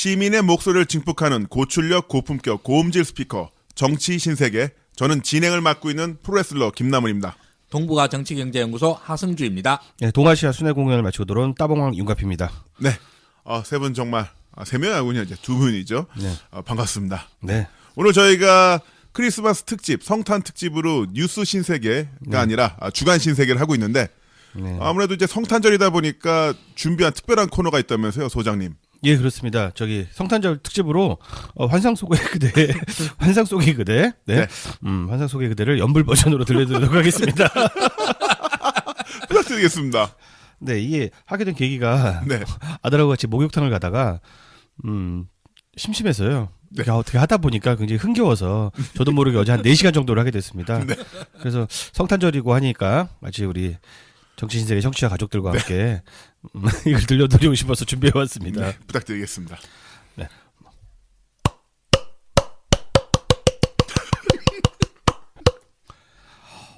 시민의 목소리를 증폭하는 고출력 고품격 고음질 스피커 정치 신세계. 저는 진행을 맡고 있는 프로레슬러 김남훈입니다. 동북아 정치경제연구소 하승주입니다. 네, 동아시아 순회 공연을 마치고 들어온 따봉왕 윤갑입니다. 네, 세 분 정말 세 명이 아니군요. 이제 두 분이죠. 네. 반갑습니다. 네. 오늘 저희가 크리스마스 특집, 성탄 특집으로 뉴스 신세계가 아니라 주간 신세계를 하고 있는데 아무래도 이제 성탄절이다 보니까 준비한 특별한 코너가 있다면서요, 소장님. 예, 그렇습니다. 저기 성탄절 특집으로 환상 속의 그대, 환상 속의 그대, 네, 환상 속의 그대를 연불 버전으로 들려드리도록 하겠습니다. 부탁드리겠습니다. 네, 이게 하게 된 계기가 네. 아들하고 같이 목욕탕을 가다가 심심해서요. 네. 어떻게 하다 보니까 굉장히 흥겨워서 저도 모르게 어제 한 4시간 정도를 하게 됐습니다. 네. 그래서 성탄절이고 하니까 마치 우리 정치신세계 청취자 가족들과 함께 이걸 들려드리고 싶어서 준비해왔습니다. 네, 부탁드리겠습니다. 네.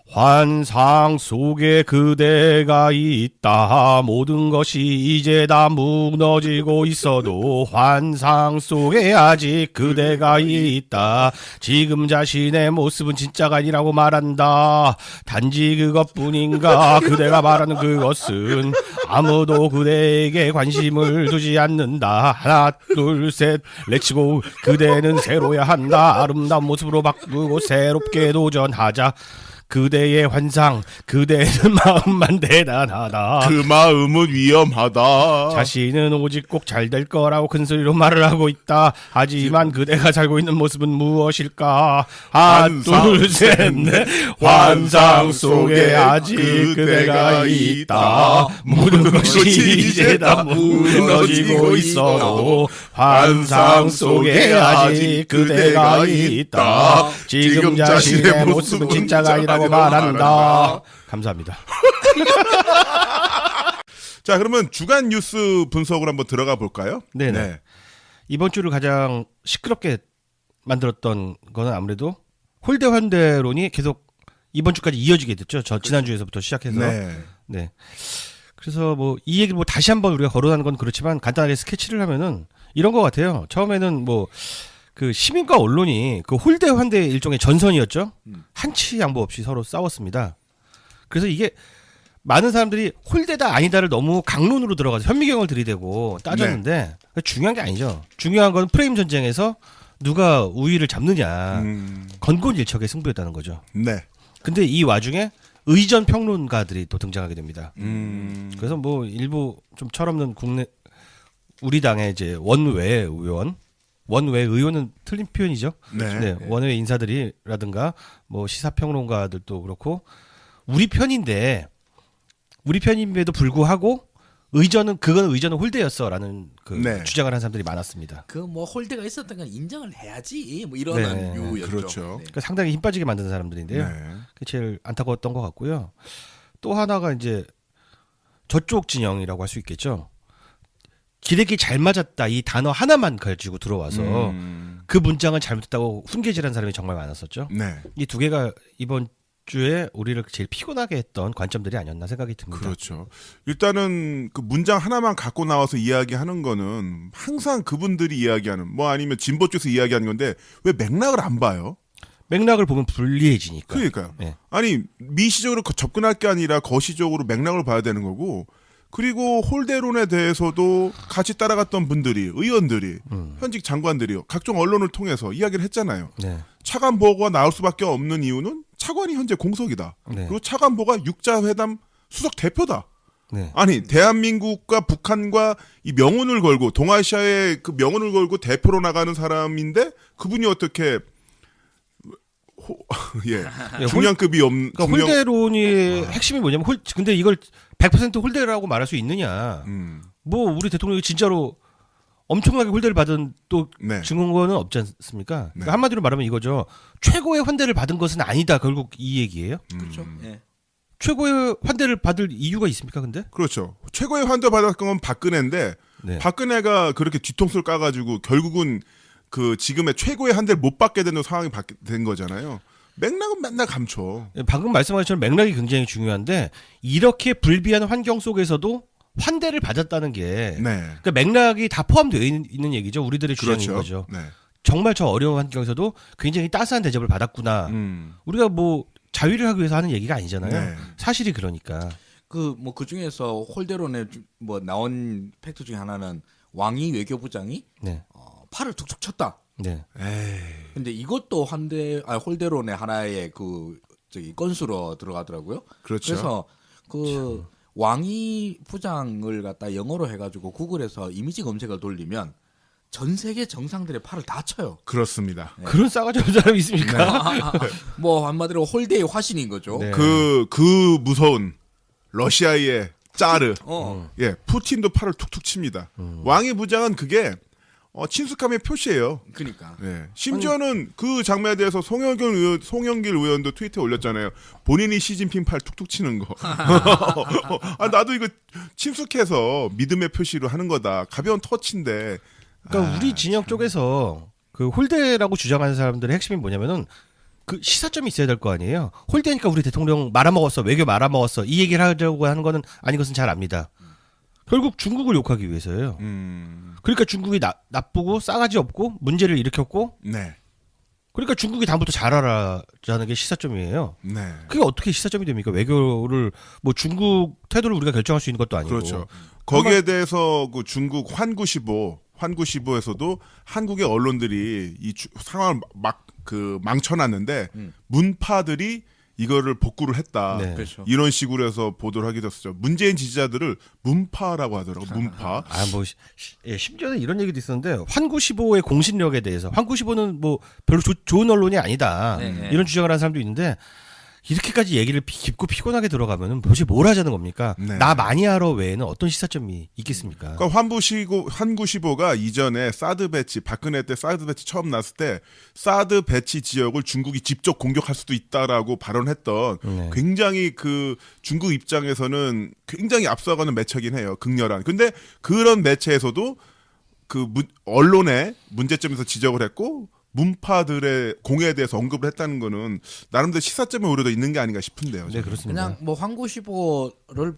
환상 속에 그대가 있다. 모든 것이 이제 다 무너지고 있어도 환상 속에 아직 그대가 있다. 지금 자신의 모습은 진짜가 아니라고 말한다. 단지 그것뿐인가. 그대가 말하는 그것은 아무도 그대에게 관심을 두지 않는다. 하나 둘 셋 렛츠고. 그대는 새로야 한다. 아름다운 모습으로 바꾸고 새롭게 도전하자. 그대의 환상, 그대는 마음만 대단하다. 그 마음은 위험하다. 자신은 오직 꼭 잘 될 거라고 큰소리로 말을 하고 있다. 하지만 그대가 살고 있는 모습은 무엇일까? 하나, 둘, 셋, 넷. 환상 속에 아직 그대가 있다. 모든 것이 이제 다 무너지고 있어도 환상 속에 아직 그대가 있다. 지금 자신의 모습은 진짜가 아니라 말한다. 감사합니다. 자, 그러면 주간 뉴스 분석으로 한번 들어가 볼까요? 네네. 네. 이번 주를 가장 시끄럽게 만들었던 거는 아무래도 홀대 환대론이 계속 이번 주까지 이어지게 됐죠. 지난주에서부터 시작해서. 네. 네. 그래서 뭐 이 얘기를 뭐 다시 한번 우리가 거론하는 건 그렇지만 간단하게 스케치를 하면은 이런 것 같아요. 처음에는 뭐 그 시민과 언론이 그 홀대 환대의 일종의 전선이었죠. 한치 양보 없이 서로 싸웠습니다. 그래서 이게 많은 사람들이 홀대다 아니다를 너무 강론으로 들어가서 현미경을 들이대고 따졌는데 중요한 게 아니죠. 중요한 건 프레임 전쟁에서 누가 우위를 잡느냐. 건곤일척의 승부였다는 거죠. 네. 근데 이 와중에 의전 평론가들이 또 등장하게 됩니다. 그래서 뭐 일부 좀 철없는 우리 당의 이제 원외 의원은 틀린 표현이죠. 네, 원외 인사들이라든가 뭐 시사평론가들도 그렇고 우리 편인데도 불구하고 의전은 홀대였어라는 주장을 한 사람들이 많았습니다. 그 뭐 홀대가 있었던 건 인정을 해야지 뭐 이런 유였죠. 그렇죠. 네. 그러니까 상당히 힘 빠지게 만드는 사람들인데요. 그게 제일 안타까웠던 것 같고요. 또 하나가 이제 저쪽 진영이라고 할 수 있겠죠. 기대기 잘 맞았다 이 단어 하나만 가지고 들어와서 그 문장은 잘못했다고 훈계질한 사람이 정말 많았었죠. 네. 이 두 개가 이번 주에 우리를 제일 피곤하게 했던 관점들이 아니었나 생각이 듭니다. 그렇죠. 일단은 그 문장 하나만 갖고 나와서 이야기하는 거는 항상 그분들이 이야기하는 뭐 아니면 진보 쪽에서 이야기하는 건데 왜 맥락을 안 봐요? 맥락을 보면 불리해지니까. 그러니까요. 네. 아니 미시적으로 접근할 게 아니라 거시적으로 맥락을 봐야 되는 거고 그리고 홀대론에 대해서도 같이 따라갔던 분들이 의원들이 현직 장관들이요. 각종 언론을 통해서 이야기를 했잖아요. 네. 차관 보고가 나올 수밖에 없는 이유는 차관이 현재 공석이다. 네. 그리고 차관보가 육자회담 수석 대표다. 네. 아니 대한민국과 북한과 이 명운을 걸고 동아시아의 그 명운을 걸고 대표로 나가는 사람인데 그분이 어떻게 중량급이 없는 그러니까 홀대론이 핵심이 뭐냐면 근데 이걸 100% 홀대라고 말할 수 있느냐. 뭐 우리 대통령이 진짜로 엄청나게 홀대를 받은 또 증거는 없지 않습니까? 그러니까 한마디로 말하면 이거죠. 최고의 환대를 받은 것은 아니다. 결국 이 얘기예요. 그렇죠. 네. 최고의 환대를 받을 이유가 있습니까? 근데? 그렇죠. 최고의 환대 받았던 건 박근혜인데 박근혜가 그렇게 뒤통수를 까가지고 결국은 그 지금의 최고의 환대를 못 받게 되는 상황이 된 거잖아요. 맥락은 맨날 감춰. 방금 말씀하신 것처럼 맥락이 굉장히 중요한데 이렇게 불비한 환경 속에서도 환대를 받았다는 게 네. 그러니까 맥락이 다 포함되어 있는 얘기죠. 우리들의 주장인 그렇죠. 거죠. 네. 정말 저 어려운 환경에서도 굉장히 따스한 대접을 받았구나. 우리가 뭐 자위를 하기 위해서 하는 얘기가 아니잖아요. 네. 사실이 그러니까. 그 중에서 홀대론에 뭐 나온 팩트 중에 하나는 왕이 외교부장이 네. 팔을 툭툭 쳤다. 네. 에이. 근데 이것도 홀대론의 하나의 그 저기 건수로 들어가더라고요. 그렇죠. 그래서 그 왕이 부장을 갖다 영어로 해가지고 구글에서 이미지 검색을 돌리면 전 세계 정상들의 팔을 다 쳐요. 그렇습니다. 네. 그런 싸가지 없는 사람이 있습니까? 뭐 한마디로 홀대의 화신인 거죠. 네. 그 무서운 러시아의 짜르. 예, 푸틴도 팔을 툭툭 칩니다. 왕의 부장은 그게 친숙함의 표시예요. 그러니까. 예. 심지어는 그 장면에 대해서 송영길 의원도 트위터에 올렸잖아요. 본인이 시진핑 팔 툭툭 치는 거. 아, 나도 이거 친숙해서 믿음의 표시로 하는 거다. 가벼운 터치인데. 그러니까 우리 진영 쪽에서 그 홀대라고 주장하는 사람들의 핵심이 뭐냐면은 그 시사점이 있어야 될 거 아니에요. 홀대니까 우리 대통령 말아먹었어, 외교 말아먹었어 이 얘기를 하려고 하는 거는 아닌 것은 잘 압니다. 결국 중국을 욕하기 위해서예요. 그러니까 중국이 나쁘고 싸가지 없고 문제를 일으켰고, 네. 그러니까 중국이 다음부터 잘하라라는 게 시사점이에요. 네. 그게 어떻게 시사점이 됩니까? 외교를 뭐 중국 태도를 우리가 결정할 수 있는 것도 아니고. 그렇죠. 거기에 대해서 그 중국 환구시보에서도 한국의 언론들이 이 상황을 망쳐놨는데 문파들이 이거를 복구를 했다. 네. 그렇죠. 이런 식으로 해서 보도를 하게 됐었죠. 문재인 지지자들을 문파라고 하더라고. 문파. 심지어는 이런 얘기도 있었는데 환구시보의 공신력에 대해서 환구시보는 뭐 별로 좋은 언론이 아니다. 네. 이런 주장을 하는 사람도 있는데 이렇게까지 얘기를 깊고 피곤하게 들어가면은 도대체 뭘 하자는 겁니까? 네. 나 많이 하러 외에는 어떤 시사점이 있겠습니까? 그러니까 환구시보가 이전에 사드 배치, 박근혜 때 사드 배치 처음 났을 때 사드 배치 지역을 중국이 직접 공격할 수도 있다라고 발언했던 네. 굉장히 그 중국 입장에서는 굉장히 앞서가는 매체긴 해요. 극렬한. 근데 그런 매체에서도 그 언론의 문제점에서 지적을 했고 문파들의 공에 대해서 언급을 했다는 거는 나름대로 시사점이 오히려 있는 게 아닌가 싶은데요. 네, 저는. 그렇습니다. 그냥 뭐 황구시보를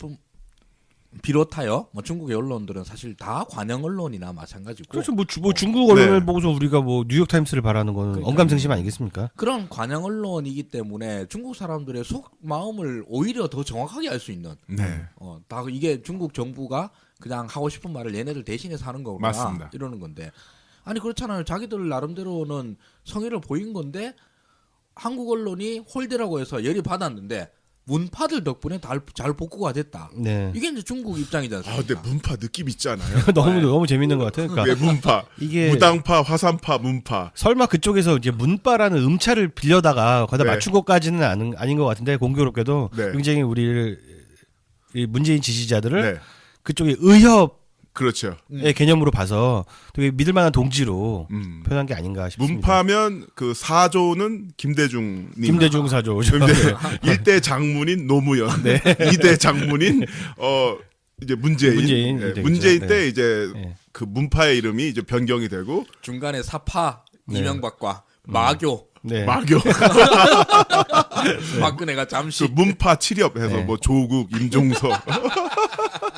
비롯하여 뭐 중국의 언론들은 사실 다 관영 언론이나 마찬가지고. 그렇죠. 뭐 중국 언론을 네. 보고서 우리가 뭐 뉴욕 타임스를 바라는 거는 그러니까요. 언감생심 아니겠습니까? 그런 관영 언론이기 때문에 중국 사람들의 속 마음을 오히려 더 정확하게 알 수 있는. 네. 다 이게 중국 정부가 그냥 하고 싶은 말을 얘네들 대신해서 하는 거구나. 맞습니다. 이러는 건데. 아니 그렇잖아요. 자기들 나름대로는 성의를 보인 건데 한국 언론이 홀대라고 해서 열이 받았는데 문파들 덕분에 잘 복구가 됐다. 네. 이게 이제 중국 입장이지 아, 않습니까? 근데 문파 느낌 있지 않아요? 너무 재밌는 것 같아요. 그러니까 왜 문파? 이게 무당파, 화산파, 문파. 설마 그쪽에서 이제 문바라는 음차를 빌려다가 거기다 네. 맞춘 것까지는 아닌 것 같은데 공교롭게도 네. 굉장히 이 문재인 지지자들을 네. 그쪽의 의협의 그렇죠. 개념으로 봐서 되게 믿을 만한 동지로 음. 표현한 게 아닌가 싶습니다. 문파면 그 사조는 김대중 님. 김대중 사조. 일대 장문인 노무현. 네. 2대 장문인 이제 문재인. 문재인 예, 되겠죠. 문재인 네. 때 이제 네. 그 문파의 이름이 이제 변경이 되고 중간에 사파 네. 이명박과 마교 네. 마교 박근혜가 잠시 그 문파 칠협해서 네. 뭐 조국, 임종석.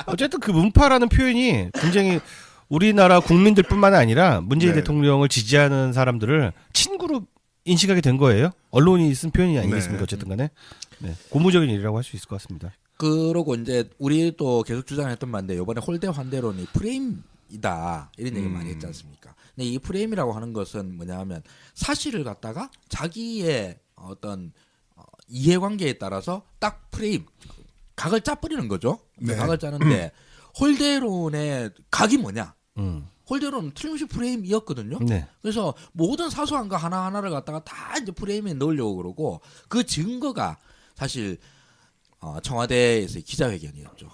어쨌든 그 문파라는 표현이 굉장히 우리나라 국민들뿐만 아니라 문재인 네. 음. 대통령을 지지하는 사람들을 친구로 인식하게 된 거예요. 언론이 쓴 표현이 아니겠습니까? 네. 어쨌든 간에. 네. 고무적인 일이라고 할 수 있을 것 같습니다. 그러고 이제 우리 또 계속 주장했던 바인데 이번에 홀대 환대론이 프레임이다 이런 얘기 많이 했지 않습니까? 근데 이 프레임이라고 하는 것은 뭐냐하면 사실을 갖다가 자기의 어떤 이해관계에 따라서 딱 프레임 각을 짜버리는 거죠. 네. 각을 짜는데 홀대론의 각이 뭐냐? 홀대론은 틀림없이 프레임이었거든요. 네. 그래서 모든 사소한 거 하나하나를 갖다가 다 이제 프레임에 넣으려고 그러고 그 증거가 사실 청와대에서의 기자회견이었죠.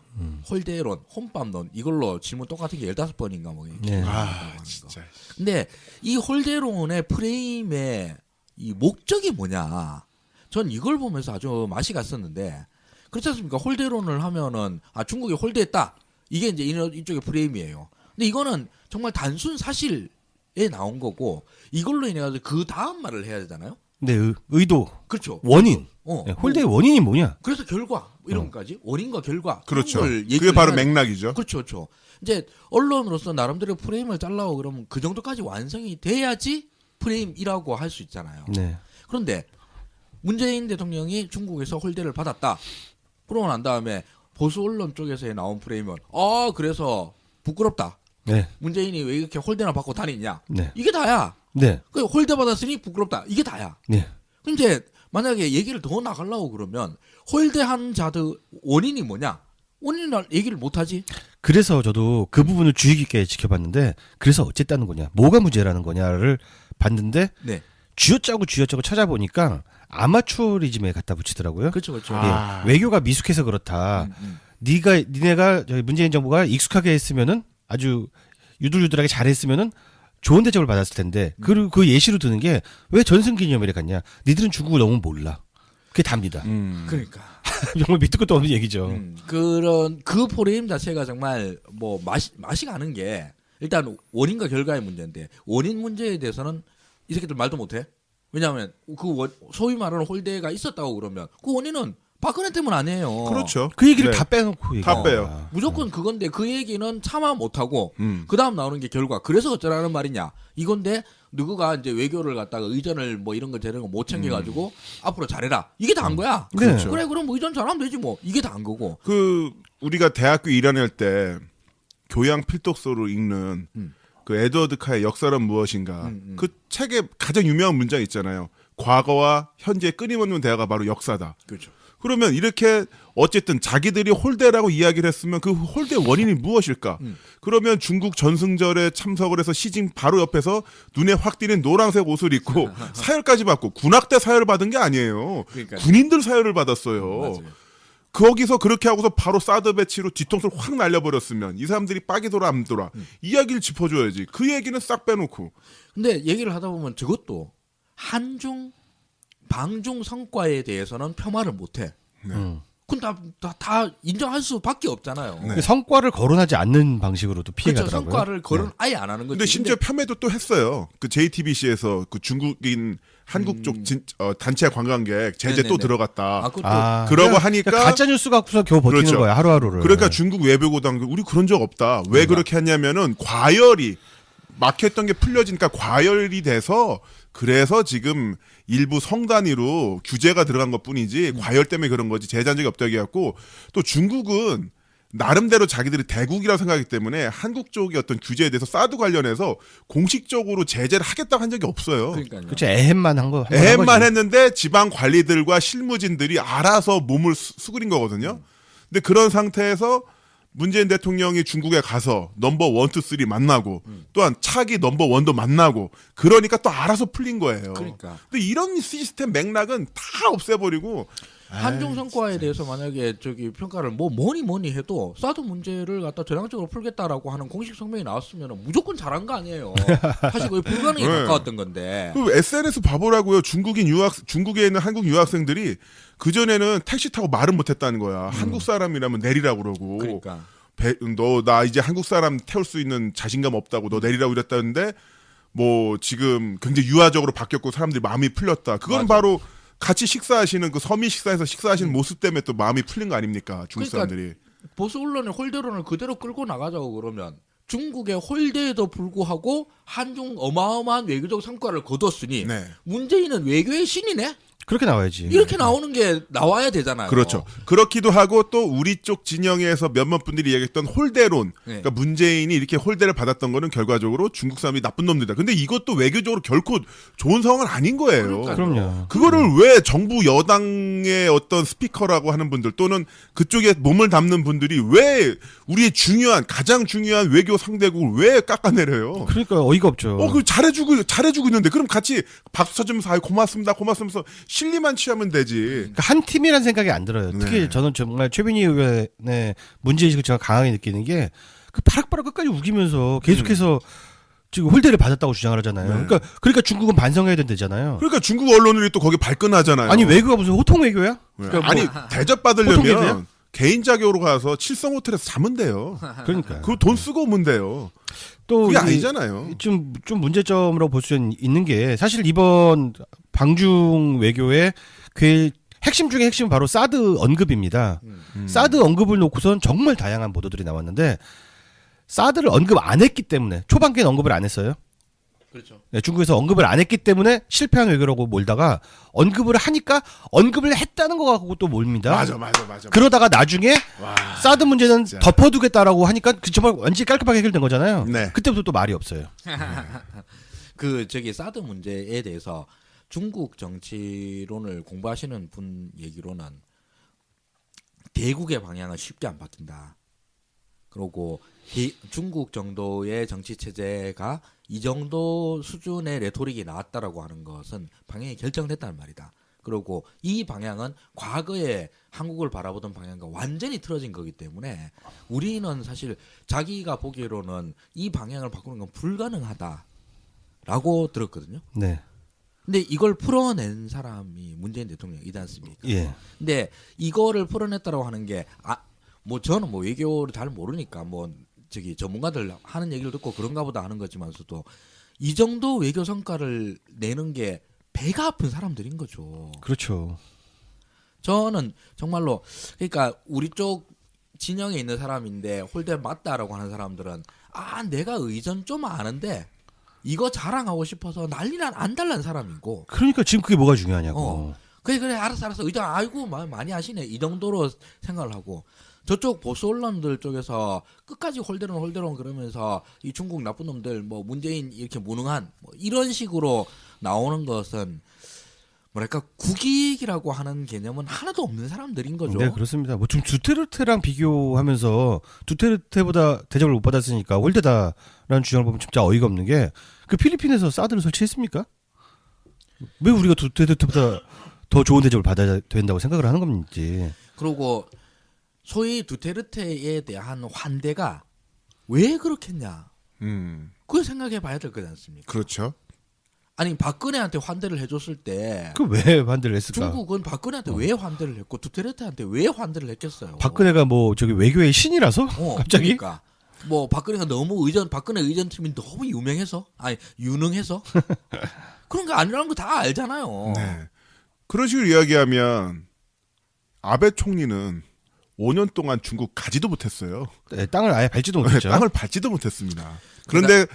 홀대론, 혼밥론 이걸로 질문 똑같은 게 15번인가 뭐 네. 아, 진짜. 근데 이 홀대론의 프레임의 이 목적이 뭐냐? 전 이걸 보면서 아주 맛이 갔었는데 그렇지 않습니까? 홀대론을 하면은 중국이 홀대했다. 이게 이제 이쪽의 프레임이에요. 근데 이거는 정말 단순 사실에 나온 거고 이걸로 인해 가지고 그 다음 말을 해야 되잖아요. 네, 의도, 그렇죠. 원인. 홀대의 원인이 뭐냐? 그래서 결과 이런 것까지 원인과 결과 그렇죠. 이런 걸 그게 얘기를 바로 해야 돼. 맥락이죠. 그렇죠, 그렇죠. 이제 언론으로서 나름대로 프레임을 잘라고 그러면 그 정도까지 완성이 돼야지 프레임이라고 할 수 있잖아요. 네. 그런데 문재인 대통령이 중국에서 홀대를 받았다. 그러고 난 다음에 보수 언론 쪽에서 나온 프레임은 그래서 부끄럽다. 네. 문재인이 왜 이렇게 홀대나 받고 다니냐. 네. 이게 다야. 네. 그 홀대 받았으니 부끄럽다. 이게 다야. 네. 근데 만약에 얘기를 더 나가려고 그러면 홀대한 자들 원인이 뭐냐? 원인을 얘기를 못하지. 그래서 저도 그 부분을 주의 깊게 지켜봤는데 그래서 어쨌다는 거냐, 뭐가 문제라는 거냐를 봤는데 네. 쥐어짜고 찾아보니까 아마추어리즘에 갖다 붙이더라고요. 그렇죠, 그렇죠. 예, 외교가 미숙해서 그렇다. 니네가 저희 문재인 정부가 익숙하게 했으면은 아주 유들유들하게 잘했으면은 좋은 대접을 받았을 텐데 그 예시로 드는 게 왜 전승기념일에 갔냐? 니들은 중국을 너무 몰라. 그게 답니다. 그러니까. 정말 밑도 끝도 없는 얘기죠. 그런 그 프레임 자체가 정말 뭐 맛이 가는 게 일단 원인과 결과의 문제인데 원인 문제에 대해서는 이 새끼들 말도 못해. 왜냐하면 소위 말하는 홀대가 있었다고 그러면 그 원인은 박근혜 때문 아니에요. 그렇죠. 그 얘기를 네. 다 빼놓고 다 얘기해요. 빼요. 무조건 그건데 그 얘기는 차마 못하고 음. 그 다음 나오는 게 결과. 그래서 어쩌라는 말이냐. 이건데 누구가 이제 외교를 갖다가 의전을 뭐 이런 거 저런 거 못 챙겨가지고 앞으로 잘해라. 이게 다 한 거야. 네. 그렇죠. 그래 그럼 의전 잘하면 되지 뭐. 이게 다 한 거고. 그 우리가 대학교 1학년 때 교양 필독서로 읽는 그 에드워드 카의 역사란 무엇인가 그 책에 가장 유명한 문장 있잖아요. 과거와 현재의 끊임없는 대화가 바로 역사다. 그렇죠. 그러면 이렇게 어쨌든 자기들이 홀대라고 이야기를 했으면 그 홀대의 원인이 무엇일까? 그러면 중국 전승절에 참석을 해서 시진 바로 옆에서 눈에 확 띄는 노란색 옷을 입고 사열까지 받고 군악대 사열을 받은 게 아니에요. 그러니까요. 군인들 사열을 받았어요. 맞아요. 거기서 그렇게 하고서 바로 사드 배치로 뒤통수를 확 날려버렸으면 이 사람들이 빡이 돌아 안 돌아 이야기를 짚어줘야지. 그 얘기는 싹 빼놓고. 근데 얘기를 하다 보면 저것도 한중 방중 성과에 대해서는 폄하를 못해. 그건 다 인정할 수밖에 없잖아요. 네. 그 성과를 거론하지 않는 방식으로도 그렇죠. 피해가더라고요. 성과를 거론 아예 안 하는 거죠. 근데 심지어 폄훼도 또 했어요. 그 JTBC에서 그 중국인 한국 쪽 단체 관광객 제재 또 네네네. 들어갔다. 그것도 그러고 하니까 가짜 뉴스가 갖고서 겨우 버티는 그렇죠. 거야 하루하루를. 그러니까 중국 외교고당 우리 그런 적 없다. 왜 그렇게 했냐면은 과열이 막혔던 게 풀려지니까 과열이 돼서 그래서 지금 일부 성 단위로 규제가 들어간 것뿐이지 과열 때문에 그런 거지 제재한 적이 없다고 해갖고 또 중국은 나름대로 자기들이 대국이라고 생각하기 때문에 한국 쪽의 어떤 규제에 대해서 사드 관련해서 공식적으로 제재를 하겠다고 한 적이 없어요. 그러니까요. 그렇죠. 애헴만 한 거. 애만 했는데 지방 관리들과 실무진들이 알아서 몸을 수그린 거거든요. 근데 그런 상태에서 문재인 대통령이 중국에 가서 넘버 1, 2, 3 만나고 또한 차기 넘버 1도 만나고 그러니까 또 알아서 풀린 거예요. 그러니까. 근데 이런 시스템 맥락은 다 없애버리고 한중 성과에 대해서 만약에 평가를 뭐니 해도 사드 문제를 갖다 전향적으로 풀겠다라고 하는 공식 성명이 나왔으면 무조건 잘한 거 아니에요. 사실 거의 불가능에 네. 가까웠던 건데. 그 SNS 바보라고요. 중국에 있는 한국 유학생들이 그 전에는 택시 타고 말은 못했다는 거야. 한국 사람이라면 내리라고 그러고. 그러니까. 너 나 이제 한국 사람 태울 수 있는 자신감 없다고 너 내리라고 이랬다는데 뭐 지금 굉장히 유화적으로 바뀌었고 사람들이 마음이 풀렸다. 그건 맞아. 바로 같이 식사하시는 그 서민 식사에서 식사하시는 모습 때문에 또 마음이 풀린 거 아닙니까? 중국 그러니까 사람들이. 보수 언론의 홀대론을 그대로 끌고 나가자고 그러면 중국의 홀대에도 불구하고 한중 어마어마한 외교적 성과를 거뒀으니 네. 문재인은 외교의 신이네? 그렇게 나와야지. 이렇게 나오는 게 나와야 되잖아요. 그렇죠. 그렇기도 하고 또 우리 쪽 진영에서 몇몇 분들이 얘기했던 홀대론. 네. 그러니까 문재인이 이렇게 홀대를 받았던 거는 결과적으로 중국 사람이 나쁜 놈들이다. 근데 이것도 외교적으로 결코 좋은 상황은 아닌 거예요. 그러니까요. 그럼요. 그거를 왜 정부 여당의 어떤 스피커라고 하는 분들 또는 그쪽에 몸을 담는 분들이 왜 우리의 가장 중요한 외교 상대국을 왜 깎아내려요? 그러니까 어이가 없죠. 그 잘해주고 있는데 그럼 같이 박수 쳐주면서 아이 고맙습니다 실리만 취하면 되지. 그러니까 한 팀이라는 생각이 안 들어요. 특히 네. 저는 정말 최민희 의원의 문제의식을 제가 강하게 느끼는 게 그 바락바락 끝까지 우기면서 계속해서 지금 홀대를 받았다고 주장을 하잖아요. 네. 그러니까 중국은 반성해야 된다잖아요. 그러니까 중국 언론들이 또 거기 발끈하잖아요. 아니 외교가 무슨 호통 외교야? 네. 그러니까 아니 뭐 대접 보통 받으려면 일이야? 개인 자격으로 가서 칠성 호텔에서 자면 돼요. 그러니까. 그거 돈 쓰고 오면 돼요. 또 그게 이- 아니잖아요. 좀 문제점으로 볼 수 있는 게 사실 이번 방중 외교의 핵심 중에 핵심은 바로 사드 언급입니다. 사드 언급을 놓고선 정말 다양한 보도들이 나왔는데 사드를 언급 안 했기 때문에 초반기엔 언급을 안 했어요. 그렇죠. 네, 중국에서 언급을 안 했기 때문에 실패한 외교라고 몰다가 언급을 하니까 언급을 했다는 거 갖고 또 몰입니다. 맞아. 그러다가 나중에 와. 사드 문제는 진짜. 덮어두겠다라고 하니까 그 정말 완전히 깔끔하게 해결된 거잖아요. 네. 그때부터 또 말이 없어요. 그 저기 사드 문제에 대해서 중국 정치론을 공부하시는 분 얘기로는 대국의 방향은 쉽게 안 바뀐다. 그리고 중국 정도의 정치 체제가 이 정도 수준의 레토릭이 나왔다라고 하는 것은 방향이 결정됐다는 말이다. 그리고 이 방향은 과거에 한국을 바라보던 방향과 완전히 틀어진 거기 때문에 우리는 사실 자기가 보기로는 이 방향을 바꾸는 건 불가능하다라고 들었거든요. 네. 근데 이걸 풀어낸 사람이 문재인 대통령이지 않습니까? 예. 근데 이거를 풀어냈다라고 하는 게 뭐 저는 뭐 외교를 잘 모르니까 뭐 저기 전문가들 하는 얘기를 듣고 그런가 보다 하는 거지만서도 이 정도 외교 성과를 내는 게 배가 아픈 사람들인 거죠. 그렇죠. 저는 정말로 그러니까 우리 쪽 진영에 있는 사람인데 홀대 맞다라고 하는 사람들은 내가 의전 좀 아는데 이거 자랑하고 싶어서 난리난 안 달란 사람이고. 그러니까 지금 그게 뭐가 중요하냐고. 그래 알았어 의전 아이고 많이 하시네 이 정도로 생각을 하고 저쪽 보수 언론들 쪽에서 끝까지 홀대론 그러면서 이 중국 나쁜 놈들 뭐 문재인 이렇게 무능한 뭐 이런 식으로 나오는 것은 뭐랄까 국익이라고 하는 개념은 하나도 없는 사람들인 거죠. 네, 그렇습니다. 뭐 지금 두테르테랑 비교하면서 두테르테보다 대접을 못 받았으니까 홀대다라는 주장을 보면 진짜 어이가 없는 게 그 필리핀에서 사드를 설치했습니까? 왜 우리가 두테르테보다 더 좋은 대접을 받아야 된다고 생각을 하는 건지. 그리고 소위 두테르테에 대한 환대가 왜 그렇겠냐? 그걸 생각해 봐야 될 거지 않습니까? 그렇죠. 아니 박근혜한테 환대를 해줬을 때 그 왜 환대를 했을까? 중국은 박근혜한테 왜 환대를 했고 두테르테한테 왜 환대를 했겠어요? 박근혜가 뭐 저기 외교의 신이라서 갑자기? 그러니까 뭐 박근혜 의전팀이 너무 유능해서 그런 거 아니라는 거 다 알잖아요. 네. 그런 식으로 이야기하면 아베 총리는 5년 동안 중국 가지도 못했어요. 네, 땅을 아예 밟지도 못했죠. 땅을 밟지도 못했습니다. 그런데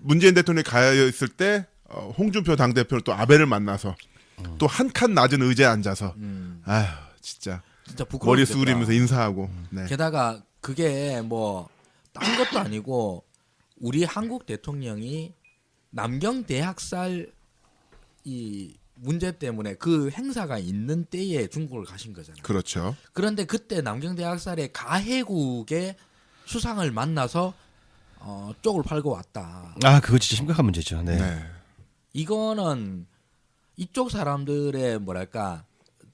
문재인 대통령이 가 있을 때 홍준표 당대표는 또 아베를 만나서 또 한 칸 낮은 의자에 앉아서 아휴 진짜 머리 숙이면서 인사하고. 네. 게다가 그게 뭐 딴 것도 아니고 우리 한국 대통령이 남경 대학살 이 문제 때문에 그 행사가 있는 때에 중국을 가신 거잖아요. 그렇죠. 그런데 그때 남경 대학살의 가해국의 수상을 만나서 쪽을 팔고 왔다. 그거 진짜 심각한 문제죠. 네. 네. 이거는 이쪽 사람들의 뭐랄까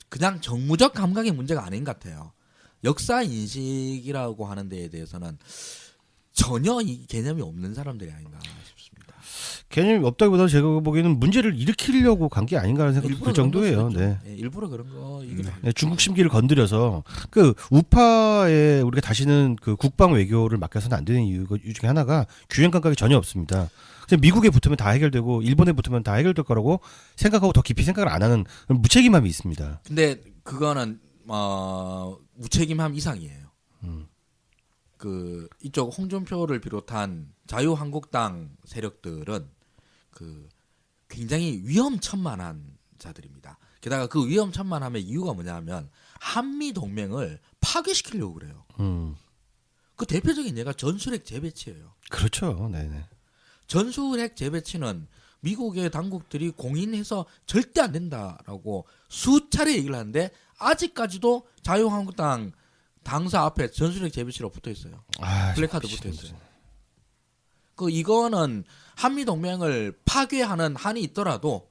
그냥 정무적 감각의 문제가 아닌 것 같아요. 역사 인식이라고 하는 데에 대해서는 전혀 이 개념이 없는 사람들이 아닌가 싶습니다. 개념이 없다기보다 제가 보기에는 문제를 일으키려고 간 게 아닌가라는 생각이 들 정도예요. 네. 일부러 그런 거. 네, 중국 심기를 건드려서 그 우파에 우리가 다시는 그 국방 외교를 맡겨서는 안 되는 이유 중에 하나가 균형 감각이 전혀 없습니다. 그래서 미국에 붙으면 다 해결되고 일본에 붙으면 다 해결될 거라고 생각하고 더 깊이 생각을 안 하는 무책임함이 있습니다. 근데 그거는 무책임함 이상이에요. 그 이쪽 홍준표를 비롯한 자유한국당 세력들은 그 굉장히 위험천만한 자들입니다. 게다가 그 위험천만함의 이유가 뭐냐면 한미 동맹을 파괴시키려고 그래요. 그 대표적인 예가 전술핵 재배치예요. 그렇죠. 네네. 전술핵 재배치는 미국의 당국들이 공인해서 절대 안 된다라고 수차례 얘기를 하는데 아직까지도 자유한국당 당사 앞에 전술핵 재배치로 붙어 있어요. 플래카드 붙어 있어요. 그 이거는 한미 동맹을 파괴하는 한이 있더라도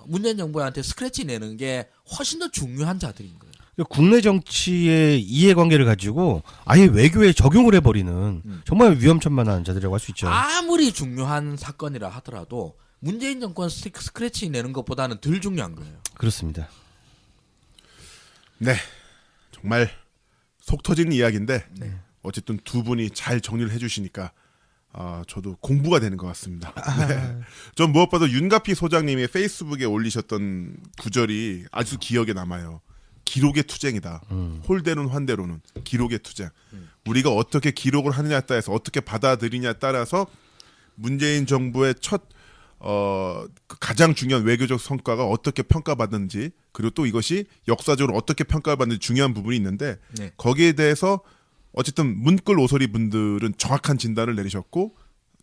문재인 정부한테 스크래치 내는 게 훨씬 더 중요한 자들인 거예요. 국내 정치의 이해관계를 가지고 아예 외교에 적용을 해버리는 정말 위험천만한 자들이라고 할 수 있죠. 아무리 중요한 사건이라 하더라도 문재인 정권 스크래치 내는 것보다는 덜 중요한 거예요. 그렇습니다. 네, 정말 속 터지는 이야기인데 어쨌든 두 분이 잘 정리를 해주시니까 저도 공부가 되는 것 같습니다. 네. 전 무엇보다 윤가피 소장님이 페이스북에 올리셨던 구절이 아주 기억에 남아요. 기록의 투쟁이다. 홀대론 환대론은 기록의 투쟁. 우리가 어떻게 기록을 하느냐에 따라서 어떻게 받아들이냐에 따라서 문재인 정부의 첫 가장 중요한 외교적 성과가 어떻게 평가받는지 그리고 또 이것이 역사적으로 어떻게 평가받는지 중요한 부분이 있는데 네. 거기에 대해서 어쨌든 문끌 오소리 분들은 정확한 진단을 내리셨고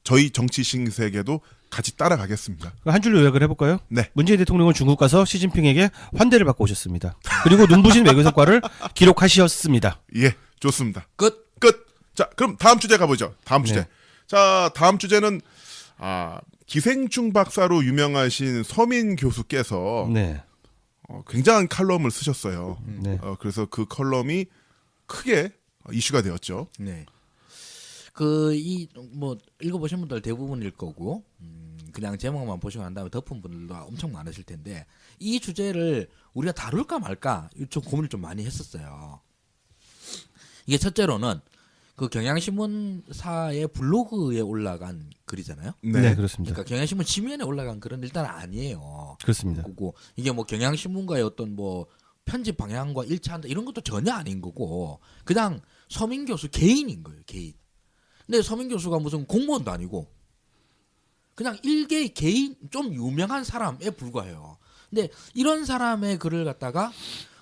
저희 정치 신세계도 같이 따라가겠습니다. 한 줄로 요약을 해볼까요? 네. 문재인 대통령은 중국 가서 시진핑에게 환대를 받고 오셨습니다. 그리고 눈부신 외교 성과를 기록하셨습니다. 예, 좋습니다. 끝. 자, 그럼 다음 주제 가보죠. 다음 주제. 네. 자, 다음 주제는 기생충 박사로 유명하신 서민 교수께서 네. 굉장한 칼럼을 쓰셨어요. 네. 그래서 그 칼럼이 크게 이슈가 되었죠. 네. 뭐 읽어보신 분들 대부분일 거고 그냥 제목만 보시고 난 다음에 덮은 분들도 엄청 많으실 텐데 이 주제를 우리가 다룰까 말까 좀 고민을 좀 많이 했었어요. 이게 첫째로는 그 경향신문사의 블로그에 올라간 글이잖아요. 네, 그렇습니다. 그러니까 경향신문 지면에 올라간 글은 일단 아니에요. 그렇습니다. 그리고 이게 뭐 경향신문과의 어떤 뭐 편집 방향과 일치한다 이런 것도 전혀 아닌 거고 그냥 서민 교수 개인인 거예요. 개인. 근데 서민 교수가 무슨 공무원도 아니고 그냥 일개의 개인 좀 유명한 사람에 불과해요. 근데 이런 사람의 글을 갖다가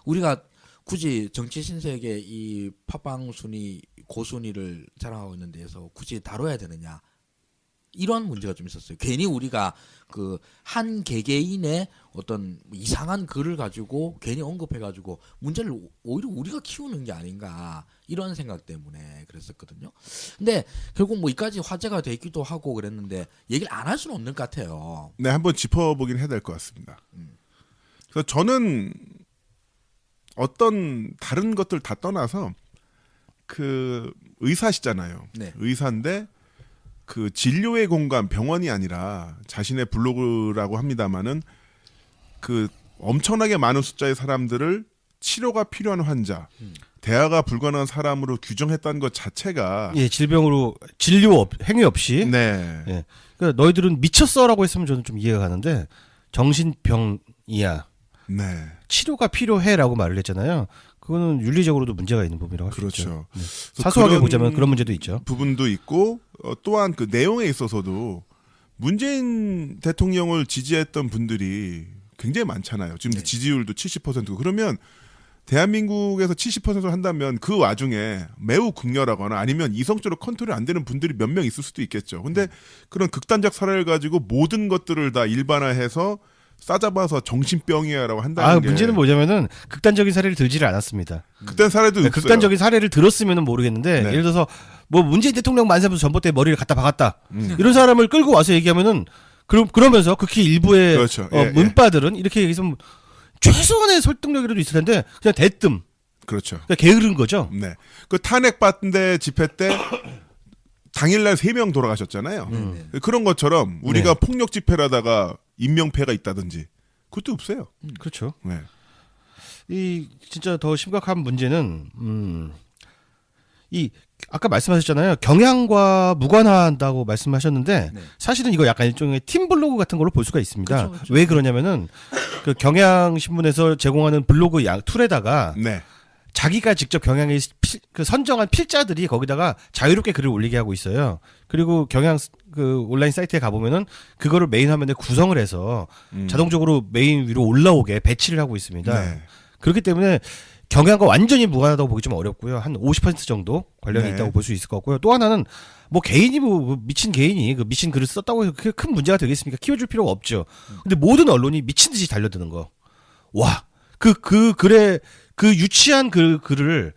우리가 굳이 정치 신세계 이 팟빵 순위 고순위를 자랑하고 있는 데에서 굳이 다뤄야 되느냐 이런 문제가 좀 있었어요. 괜히 우리가 그 한 개개인의 어떤 이상한 글을 가지고 괜히 언급해가지고 문제를 오히려 우리가 키우는 게 아닌가 이런 생각 때문에 그랬었거든요. 근데 결국 뭐 이까지 화제가 되기도 하고 그랬는데 얘기를 안 할 수는 없는 것 같아요. 네, 한번 짚어보긴 해야 될 것 같습니다. 그래서 저는 어떤 다른 것들 다 떠나서 그 의사시잖아요. 네. 의사인데 그 진료의 공간 병원이 아니라 자신의 블로그라고 합니다마는 그 엄청나게 많은 숫자의 사람들을 치료가 필요한 환자, 대화가 불가능한 사람으로 규정했다는 것 자체가 예, 질병으로 진료 행위 없이. 네. 예. 그러니까 너희들은 미쳤어라고 했으면 저는 좀 이해가 가는데 정신병이야. 네. 치료가 필요해라고 말을 했잖아요. 그거는 윤리적으로도 문제가 있는 부분이라고 할 수 있죠. 그렇죠. 네. 사소하게 그런 보자면 그런 문제도 있죠. 부분도 있고 또한 그 내용에 있어서도 문재인 대통령을 지지했던 분들이 굉장히 많잖아요. 지금 네. 지지율도 70%고 그러면 대한민국에서 70%를 한다면 그 와중에 매우 극렬하거나 아니면 이성적으로 컨트롤이 안 되는 분들이 몇 명 있을 수도 있겠죠. 근데 그런 극단적 사례를 가지고 모든 것들을 다 일반화해서 싸잡아서 정신병이야라고 한다는 게 문제는 뭐냐면은 극단적인 사례를 들지를 않았습니다. 극단 사례도 있어요. 극단적인 사례를 들었으면은 모르겠는데 네. 예를 들어서 뭐 문재인 대통령 만세부터 전봇대 머리를 갖다 박았다. 이런 사람을 끌고 와서 얘기하면은 그러면서 극히 일부의 그렇죠. 예, 문바들은 이렇게 얘기해서 최소한의 설득력이라도 있을 텐데 그냥 대뜸 그렇죠. 그냥 게으른 거죠. 네. 그 탄핵받는데 집회 때 당일날 3명 돌아가셨잖아요. 그런 것처럼 우리가 네. 폭력 집회를 하다가 인명패가 있다든지 그것도 없어요. 그렇죠. 네. 이 진짜 더 심각한 문제는 이 아까 말씀하셨잖아요. 경향과 무관한다고 말씀하셨는데 네. 사실은 이거 약간 일종의 팀 블로그 같은 걸로 볼 수가 있습니다. 그렇죠, 그렇죠. 왜 그러냐면은 그 경향 신문에서 제공하는 블로그 툴에다가 네. 자기가 직접 경향에 그 선정한 필자들이 거기다가 자유롭게 글을 올리게 하고 있어요. 그리고 경향 그 온라인 사이트에 가보면은 그거를 메인 화면에 구성을 해서 자동적으로 메인 위로 올라오게 배치를 하고 있습니다. 네. 그렇기 때문에 경향과 완전히 무관하다고 보기 좀 어렵고요. 한 50% 정도 관련이 네. 있다고 볼 수 있을 것 같고요. 또 하나는 뭐 개인이 뭐 미친 개인이 그 미친 글을 썼다고 해서 그게 큰 문제가 되겠습니까? 키워줄 필요가 없죠. 근데 모든 언론이 미친 듯이 달려드는 거. 와, 그 글에 그 유치한 글을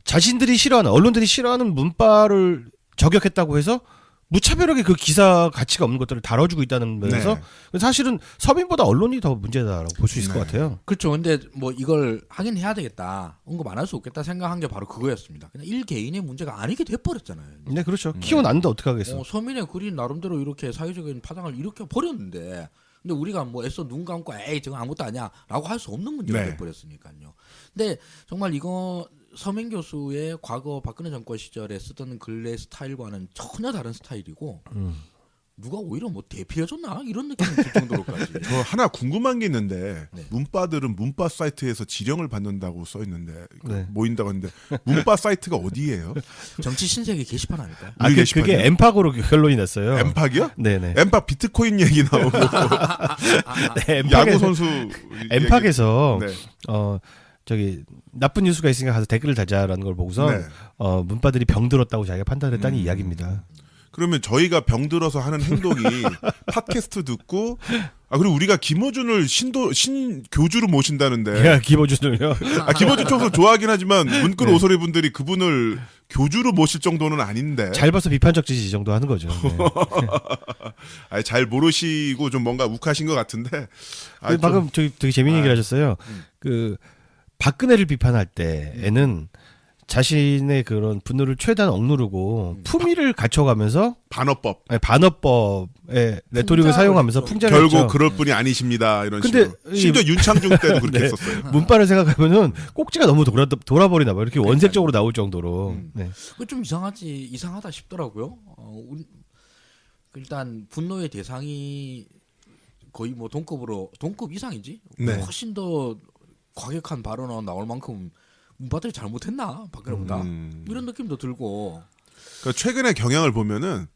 자신들이 싫어하는 언론들이 싫어하는 문파를 저격했다고 해서 무차별하게 그 기사 가치가 없는 것들을 다뤄주고 있다는 면에서 사실은 서민보다 언론이 더 문제다라고 볼 수 있을 것 같아요. 그렇죠. 근데 뭐 이걸 하긴 해야 되겠다. 언급 안 할 수 없겠다 생각한 게 바로 그거였습니다. 그냥 일 개인의 문제가 아니게 돼버렸잖아요. 네, 그렇죠. 키워놨는데 어떻게 하겠어? 서민의 글이 나름대로 이렇게 사회적인 파장을 일으켜 버렸는데, 근데 우리가 뭐 애써 눈 감고 에이 저건 아무것도 아니야라고 할 수 없는 문제가 네. 돼버렸으니까요. 근데 정말 이거 서명 교수의 과거 박근혜 정권 시절에 쓰던 글의 스타일과는 전혀 다른 스타일이고 누가 오히려 뭐 대피해줬나 이런 느낌이 들 정도로까지. 저 하나 궁금한 게 있는데 네. 문바들은 문바 사이트에서 지령을 받는다고 써 있는데 네. 모인다고 했는데 문바 사이트가 어디예요? 정치 신세계 게시판 아닐까요? 우리 게시판이요? 그게 엠팍으로 결론이 났어요. 엠팍이요? 네네. 엠팍 비트코인 얘기 나오고 네, 야구 선수 엠팍에서 얘기. 네. 저기 나쁜 뉴스가 있으니까 가서 댓글을 달자라는 걸 보고서 네. 문바들이 병들었다고 자기가 판단했다는 이야기입니다. 그러면 저희가 병들어서 하는 행동이 팟캐스트 듣고 그리고 우리가 김어준을 신교주로 모신다는데 야, 김어준을요? 김어준 총수 좋아하긴 하지만 문끌 네. 오소리 분들이 그분을 교주로 모실 정도는 아닌데 잘 봐서 비판적 지지 이 정도 하는 거죠. 네. 잘 모르시고 좀 뭔가 욱하신 것 같은데 그 방금 저기 되게 재밌는 얘기를 하셨어요. 그 박근혜를 비판할 때에는 자신의 그런 분노를 최대한 억누르고 품위를 갖춰가면서 반어법 반어법의 레토릭을 사용하면서 풍자를 결국 했죠. 그럴 분이 아니십니다 이런 근데 식으로 심지어 윤창중 때도 그렇게 네. 했었어요. 문바를 생각하면은 꼭지가 너무 돌아버리나 봐요. 이렇게 원색적으로 나올 정도로. 네. 그 좀 이상하다 싶더라고요. 일단 분노의 대상이 거의 뭐 동급 이상이지. 네. 훨씬 더 과격한 발언은 나올 만큼 문바들이 잘못했나 박근혜보다 이런 느낌도 들고. 그러니까 최근에 경향을 보면은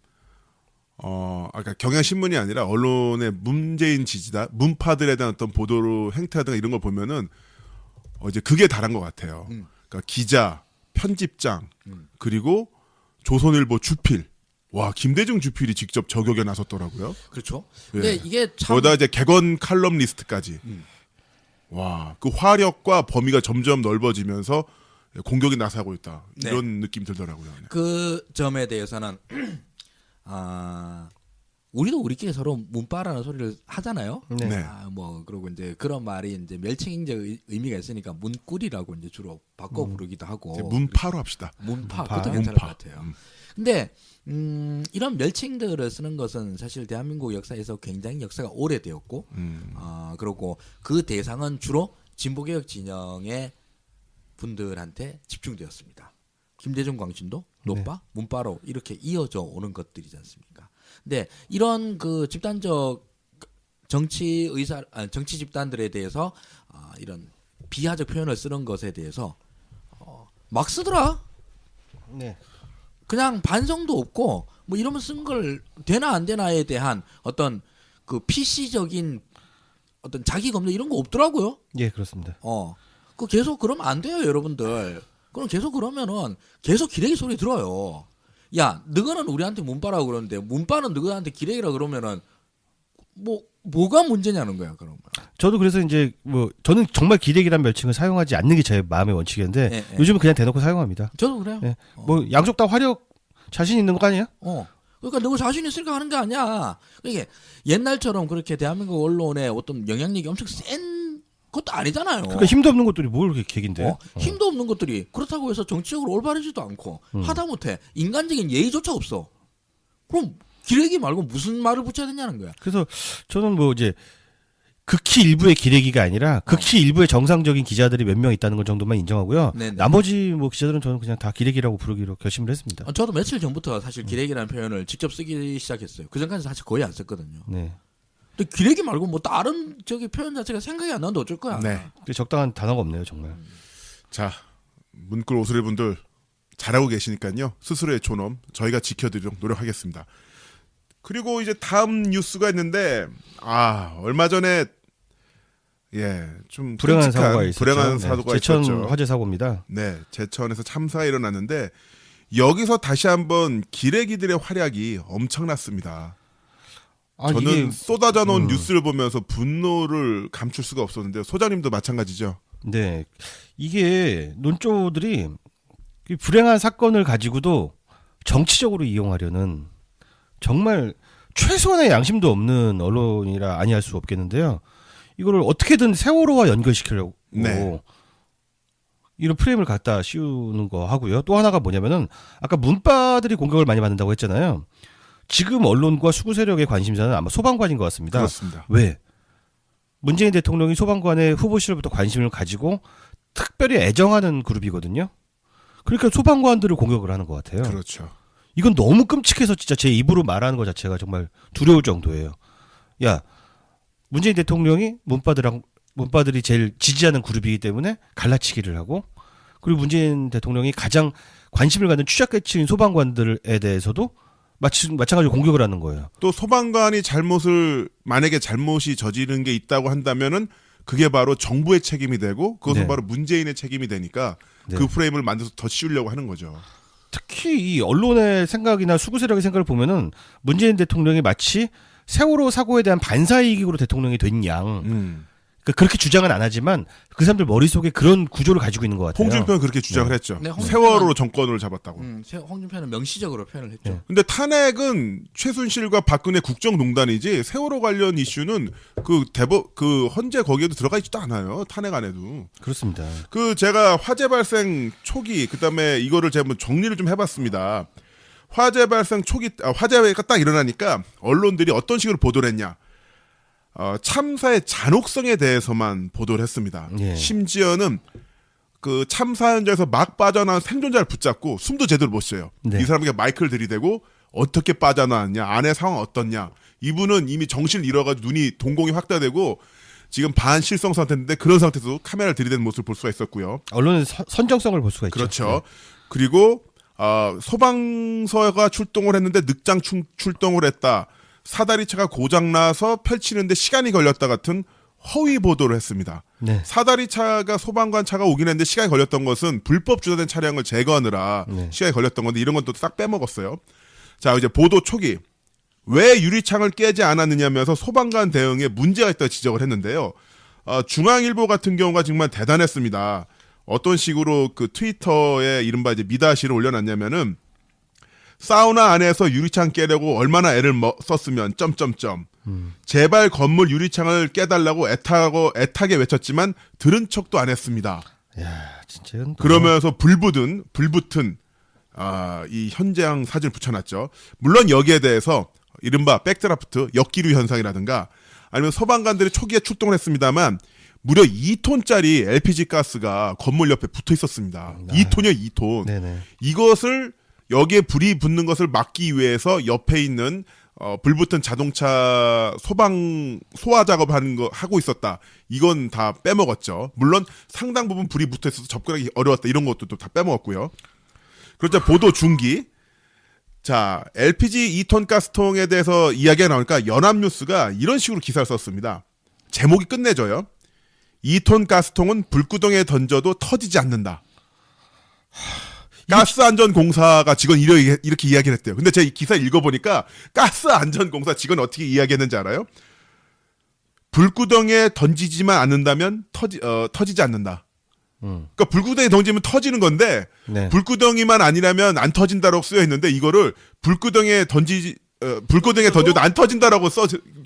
아까 경향 신문이 아니라 언론의 문재인 지지다 문파들에 대한 어떤 보도로 행태하든가 이런 걸 보면은 이제 그게 다른 것 같아요. 그러니까 기자, 편집장 그리고 조선일보 주필. 와 김대중 주필이 직접 저격에 나섰더라고요. 그렇죠. 예. 근데 이게 참 거기다 이제 객원 칼럼니스트까지. 와, 그 화력과 범위가 점점 넓어지면서 공격이 나서고 있다. 네. 이런 느낌 들더라고요. 네. 그 점에 대해서는 우리도 우리끼리 서로 문바라는 소리를 하잖아요. 네. 뭐 그리고 이제 그런 말이 이제 멸칭적 의미가 있으니까 문꿀이라고 이제 주로 바꿔 부르기도 하고. 이제 문파로 합시다. 문파 문파. 그것도 괜찮을 문파. 것 같아요. 근데 이런 멸칭들을 쓰는 것은 사실 대한민국 역사에서 굉장히 역사가 오래되었고, 그리고 그 대상은 주로 진보개혁 진영의 분들한테 집중되었습니다. 김대중 광신도, 노빠, 문바로 이렇게 이어져 오는 것들이지 않습니까? 근데 이런 그 집단적 정치 집단들에 대해서 이런 비하적 표현을 쓰는 것에 대해서 막 쓰더라. 네. 그냥 반성도 없고 뭐 이러면 쓴 걸 되나 안 되나에 대한 어떤 그 PC적인 어떤 자기 검증 이런 거 없더라고요. 예, 그렇습니다. 그 계속 그러면 안 돼요, 여러분들. 그럼 계속 그러면은 계속 기레기 소리 들어요. 야, 너거는 우리한테 문바라고 그러는데 문바는 너한테 기레기라 그러면은 뭐가 문제냐는 거야, 그러면. 저도 그래서 이제 뭐 저는 정말 기레기란 멸칭을 사용하지 않는 게 제 마음의 원칙이었는데 네, 네. 요즘은 그냥 대놓고 사용합니다. 저도 그래요. 네. 뭐 양쪽 다 화력 자신 있는 거 아니에요? 그러니까 너가 자신 있으니까 하는 게 아니야. 이게 옛날처럼 그렇게 대한민국 언론에 어떤 영향력이 엄청 센 것도 아니잖아요. 그러니까 힘도 없는 것들이 뭘 그렇게 객인데? 힘도 없는 것들이 그렇다고 해서 정치적으로 올바르지도 않고 하다못해 인간적인 예의조차 없어. 그럼 기레기 말고 무슨 말을 붙여야 되냐는 거야. 그래서 저는 뭐 이제 극히 일부의 기레기가 아니라 극히 일부의 정상적인 기자들이 몇 명 있다는 것 정도만 인정하고요. 네네. 나머지 뭐 기자들은 저는 그냥 다 기레기라고 부르기로 결심을 했습니다. 저도 며칠 전부터 사실 기레기라는 표현을 직접 쓰기 시작했어요. 그 전까지 사실 거의 안 썼거든요. 네. 근데 기레기 말고 뭐 다른 표현 자체가 생각이 안 나는데 어쩔 거야. 네. 근데 적당한 단어가 없네요, 정말. 자, 문끌 오소리 분들 잘하고 계시니까요. 스스로의 존엄 저희가 지켜드리도록 노력하겠습니다. 그리고 이제 다음 뉴스가 있는데 얼마 전에 좀 불행한 끔찍한 사고가 있었죠. 불행한 사고가 제천 있었죠. 화재 사고입니다. 네, 제천에서 참사가 일어났는데 여기서 다시 한번 기레기들의 활약이 엄청났습니다. 저는 이게 쏟아져 놓은 뉴스를 보면서 분노를 감출 수가 없었는데 소장님도 마찬가지죠. 네. 이게 논조들이 이 불행한 사건을 가지고도 정치적으로 이용하려는 정말 최소한의 양심도 없는 언론이라 아니할 수 없겠는데요. 이거를 어떻게든 세월호와 연결시키려고 네. 이런 프레임을 갖다 씌우는 거 하고요. 또 하나가 뭐냐면은 아까 문바들이 공격을 많이 받는다고 했잖아요. 지금 언론과 수구 세력의 관심사는 아마 소방관인 것 같습니다. 그렇습니다. 왜? 문재인 대통령이 소방관의 후보 시절부터 관심을 가지고 특별히 애정하는 그룹이거든요. 그러니까 소방관들을 공격을 하는 것 같아요. 그렇죠. 이건 너무 끔찍해서 진짜 제 입으로 말하는 것 자체가 정말 두려울 정도예요. 야, 문재인 대통령이 문바들이 제일 지지하는 그룹이기 때문에 갈라치기를 하고, 그리고 문재인 대통령이 가장 관심을 갖는 취약계층인 소방관들에 대해서도 마찬가지로 공격을 하는 거예요. 또 소방관이 만약에 잘못이 저지른 게 있다고 한다면은 그게 바로 정부의 책임이 되고 그것은 네. 바로 문재인의 책임이 되니까 네. 그 프레임을 만들어서 더 씌우려고 하는 거죠. 특히 이 언론의 생각이나 수구 세력의 생각을 보면은 문재인 대통령이 마치 세월호 사고에 대한 반사이익으로 대통령이 된 양, 그렇게 주장은 안 하지만 그 사람들 머릿속에 그런 구조를 가지고 있는 것 같아요. 홍준표는 그렇게 주장을 네. 했죠. 네, 세월호로 정권을 잡았다고. 홍준표는 명시적으로 표현을 했죠. 네. 근데 탄핵은 최순실과 박근혜 국정농단이지 세월호 관련 이슈는 그 헌재 거기에도 들어가 있지도 않아요. 탄핵 안에도. 그렇습니다. 제가 화재 발생 초기 그다음에 이거를 제가 한번 정리를 좀 해봤습니다. 화재 발생 초기 화재가 딱 일어나니까 언론들이 어떤 식으로 보도를 했냐? 참사의 잔혹성에 대해서만 보도를 했습니다. 예. 심지어는 그 참사 현장에서 막 빠져나온 생존자를 붙잡고 숨도 제대로 못 쉬어요. 네. 이 사람에게 마이크를 들이대고 어떻게 빠져나왔냐, 안의 상황 어떻냐. 이분은 이미 정신을 잃어가지고 눈이 동공이 확대되고 지금 반실성 상태인데 그런 상태에서 카메라를 들이대는 모습을 볼 수가 있었고요. 언론은 선정성을 볼 수가 있죠. 그렇죠. 그리고 소방서가 출동을 했는데 늑장 출동을 했다. 사다리차가 고장나서 펼치는데 시간이 걸렸다 같은 허위 보도를 했습니다. 네. 사다리차가 소방관 차가 오긴 했는데 시간이 걸렸던 것은 불법 주차된 차량을 제거하느라 네. 시간이 걸렸던 건데 이런 건 또 싹 빼먹었어요. 자, 이제 보도 초기. 왜 유리창을 깨지 않았느냐면서 소방관 대응에 문제가 있다고 지적을 했는데요. 중앙일보 같은 경우가 정말 대단했습니다. 어떤 식으로 그 트위터에 이른바 이제 미다시를 올려놨냐면은 사우나 안에서 유리창 깨려고 얼마나 애를 썼으면 점점점. 제발 건물 유리창을 깨달라고 애타게 외쳤지만 들은 척도 안 했습니다. 야, 진짜 이건 그러면서 불붙은 이 현장 사진을 붙여놨죠. 물론 여기에 대해서 이른바 백드라프트 역기류 현상이라든가 아니면 소방관들이 초기에 출동을 했습니다만 무려 2톤짜리 LPG 가스가 건물 옆에 붙어 있었습니다. 2톤이요, 2톤. 네네. 이것을 여기에 불이 붙는 것을 막기 위해서 옆에 있는 불붙은 자동차 소화 하고 있었다. 이건 다 빼먹었죠. 물론 상당 부분 불이 붙어 있어서 접근하기 어려웠다. 이런 것도 다 빼먹었고요. 그렇자 보도 중기. 자, LPG 2톤 가스통에 대해서 이야기가 나오니까 연합뉴스가 이런 식으로 기사를 썼습니다. 제목이 끝내줘요. 2톤 가스통은 불구덩이에 던져도 터지지 않는다. 가스안전공사가 직원 이렇게 이야기를 했대요. 근데 제가 이 기사 읽어보니까 가스안전공사 직원 어떻게 이야기했는지 알아요? 불구덩이에 던지지만 않는다면 터지지 않는다. 그러니까 불구덩이에 던지면 터지는 건데 네. 불구덩이만 아니라면 안 터진다라고 쓰여 있는데 이거를 불구덩이에 던져도 안 터진다라고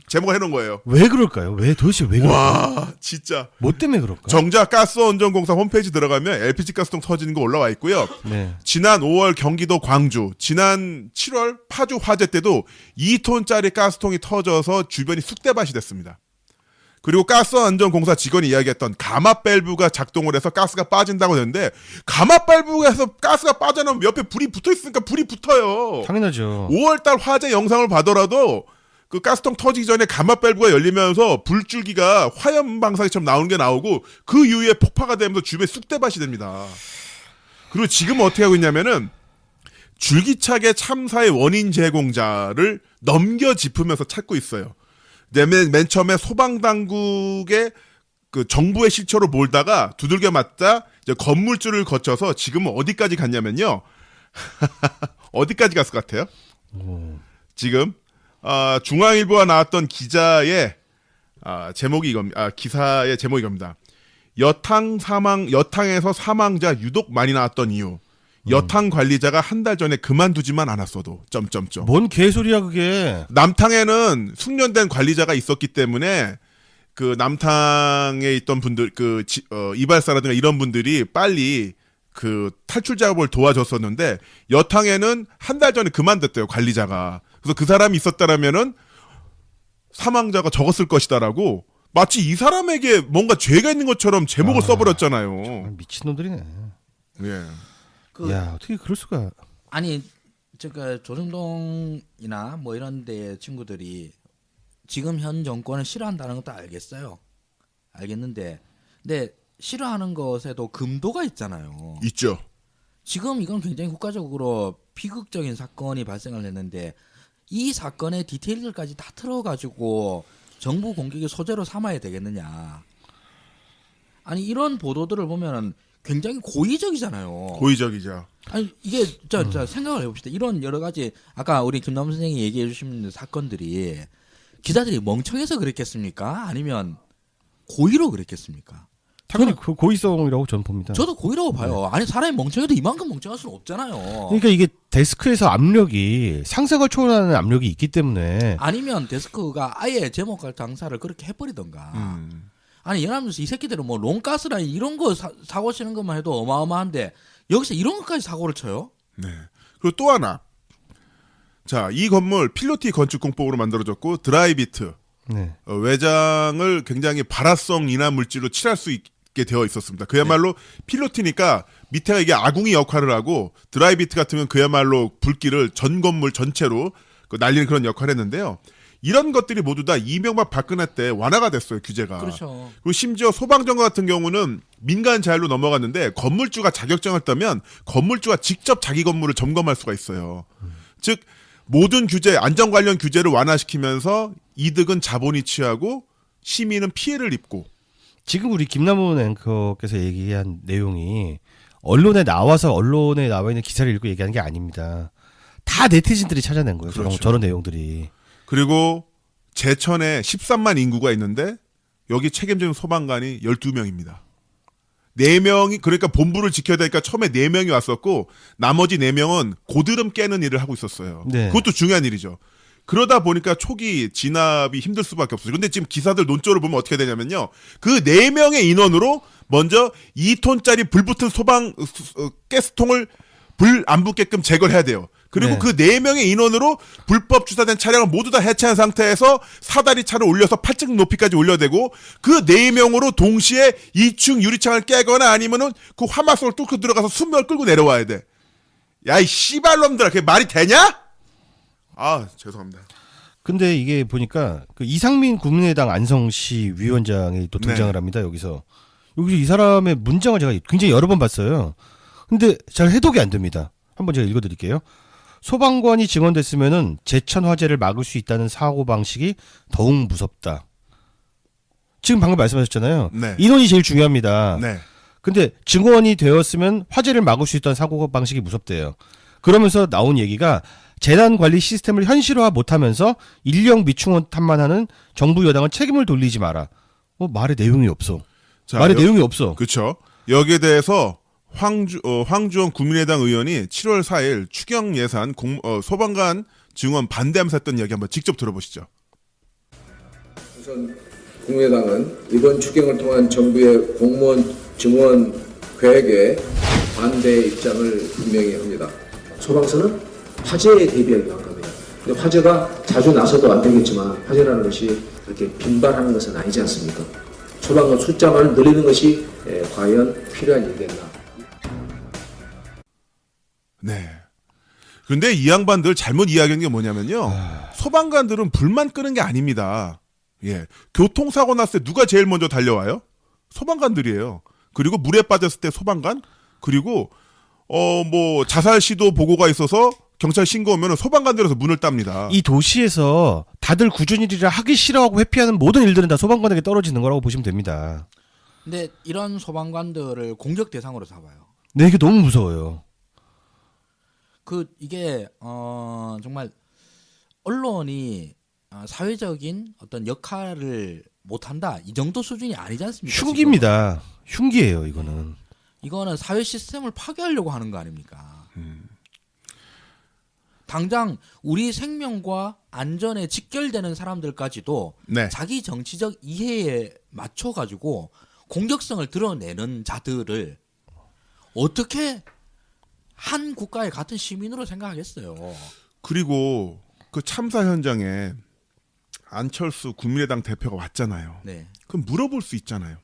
제목을 해놓은 거예요. 왜 그럴까요? 도대체 왜 그럴까요? 와, 진짜. 뭐 때문에 그럴까? 정작 가스안전공사 홈페이지 들어가면 LPG 가스통 터지는 거 올라와 있고요. 네. 지난 5월 경기도 광주, 지난 7월 파주 화재 때도 2톤짜리 가스통이 터져서 주변이 쑥대밭이 됐습니다. 그리고 가스안전공사 직원이 이야기했던 가마 밸브가 작동을 해서 가스가 빠진다고 했는데 가마 밸브에서 가스가 빠져나오면 옆에 불이 붙어있으니까 불이 붙어요. 당연하죠. 5월달 화재 영상을 봐더라도 그 가스통 터지기 전에 가마 밸브가 열리면서 불줄기가 화염 방사기처럼 나오는 게 나오고 그 이후에 폭파가 되면서 주변에 쑥대밭이 됩니다. 그리고 지금 어떻게 하고 있냐면은 줄기차게 참사의 원인 제공자를 넘겨짚으면서 찾고 있어요. 맨 처음에 소방당국의 그 정부의 실처로 몰다가 두들겨 맞자 이제 건물줄을 거쳐서 지금은 어디까지 갔냐면요. 어디까지 갔을 것 같아요? 지금 중앙일보가 나왔던 기자의 제목이 이겁니다. 기사의 제목이 이겁니다. 여탕에서 사망자 유독 많이 나왔던 이유. 여탕 관리자가 한 달 전에 그만두지만 않았어도 점점점. 뭔 개소리야 그게. 남탕에는 숙련된 관리자가 있었기 때문에 그 남탕에 있던 분들 이발사라든가 이런 분들이 빨리 그 탈출 작업을 도와줬었는데 여탕에는 한 달 전에 그만뒀대요, 관리자가. 그래서 그 사람이 있었다라면은 사망자가 적었을 것이다라고 마치 이 사람에게 뭔가 죄가 있는 것처럼 제목을 써버렸잖아요. 미친놈들이네. 예. 야 어떻게 그럴 수가? 아니 제가 조정동이나 뭐 이런 데 친구들이 지금 현 정권을 싫어한다는 것도 알겠어요. 알겠는데 근데 싫어하는 것에도 금도가 있잖아요. 있죠. 지금 이건 굉장히 국가적으로 비극적인 사건이 발생을 했는데 이 사건의 디테일들까지 다 틀어가지고 정부 공격의 소재로 삼아야 되겠느냐. 아니 이런 보도들을 보면은 굉장히 고의적이잖아요. 고의적이죠. 아니 이게 자 생각을 해봅시다. 이런 여러 가지 아까 우리 김남수 선생이 얘기해 주신 사건들이 기자들이 멍청해서 그랬겠습니까? 아니면 고의로 그랬겠습니까? 당연히 그 고의성이라고 저는 봅니다. 저도 고의라고 봐요. 아니 사람이 멍청해도 이만큼 멍청할 수는 없잖아요. 그러니까 이게 데스크에서 압력이 상상을 초월하는 압력이 있기 때문에 아니면 데스크가 아예 제목할 당사를 그렇게 해버리던가. 아니 연합뉴스 이 새끼들은 뭐 롱가스나 이런 거 사고 치는 것만 해도 어마어마한데 여기서 이런 것까지 사고를 쳐요? 네. 그리고 또 하나. 자, 이 건물 필로티 건축공법으로 만들어졌고 드라이비트 네. 외장을 굉장히 발화성 인화 물질로 칠할 수 있게 되어 있었습니다. 그야말로 필로티니까 밑에가 이게 아궁이 역할을 하고 드라이비트 같으면 그야말로 불길을 전 건물 전체로 날리는 그런 역할을 했는데요. 이런 것들이 모두 다 이명박 박근혜 때 완화가 됐어요, 규제가. 그렇죠. 그리고 심지어 소방정화 같은 경우는 민간 자율로 넘어갔는데 건물주가 자격증을 따면 건물주가 직접 자기 건물을 점검할 수가 있어요. 즉 모든 규제, 안전 관련 규제를 완화시키면서 이득은 자본이 취하고 시민은 피해를 입고. 지금 우리 김남훈 앵커께서 얘기한 내용이 언론에 나와 있는 기사를 읽고 얘기하는 게 아닙니다. 다 네티즌들이 찾아낸 거예요. 그렇죠. 저런 내용들이. 그리고 제천에 13만 인구가 있는데 여기 책임지는 소방관이 12명입니다. 4명이 그러니까 본부를 지켜야 되니까 처음에 4명이 왔었고 나머지 4명은 고드름 깨는 일을 하고 있었어요. 네. 그것도 중요한 일이죠. 그러다 보니까 초기 진압이 힘들 수밖에 없어요. 근데 지금 기사들 논조를 보면 어떻게 되냐면요. 그 4명의 인원으로 먼저 2톤짜리 불붙은 가스통을 불 안 붙게끔 제거를 해야 돼요. 그리고 네. 그 4명의 인원으로 불법 주사된 차량을 모두 다 해체한 상태에서 사다리 차를 올려서 8층 높이까지 올려대고 그 4명으로 동시에 2층 유리창을 깨거나 아니면은 그 화막성을 뚫고 들어가서 순명을 끌고 내려와야 돼. 야, 이 씨발놈들아, 그게 말이 되냐? 아, 죄송합니다. 근데 이게 보니까 그 이상민 국민의당 안성시 위원장이 또 등장을 네. 합니다. 여기서 이 사람의 문장을 제가 굉장히 여러 번 봤어요. 근데 잘 해독이 안 됩니다. 한번 제가 읽어드릴게요. 소방관이 증원됐으면은 제천 화재를 막을 수 있다는 사고 방식이 더욱 무섭다. 지금 방금 말씀하셨잖아요. 네. 인원이 제일 중요합니다. 네. 근데 증원이 되었으면 화재를 막을 수 있다는 사고 방식이 무섭대요. 그러면서 나온 얘기가 재난 관리 시스템을 현실화 못하면서 인력 미충원탄만 하는 정부 여당은 책임을 돌리지 마라. 말에 내용이 없어. 자, 말에 내용이 없어. 그렇죠. 여기에 대해서 황주원 국민의당 의원이 7월 4일 추경 예산 소방관 증원 반대하면서 했던 이야기 한번 직접 들어보시죠. 우선 국민의당은 이번 추경을 통한 정부의 공무원 증원 계획에 반대 입장을 분명히 합니다. 소방서는 화재에 대비하기 위한 겁니다. 근데 화재가 자주 나서도 안 되겠지만 화재라는 것이 그렇게 빈발하는 것은 아니지 않습니까? 소방관 숫자만 늘리는 것이 과연 필요한 일이겠나? 네. 근데 이 양반들 잘못 이야기한 게 뭐냐면요. 소방관들은 불만 끄는 게 아닙니다. 예. 교통사고 났을 때 누가 제일 먼저 달려와요? 소방관들이에요. 그리고 물에 빠졌을 때 소방관? 그리고, 뭐, 자살 시도 보고가 있어서 경찰 신고 오면 소방관들에서 문을 땁니다. 이 도시에서 다들 굳은 일이라 하기 싫어하고 회피하는 모든 일들은 다 소방관에게 떨어지는 거라고 보시면 됩니다. 근데 이런 소방관들을 공격 대상으로 잡아요. 네, 이게 너무 무서워요. 이게 정말 언론이 사회적인 어떤 역할을 못한다 이 정도 수준이 아니지 않습니까? 흉기입니다. 흉기예요, 이거는. 이거는 사회 시스템을 파괴하려고 하는 거 아닙니까? 당장 우리 생명과 안전에 직결되는 사람들까지도 네. 자기 정치적 이해에 맞춰 가지고 공격성을 드러내는 자들을 어떻게 한 국가의 같은 시민으로 생각하겠어요. 그리고 그 참사 현장에 안철수 국민의당 대표가 왔잖아요. 네. 그럼 물어볼 수 있잖아요.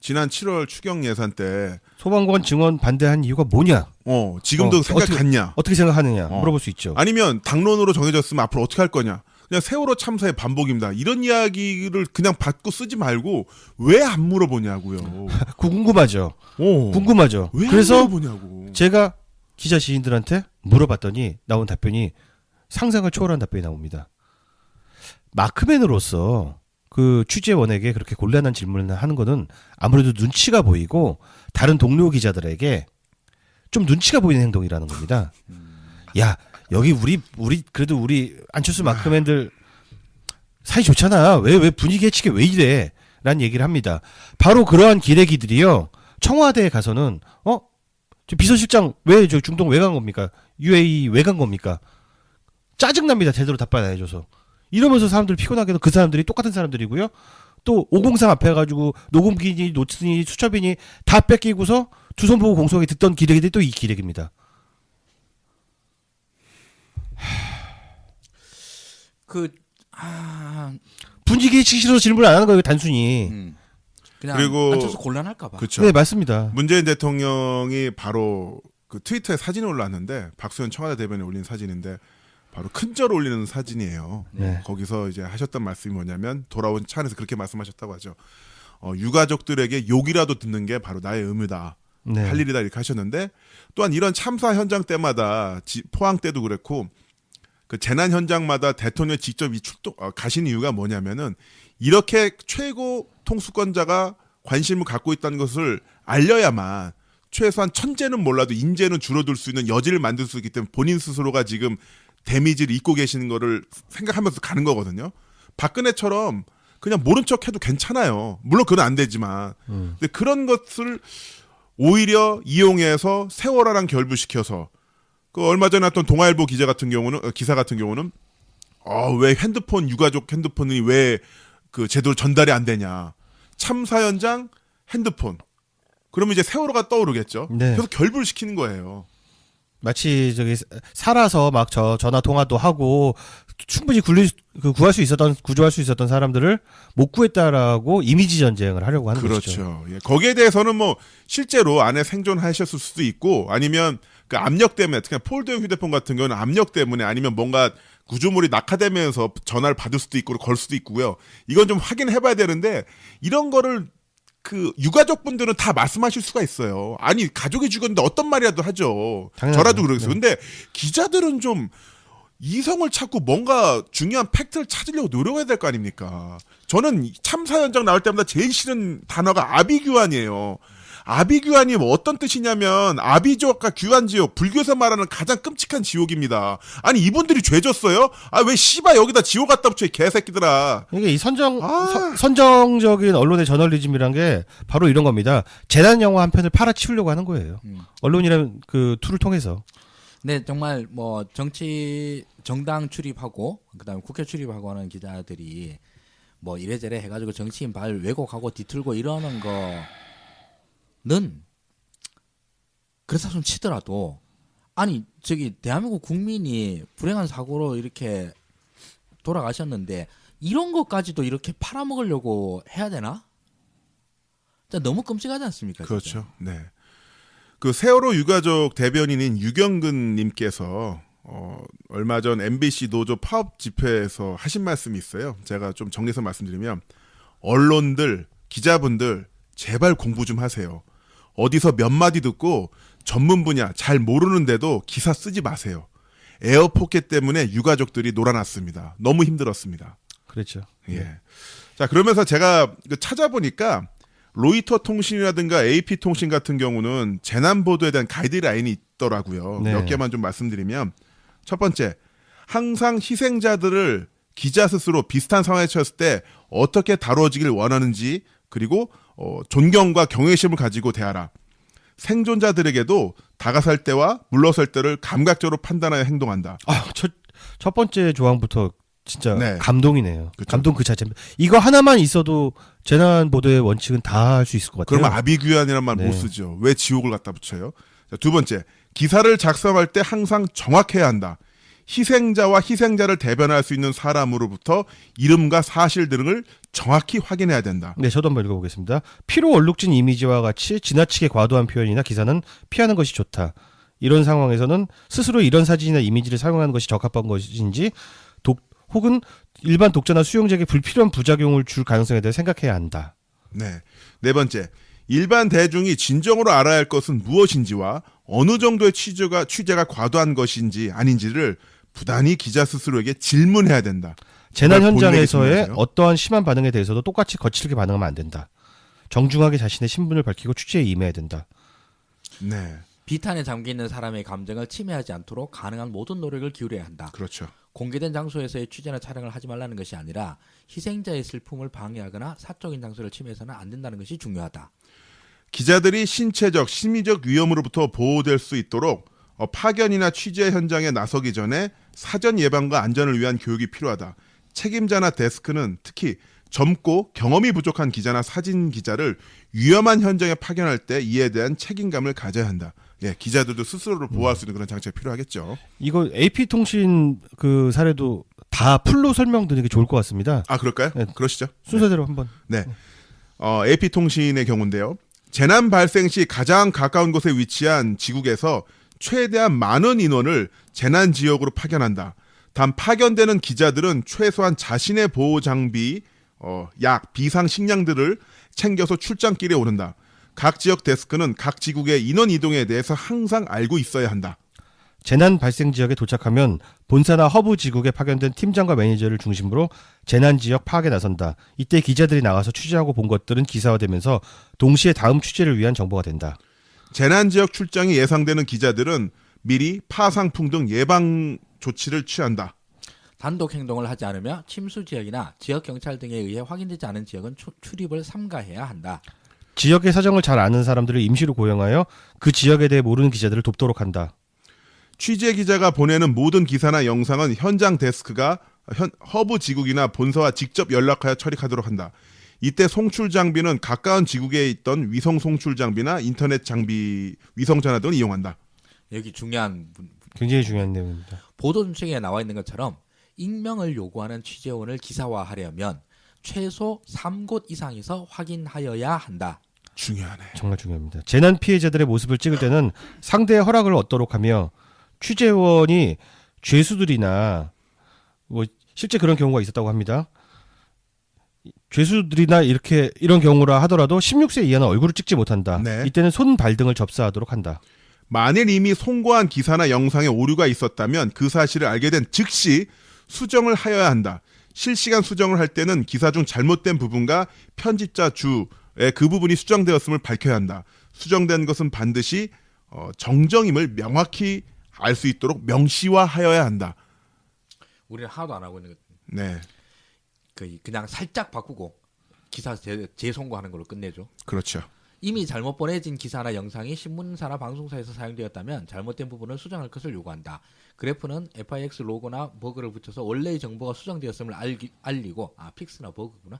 지난 7월 추경 예산 때 소방관 증원 반대한 이유가 뭐냐? 지금도 생각 같냐? 어떻게 생각하느냐 어. 물어볼 수 있죠. 아니면 당론으로 정해졌으면 앞으로 어떻게 할 거냐? 그냥 세월호 참사의 반복입니다. 이런 이야기를 그냥 받고 쓰지 말고 왜 안 물어보냐고요. 궁금하죠. 어. 궁금하죠. 왜 안 그래서 물어보냐고. 제가 기자 지인들한테 물어봤더니 나온 답변이 상상을 초월한 답변이 나옵니다. 마크맨으로서 그 취재원에게 그렇게 곤란한 질문을 하는 거는 아무래도 눈치가 보이고 다른 동료 기자들에게 좀 눈치가 보이는 행동이라는 겁니다. 야, 여기 우리 그래도 우리 안철수 마크맨들 사이 좋잖아. 왜 분위기 해치게 왜 이래? 라는 얘기를 합니다. 바로 그러한 기레기들이요. 청와대에 가서는 저 비서실장 왜 저 중동 왜 간 겁니까? UAE 왜 간 겁니까? 짜증납니다. 제대로 답변 안 해줘서. 이러면서 사람들 피곤하게도 그 사람들이 똑같은 사람들이고요. 또 503 앞에 가지고 녹음기니 노트니 수첩이니 다 뺏기고서 두 손 보고 공소하게 듣던 기레기들이 또 이 기레기입니다. 분위기 해치기 싫어서 질문을 안 하는 거예요. 단순히. 그냥 그리고 앉혀서 곤란할까봐. 그렇죠. 네, 맞습니다. 문재인 대통령이 바로 그 트위터에 사진이 올랐는데 박수현 청와대 대변인이 올린 사진인데 바로 큰절 올리는 사진이에요. 네. 거기서 이제 하셨던 말씀이 뭐냐면 돌아온 차 안에서 그렇게 말씀하셨다고 하죠. 유가족들에게 욕이라도 듣는 게 바로 나의 의무다. 네. 할 일이다 이렇게 하셨는데 또한 이런 참사 현장 때마다 포항 때도 그랬고 그 재난 현장마다 대통령이 직접 가신 이유가 뭐냐면은 이렇게 최고 통수권자가 관심을 갖고 있다는 것을 알려야만 최소한 천재는 몰라도 인재는 줄어들 수 있는 여지를 만들 수 있기 때문에 본인 스스로가 지금 데미지를 입고 계시는 거를 생각하면서 가는 거거든요. 박근혜처럼 그냥 모른 척 해도 괜찮아요. 물론 그건 안 되지만. 근데 그런 것을 오히려 이용해서 세월호랑 결부시켜서 그 얼마 전에 왔던 동아일보 기사 같은 경우는 왜 핸드폰 유가족 핸드폰이 왜 그 제대로 전달이 안 되냐. 참사 현장 핸드폰. 그러면 이제 세월호가 떠오르겠죠. 네. 그래서 결부를 시키는 거예요. 마치 저기 살아서 막 전화 통화도 하고 충분히 구조할 수 있었던 사람들을 못 구했다라고 이미지 전쟁을 하려고 하는 그렇죠. 것이죠. 예. 거기에 대해서는 뭐 실제로 안에 생존하셨을 수도 있고 아니면 그 압력 때문에 특히 폴더형 휴대폰 같은 경우는 압력 때문에 아니면 뭔가 구조물이 낙하되면서 전화를 받을 수도 있고 걸 수도 있고요. 이건 좀 확인해봐야 되는데 이런 거를 그 유가족분들은 다 말씀하실 수가 있어요. 아니 가족이 죽었는데 어떤 말이라도 하죠. 당연하죠. 저라도 그러겠어요. 네. 근데 기자들은 좀 이성을 찾고 뭔가 중요한 팩트를 찾으려고 노력해야 될 거 아닙니까? 저는 참사 현장 나올 때마다 제일 싫은 단어가 아비규환이에요. 아비규환이 뭐 어떤 뜻이냐면 아비지옥과 규환지옥, 불교에서 말하는 가장 끔찍한 지옥입니다. 아니 이분들이 죄 졌어요? 왜 씨발 여기다 지옥 갖다 붙여 이 개새끼들아. 이게 이 선정적인 언론의 저널리즘이란 게 바로 이런 겁니다. 재난 영화 한 편을 팔아치우려고 하는 거예요. 언론이라는 그 툴을 통해서. 네, 정말 뭐 정당 출입하고 그다음에 국회 출입하고 하는 기자들이 뭐 이래저래 해가지고 정치인 발 왜곡하고 뒤틀고 이러는 거는 그렇다 좀 치더라도 아니 저기 대한민국 국민이 불행한 사고로 이렇게 돌아가셨는데 이런 것까지도 이렇게 팔아먹으려고 해야 되나? 진짜 너무 끔찍하지 않습니까? 진짜? 그렇죠. 네. 그 세월호 유가족 대변인인 유경근 님께서 얼마 전 MBC 노조 파업 집회에서 하신 말씀이 있어요. 제가 좀 정리해서 말씀드리면 언론들, 기자분들 제발 공부 좀 하세요. 어디서 몇 마디 듣고 전문 분야 잘 모르는데도 기사 쓰지 마세요. 에어포켓 때문에 유가족들이 놀아났습니다. 너무 힘들었습니다. 그렇죠. 예. 자, 그러면서 제가 찾아보니까 로이터 통신이라든가 AP 통신 같은 경우는 재난 보도에 대한 가이드라인이 있더라고요. 네. 몇 개만 좀 말씀드리면 첫 번째, 항상 희생자들을 기자 스스로 비슷한 상황에 처했을 때 어떻게 다뤄지길 원하는지 그리고 존경과 경외심을 가지고 대하라. 생존자들에게도 다가설 때와 물러설 때를 감각적으로 판단하여 행동한다. 첫 번째 조항부터 진짜 네. 감동이네요. 그쵸. 감동 그 자체입니다. 이거 하나만 있어도 재난 보도의 원칙은 다 할 수 있을 것 같아요. 그러면 아비규환이란 말 못 네. 쓰죠. 왜 지옥을 갖다 붙여요? 자, 두 번째, 기사를 작성할 때 항상 정확해야 한다. 희생자와 희생자를 대변할 수 있는 사람으로부터 이름과 사실 등을 정확히 확인해야 된다. 네, 저도 한번 읽어보겠습니다. 피로 얼룩진 이미지와 같이 지나치게 과도한 표현이나 기사는 피하는 것이 좋다. 이런 상황에서는 스스로 이런 사진이나 이미지를 사용하는 것이 적합한 것인지 혹은 일반 독자나 수용자에게 불필요한 부작용을 줄 가능성에 대해 생각해야 한다. 네. 네 번째, 일반 대중이 진정으로 알아야 할 것은 무엇인지와 어느 정도의 취재가 과도한 것인지 아닌지를 부단히 기자 스스로에게 질문해야 된다. 재난 정말 본인에게 현장에서의 질문하세요. 어떠한 심한 반응에 대해서도 똑같이 거칠게 반응하면 안 된다. 정중하게 자신의 신분을 밝히고 취재에 임해야 된다. 네, 비탄에 잠겨 있는 사람의 감정을 침해하지 않도록 가능한 모든 노력을 기울여야 한다. 그렇죠. 공개된 장소에서의 취재나 촬영을 하지 말라는 것이 아니라 희생자의 슬픔을 방해하거나 사적인 장소를 침해해서는 안 된다는 것이 중요하다. 기자들이 신체적, 심리적 위험으로부터 보호될 수 있도록 파견이나 취재 현장에 나서기 전에 사전 예방과 안전을 위한 교육이 필요하다. 책임자나 데스크는 특히 젊고 경험이 부족한 기자나 사진 기자를 위험한 현장에 파견할 때 이에 대한 책임감을 가져야 한다. 예, 기자들도 스스로를 보호할 수 있는 그런 장치가 필요하겠죠. 이거 AP통신 그 사례도 다 풀로 설명드리는 게 좋을 것 같습니다. 아, 그럴까요? 네. 그러시죠. 순서대로 한번. 네. AP통신의 경우인데요. 재난 발생 시 가장 가까운 곳에 위치한 지국에서 최대한 많은 인원을 재난 지역으로 파견한다. 단 파견되는 기자들은 최소한 자신의 보호 장비, 약, 비상 식량들을 챙겨서 출장길에 오른다. 각 지역 데스크는 각 지국의 인원 이동에 대해서 항상 알고 있어야 한다. 재난 발생 지역에 도착하면 본사나 허브 지국에 파견된 팀장과 매니저를 중심으로 재난 지역 파악에 나선다. 이때 기자들이 나가서 취재하고 본 것들은 기사화되면서 동시에 다음 취재를 위한 정보가 된다. 재난 지역 출장이 예상되는 기자들은 미리 파상풍 등 예방 조치를 취한다. 단독 행동을 하지 않으며 침수 지역이나 지역 경찰 등에 의해 확인되지 않은 지역은 출입을 삼가해야 한다. 지역의 사정을 잘 아는 사람들을 임시로 고용하여 그 지역에 대해 모르는 기자들을 돕도록 한다. 취재 기자가 보내는 모든 기사나 영상은 현장 데스크가 허브 지국이나 본사와 직접 연락하여 처리하도록 한다. 이때 송출 장비는 가까운 지국에 있던 위성 송출 장비나 인터넷 장비, 위성 전화 등을 이용한다. 여기 중요한 굉장히 중요한 내용입니다. 보도 준칙에 나와 있는 것처럼 익명을 요구하는 취재원을 기사화하려면 최소 3곳 이상에서 확인하여야 한다. 중요하네. 정말 중요합니다. 재난 피해자들의 모습을 찍을 때는 상대의 허락을 얻도록 하며 취재원이 죄수들이나 뭐 실제 그런 경우가 있었다고 합니다. 죄수들이나 이런 경우라 하더라도 16세 이하는 얼굴을 찍지 못한다. 네. 이때는 손, 발 등을 접사하도록 한다. 만일 이미 송고한 기사나 영상에 오류가 있었다면 그 사실을 알게 된 즉시 수정을 하여야 한다. 실시간 수정을 할 때는 기사 중 잘못된 부분과 편집자 주의 그 부분이 수정되었음을 밝혀야 한다. 수정된 것은 반드시 정정임을 명확히 알 수 있도록 명시화하여야 한다. 우리는 하나도 안 하고 있는 것. 네, 그냥 살짝 바꾸고 기사 재송고하는 걸로 끝내죠. 그렇죠. 이미 잘못 보내진 기사나 영상이 신문사나 방송사에서 사용되었다면 잘못된 부분을 수정할 것을 요구한다. 그래프는 FIX 로고나 버그를 붙여서 원래의 정보가 수정되었음을 알리고 픽스나 버그구나.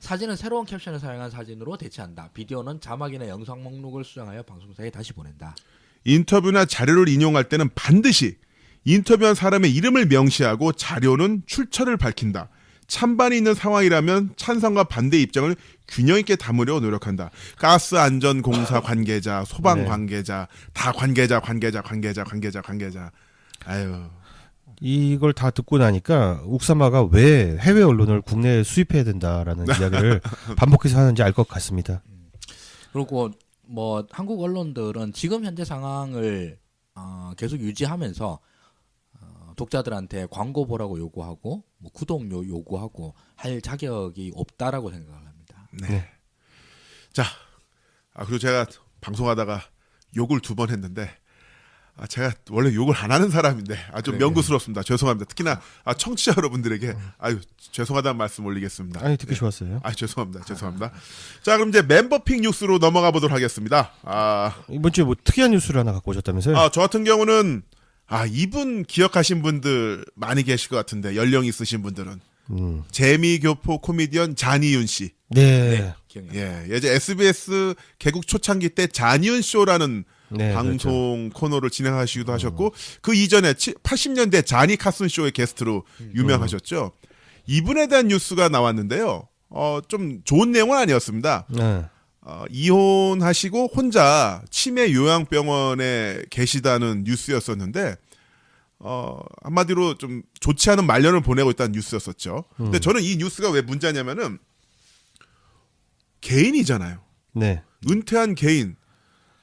사진은 새로운 캡션을 사용한 사진으로 대체한다. 비디오는 자막이나 영상 목록을 수정하여 방송사에 다시 보낸다. 인터뷰나 자료를 인용할 때는 반드시 인터뷰한 사람의 이름을 명시하고 자료는 출처를 밝힌다. 찬반이 있는 상황이라면 찬성과 반대 입장을 균형 있게 담으려 노력한다. 가스안전공사 관계자, 소방 관계자, 다 관계자. 아유. 이걸 다 듣고 나니까 옥사마가 왜 해외 언론을 국내에 수입해야 된다라는 이야기를 반복해서 하는지 알 것 같습니다. 그리고 뭐 한국 언론들은 지금 현재 상황을 계속 유지하면서 독자들한테 광고 보라고 요구하고 뭐 구독료 요구하고 할 자격이 없다라고 생각을 합니다. 네. 자, 그리고 제가 방송하다가 욕을 2번 했는데 제가 원래 욕을 안 하는 사람인데 좀 명구스럽습니다. 죄송합니다. 특히나 청취자 여러분들에게 죄송하다는 말씀 올리겠습니다. 아니 듣기 좋았어요. 죄송합니다. 자, 그럼 이제 멤버픽 뉴스로 넘어가 보도록 하겠습니다. 이번 주에 뭐 특이한 뉴스를 하나 갖고 오셨다면서요? 저 같은 경우는 이분 기억하신 분들 많이 계실 것 같은데 연령 있으신 분들은 재미교포 코미디언 잔이윤 씨. 네. 기억나요. 예, 예전 SBS 개국 초창기 때 잔이윤 쇼라는 네, 방송 코너를 진행하시기도 하셨고 그 이전에 80년대 자니 카슨 쇼의 게스트로 유명하셨죠. 이분에 대한 뉴스가 나왔는데요. 좀 좋은 내용은 아니었습니다. 네. 이혼하시고 혼자 치매 요양병원에 계시다는 뉴스였었는데 한마디로 좀 좋지 않은 말년을 보내고 있다는 뉴스였었죠. 근데 저는 이 뉴스가 왜 문제냐면은 개인이잖아요. 네. 은퇴한 개인,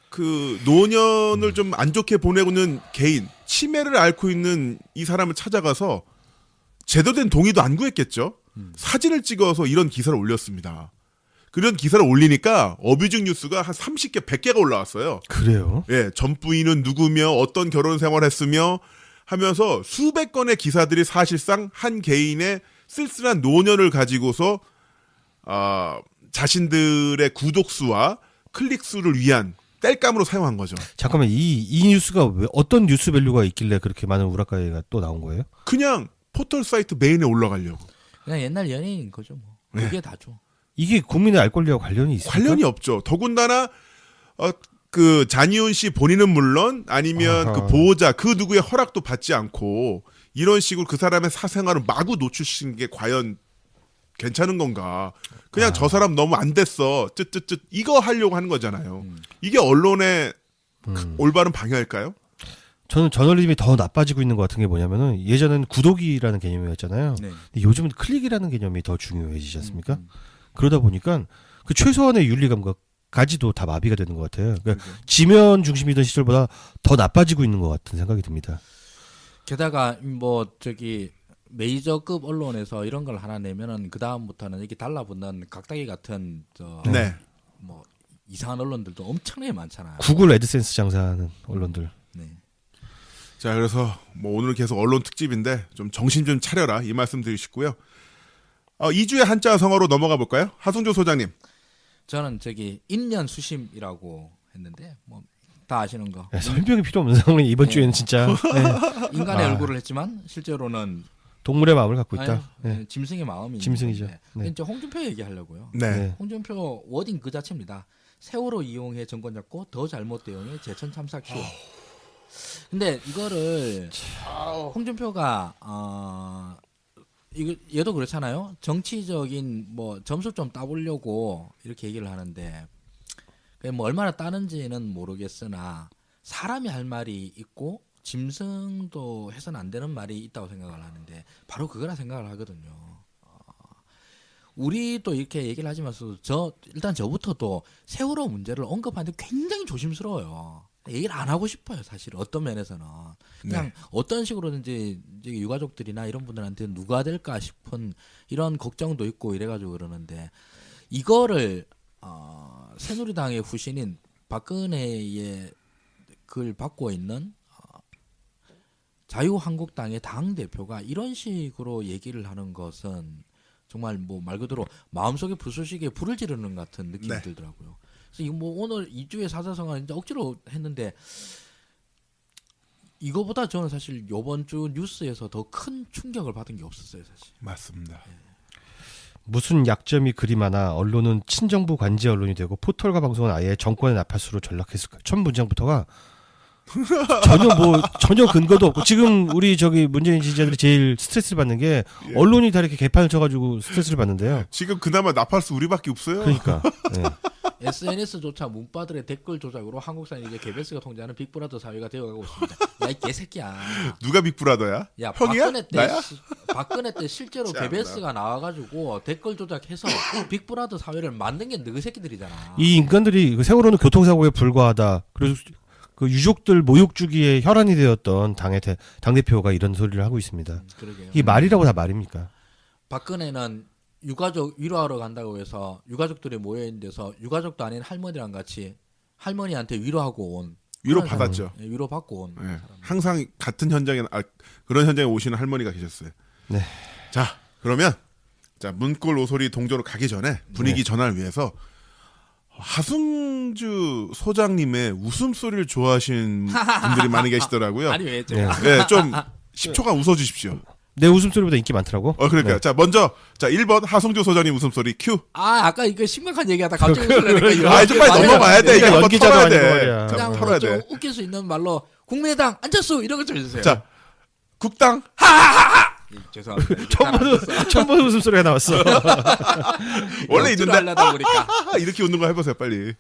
그 노년을 좀 안 좋게 보내고 있는 개인, 치매를 앓고 있는 이 사람을 찾아가서 제대로 된 동의도 안 구했겠죠. 사진을 찍어서 이런 기사를 올렸습니다. 그런 기사를 올리니까 어뷰징 뉴스가 한 30개, 100개가 올라왔어요. 그래요? 예, 전 부인은 누구며 어떤 결혼 생활했으며 하면서 수백 건의 기사들이 사실상 한 개인의 쓸쓸한 노년을 가지고서 자신들의 구독수와 클릭수를 위한 땔감으로 사용한 거죠. 잠깐만 이 뉴스가 왜 어떤 뉴스 밸류가 있길래 그렇게 많은 우라카이가 또 나온 거예요? 그냥 포털 사이트 메인에 올라가려고. 그냥 옛날 연예인인 거죠 뭐. 네. 그게 다죠. 이게 국민의 알 권리와 관련이 있습니까? 관련이 없죠. 더군다나 그 잔이윤 씨 본인은 물론 아니면 아하. 그 보호자 그 누구의 허락도 받지 않고 이런 식으로 그 사람의 사생활을 마구 노출시키는 게 과연 괜찮은 건가? 그냥 저 사람 너무 안 됐어. 쯧쯧쯧 이거 하려고 하는 거잖아요. 이게 언론의 올바른 방향일까요? 저는 저널리즘이 더 나빠지고 있는 것 같은 게 뭐냐면은 예전에는 구독이라는 개념이었잖아요. 네. 근데 요즘은 클릭이라는 개념이 더 중요해지지 않습니까? 그러다 보니까 그 최소한의 윤리 감각까지도 다 마비가 되는 것 같아요. 그러니까 지면 중심이던 시절보다 더 나빠지고 있는 것 같은 생각이 듭니다. 게다가 뭐 저기 메이저급 언론에서 이런 걸 하나 내면은 그 다음부터는 이렇게 달라붙는 각다기 같은 네. 뭐 이상한 언론들도 엄청나게 많잖아요. 구글 애드센스 장사하는 언론들. 네. 자, 그래서 뭐 오늘 계속 언론 특집인데 좀 정신 좀 차려라 이 말씀 드리고 싶고요. 2주의 한자 성어로 넘어가 볼까요? 하승조 소장님. 저는 저기 인년수심이라고 했는데 뭐 다 아시는 거. 네, 설명이 필요 없는 상황이 이번 주에는 진짜 네. 인간의 얼굴을 했지만 실제로는 동물의 마음을 갖고 있다. 아니, 네. 짐승의 마음이 짐승이죠. 있는데. 네. 이제 홍준표 얘기하려고요. 네. 네. 홍준표 워딩 그 자체입니다. 세월호 이용해 정권 잡고 더 잘못 대응해 재천 참사 키워. 근데 이거를 홍준표가 이거 얘도 그렇잖아요. 정치적인 뭐 점수 좀 따보려고 이렇게 얘기를 하는데 뭐 얼마나 따는지는 모르겠으나 사람이 할 말이 있고 짐승도 해서는 안 되는 말이 있다고 생각을 하는데 바로 그거라 생각을 하거든요. 우리도 이렇게 얘기를 하지만서도 일단 저부터도 세월호 문제를 언급하는데 굉장히 조심스러워요. 얘기를 안 하고 싶어요, 사실 어떤 면에서는 그냥 네. 어떤 식으로든지 이제 유가족들이나 이런 분들한테 누가 될까 싶은 이런 걱정도 있고 이래가지고 그러는데 이거를 새누리당의 후신인 박근혜의 그걸 받고 있는 자유한국당의 당 대표가 이런 식으로 얘기를 하는 것은 정말 뭐 말 그대로 마음속에 불쏘시개에 불을 지르는 같은 느낌이 네. 들더라고요. 그래서 이거 뭐 오늘 2주의 사자성어는 이제 억지로 했는데 이거보다 저는 사실 이번 주 뉴스에서 더 큰 충격을 받은 게 없었어요, 사실. 맞습니다. 무슨 약점이 그리 많아 언론은 친정부 관제 언론이 되고 포털과 방송은 아예 정권의 나팔수로 전락했을까. 첫 문장부터가 전혀 근거도 없고 지금 우리 저기 문재인 지지자들이 제일 스트레스를 받는 게 언론이 다 이렇게 개판을 쳐가지고 스트레스를 받는데요. 지금 그나마 나팔수 우리밖에 없어요. 그러니까 네. SNS조차 문바들의 댓글 조작으로 한국산 이제 개베스가 통제하는 빅브라더 사회가 되어가고 있습니다. 야, 이 개새끼야. 누가 빅브라더야? 야, 형이야? 박근혜 나야? 박근혜 때 실제로 참나. 개베스가 나와가지고 댓글 조작해서 빅브라더 사회를 만든 게 너희 새끼들이잖아. 이 인간들이 그 세월호는 교통사고에 불과하다. 그래서 그 유족들 모욕 주기에 혈안이 되었던 당 대표가 이런 소리를 하고 있습니다. 그러게요. 이게 말이라고 다 말입니까? 박근혜는 유가족 위로하러 간다고 해서 유가족들이 모여 있는 데서 유가족도 아닌 할머니랑 같이 할머니한테 위로하고 온 위로 그런 받았죠. 사람, 위로 받고 온 네. 사람. 항상 같은 현장에 그런 현장에 오시는 할머니가 계셨어요. 네. 자, 그러면 문골 오소리 동조로 가기 전에 분위기 전환을 위해서 하승주 소장님의 웃음소리를 좋아하시는 분들이 많이 계시더라고요. 아니 왜 제가 네, 좀 10초간 웃어주십시오. 내 웃음소리보다 인기 많더라고. 그러니까 네. 자 먼저 자 1번 하성조 소장님 웃음소리 큐. 아까 이거 심각한 얘기하다 갑자기 웃으려니까 좀 빨리 넘어가야 돼. 이거 한번 연기자도 털어야 아니고 돼. 말이야. 자, 그냥 털어야 좀 돼. 웃길 수 있는 말로 국민의당 안철수 이런 거 좀 해주세요. 자 국당 죄송합니다. 처음 보는 웃음소리가 나왔어. 원래 있는데 하려다 보니까 이렇게 웃는 거 해보세요 빨리.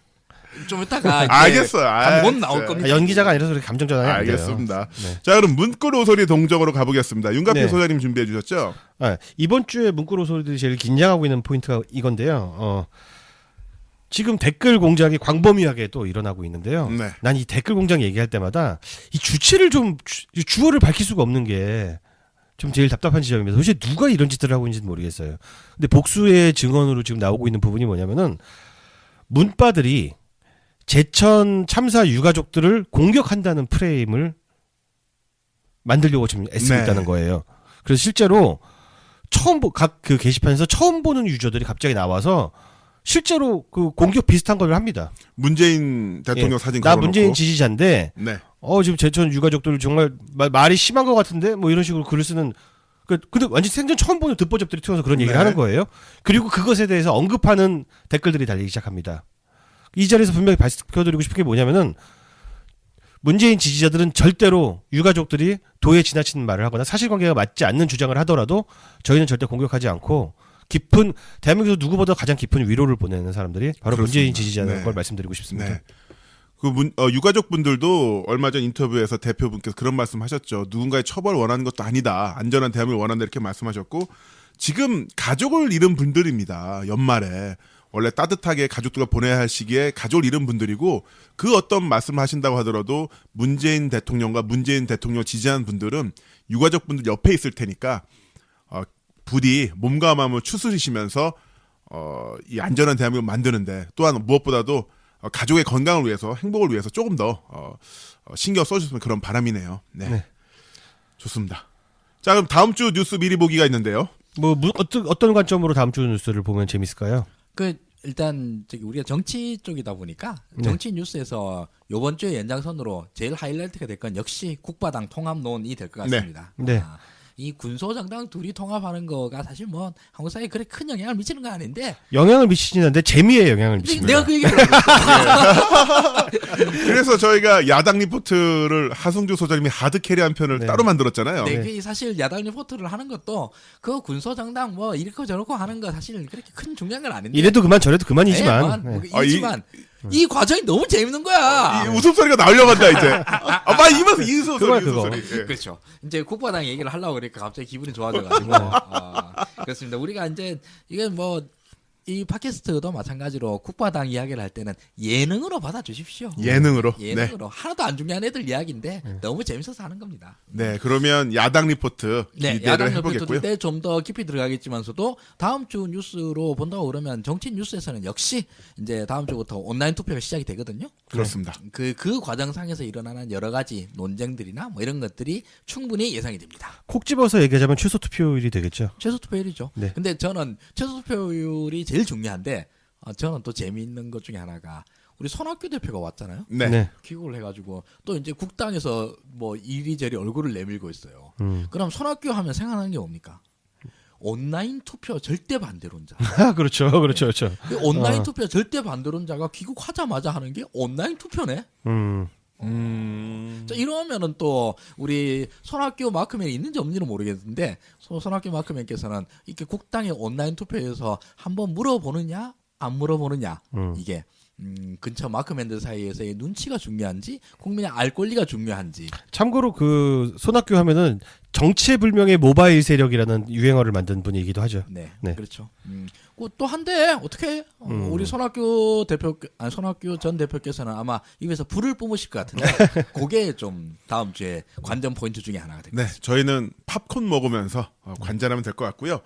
좀 이따가 알겠어요. 못 나올 겁니다. 연기자가 아니라서 그렇게 감정 전환이 안 돼요. 알겠습니다. 네. 자 그럼 문구로 오소리 동정으로 가보겠습니다. 윤갑표 네. 소장님 준비해 주셨죠? 이번 주에 문구로 소리들이 제일 긴장하고 있는 포인트가 이건데요. 지금 댓글 공작이 광범위하게 또 일어나고 있는데요. 네. 난 이 댓글 공작 얘기할 때마다 이 주체를 좀 주어를 밝힐 수가 없는 게 좀 제일 답답한 지점입니다. 도대체 누가 이런 짓을 하고 있는지는 모르겠어요. 근데 복수의 증언으로 지금 나오고 있는 부분이 뭐냐면은 문바들이 제천 참사 유가족들을 공격한다는 프레임을 만들려고 지금 애쓰고 네. 있다는 거예요. 그래서 실제로 각 그 게시판에서 처음 보는 유저들이 갑자기 나와서 실제로 그 공격 비슷한 걸 합니다. 문재인 대통령 사진 나 걸어놓고. 문재인 지지자인데 네. 지금 제천 유가족들 정말 말이 심한 것 같은데 뭐 이런 식으로 글을 쓰는 근데 완전 생전 처음 보는 듣보잡들이 튀어서 그런 얘기를 네. 하는 거예요. 그리고 그것에 대해서 언급하는 댓글들이 달리기 시작합니다. 이 자리에서 분명히 밝혀드리고 싶은 게 뭐냐면은 문재인 지지자들은 절대로 유가족들이 도에 지나치는 말을 하거나 사실관계가 맞지 않는 주장을 하더라도 저희는 절대 공격하지 않고 대한민국에서 누구보다 가장 깊은 위로를 보내는 사람들이 바로 그렇습니다. 문재인 지지자라는 네. 걸 말씀드리고 싶습니다. 네. 유가족 분들도 얼마 전 인터뷰에서 대표분께서 그런 말씀하셨죠. 누군가의 처벌을 원하는 것도 아니다. 안전한 대한민국을 원한다 이렇게 말씀하셨고 지금 가족을 잃은 분들입니다. 연말에 원래 따뜻하게 가족들과 보내야 할 시기에 가족을 잃은 분들이고 그 어떤 말씀을 하신다고 하더라도 문재인 대통령과 문재인 대통령 지지하는 분들은 유가족 분들 옆에 있을 테니까 부디 몸과 마음을 추스리시면서 이 안전한 대한민국을 만드는데 또한 무엇보다도 가족의 건강을 위해서 행복을 위해서 조금 더 신경 써주셨으면 그런 바람이네요. 네. 네. 좋습니다. 자 그럼 다음 주 뉴스 미리 보기가 있는데요. 어떤 관점으로 다음 주 뉴스를 보면 재밌을까요? 일단 우리가 정치 쪽이다 보니까 네. 정치 뉴스에서 이번 주에 연장선으로 제일 하이라이트가 될 건 역시 국바당 통합론이 될 것 같습니다. 네. 이 군소정당 둘이 통합하는 거가 사실 뭐 한국 사회에 그래 큰 영향을 미치는 건 아닌데 영향을 미치진 않는데 재미에 영향을 미칩니다. 내가 그 얘기를 하고 그래서 저희가 야당 리포트를 하성주 소장님이 하드 캐리한 편을 네. 따로 만들었잖아요. 네, 그 사실 야당 리포트를 하는 것도 그 군소정당 뭐 이렇게 저렇게 하는 거 사실 그렇게 큰 중요한 건 아닌데 이래도 그만 저래도 그만이지만 뭐, 네. 이지만 이 과정이 너무 재밌는 거야. 이 웃음소리가 나오려고 한다 이제. 막 이면서 이 웃음소리. 그거. 웃음소리. 예. 그렇죠. 이제 국바당 얘기를 하려고 그러니까 갑자기 기분이 좋아져가지고 그렇습니다. 우리가 이제 이게 뭐 이 팟캐스트도 마찬가지로 국바당 이야기를 할 때는 예능으로 받아주십시오. 예능으로. 네. 예능으로 하나도 안 중요한 애들 이야기인데 너무 재밌어서 하는 겁니다. 네, 그러면 야당 리포트 네, 기대를 야당 해보겠고요. 리포트 때 좀 더 깊이 들어가겠지만서도 다음 주 뉴스로 본다고 그러면 정치 뉴스에서는 역시 이제 다음 주부터 온라인 투표가 시작이 되거든요. 그렇습니다. 그 과정상에서 일어나는 여러 가지 논쟁들이나 뭐 이런 것들이 충분히 예상이 됩니다. 콕 집어서 얘기하자면 최소 투표율이 되겠죠. 최소 투표율이죠. 네. 근데 저는 최소 투표율이 제일 중요한데 저는 또 재미있는 것 중에 하나가 우리 손학규 대표가 왔잖아요. 네. 귀국을 해가지고 또 이제 국당에서 뭐 이리저리 얼굴을 내밀고 있어요. 음. 그럼 손학규 하면 생각나는 게 뭡니까? 온라인 투표 절대 반대론자. 그렇죠. 그 온라인 투표 절대 반대론자가 귀국하자마자 하는 게 온라인 투표네. 자, 이러면은 또 우리 손학규 마크맨이 있는지 없는지는 모르겠는데 손학규 마크맨께서는 이렇게 국당의 온라인 투표에서 한번 물어보느냐 안 물어보느냐 이게 근처 마크맨들 사이에서의 눈치가 중요한지 국민의 알 권리가 중요한지. 참고로 그 손학규 하면은 정체불명의 모바일 세력이라는 유행어를 만든 분이기도 하죠. 네, 네. 그렇죠. 또 한데 어떻게 우리 손학규 전 대표께서는 아마 입에서 불을 뿜으실 것 같은데 그게 좀 다음 주에 관전 포인트 중에 하나가 될 것 네, 같습니다. 저희는 팝콘 먹으면서 관전하면 될 것 같고요.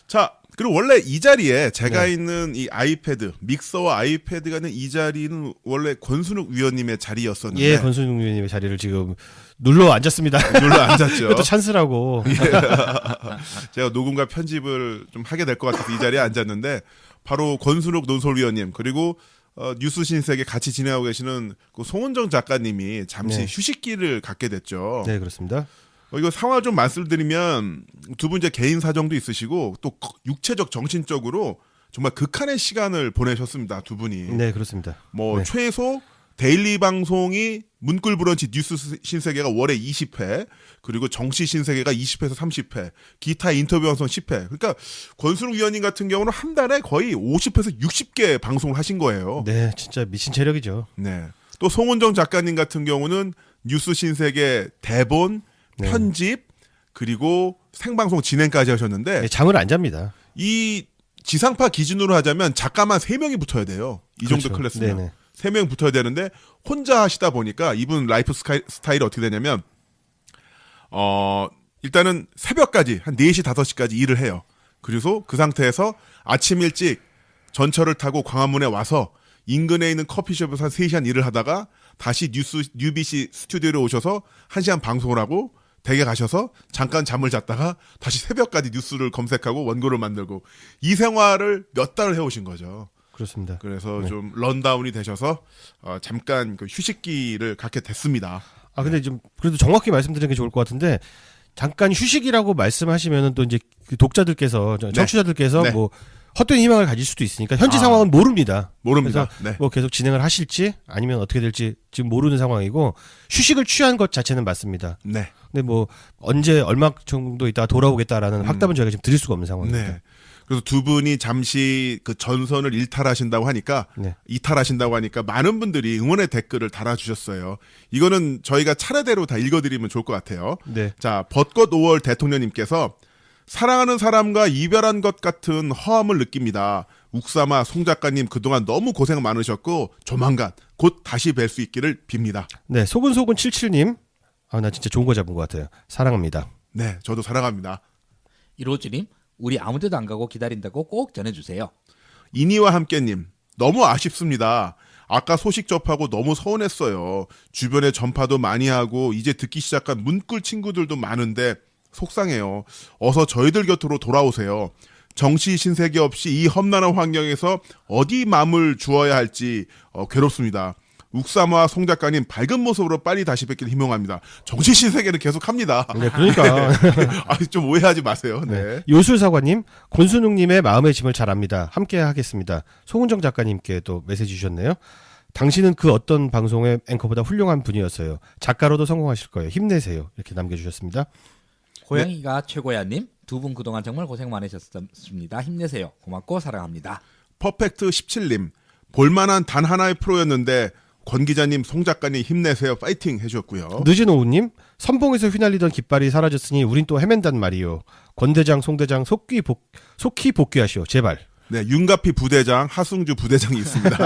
자, 그리고 원래 이 자리에 제가 있는 이 아이패드, 믹서와 아이패드가 있는 이 자리는 원래 권순욱 위원님의 자리였었는데 예, 권순욱 위원님의 자리를 지금 눌러 앉았습니다. 눌러 앉았죠. 이것도 찬스라고. 제가 녹음과 편집을 좀 하게 될 것 같아서 이 자리에 앉았는데 바로 권순욱 논설위원님 그리고 뉴스 신세계 같이 진행하고 계시는 그 송은정 작가님이 잠시 네. 휴식기를 갖게 됐죠. 네, 그렇습니다. 이거 상황을 좀 말씀드리면 두 분 이제 개인 사정도 있으시고 또 육체적 정신적으로 정말 극한의 시간을 보내셨습니다. 두 분이. 네, 그렇습니다. 뭐 네. 최소 데일리 방송이 문꿀 브런치 뉴스 신세계가 월에 20회, 그리고 정치 신세계가 20회에서 30회, 기타 인터뷰 방송 10회. 그러니까 권순욱 위원님 같은 경우는 한 달에 거의 50회에서 60개 방송을 하신 거예요. 네, 진짜 미친 체력이죠. 네. 또 송은정 작가님 같은 경우는 뉴스 신세계 대본, 네. 편집, 그리고 생방송 진행까지 하셨는데 네, 잠을 안 잡니다. 이 지상파 기준으로 하자면 작가만 3명이 붙어야 돼요. 이 정도 그렇죠. 클래스면. 네네. 3명 붙어야 되는데 혼자 하시다 보니까 이분 라이프 스타일이 어떻게 되냐면 일단은 새벽까지 한 4시 5시까지 일을 해요. 그래서 그 상태에서 아침 일찍 전철을 타고 광화문에 와서 인근에 있는 커피숍에서 한 3시간 일을 하다가 다시 뉴비시 스튜디오에 오셔서 1시간 방송을 하고 댁에 가셔서 잠깐 잠을 잤다가 다시 새벽까지 뉴스를 검색하고 원고를 만들고 이 생활을 몇 달을 해오신 거죠. 그렇습니다. 그래서 네. 좀 런다운이 되셔서 잠깐 그 휴식기를 갖게 됐습니다. 아 근데 좀 그래도 정확히 말씀드리는 게 좋을 것 같은데 잠깐 휴식이라고 말씀하시면은 또 이제 그 독자들께서 청취자들께서 네. 뭐 헛된 희망을 가질 수도 있으니까 현재 상황은 모릅니다. 모릅니다. 그래서 네. 뭐 계속 진행을 하실지 아니면 어떻게 될지 지금 모르는 상황이고 휴식을 취한 것 자체는 맞습니다. 네. 근데 뭐 언제 얼마 정도 있다가 돌아오겠다라는 확답은 저희가 지금 드릴 수가 없는 상황입니다. 네. 그래서 두 분이 잠시 그 전선을 이탈하신다고 하니까 많은 분들이 응원의 댓글을 달아주셨어요. 이거는 저희가 차례대로 다 읽어드리면 좋을 것 같아요. 네. 자, 벚꽃 5월 대통령님께서 사랑하는 사람과 이별한 것 같은 허함을 느낍니다. 욱사마 송 작가님 그동안 너무 고생 많으셨고 조만간 곧 다시 뵐 수 있기를 빕니다. 네, 소근소근 77님. 아, 나 진짜 좋은 거 잡은 것 같아요. 사랑합니다. 네, 저도 사랑합니다. 이로즈님, 우리 아무데도 안 가고 기다린다고 꼭 전해주세요. 이니와 함께님, 너무 아쉽습니다. 아까 소식 접하고 너무 서운했어요. 주변에 전파도 많이 하고 이제 듣기 시작한 문꿀 친구들도 많은데 속상해요. 어서 저희들 곁으로 돌아오세요. 정치 신세계 없이 이 험난한 환경에서 어디 마음을 주어야 할지 괴롭습니다. 욱사마 송 작가님 밝은 모습으로 빨리 다시 뵙길 희망합니다. 정치 신세계는 계속합니다. 네, 그러니까 좀 오해하지 마세요. 네. 요술사관님, 권순욱님의 마음의 짐을 잘 압니다. 함께 하겠습니다. 송은정 작가님께 또 메시지 주셨네요. 당신은 그 어떤 방송의 앵커보다 훌륭한 분이었어요. 작가로도 성공하실 거예요. 힘내세요. 이렇게 남겨주셨습니다. 고양이가 최고야님, 두 분 그동안 정말 고생 많으셨습니다. 힘내세요. 고맙고 사랑합니다. 퍼펙트 17님, 볼만한 단 하나의 프로였는데 권 기자님, 송 작가님 힘내세요. 파이팅 해주셨고요. 늦은 오후님, 선봉에서 휘날리던 깃발이 사라졌으니 우린 또 헤맨단 말이요. 권 대장, 송 대장 속히 복귀하시오. 제발. 네, 윤가피 부대장, 하승주 부대장이 있습니다.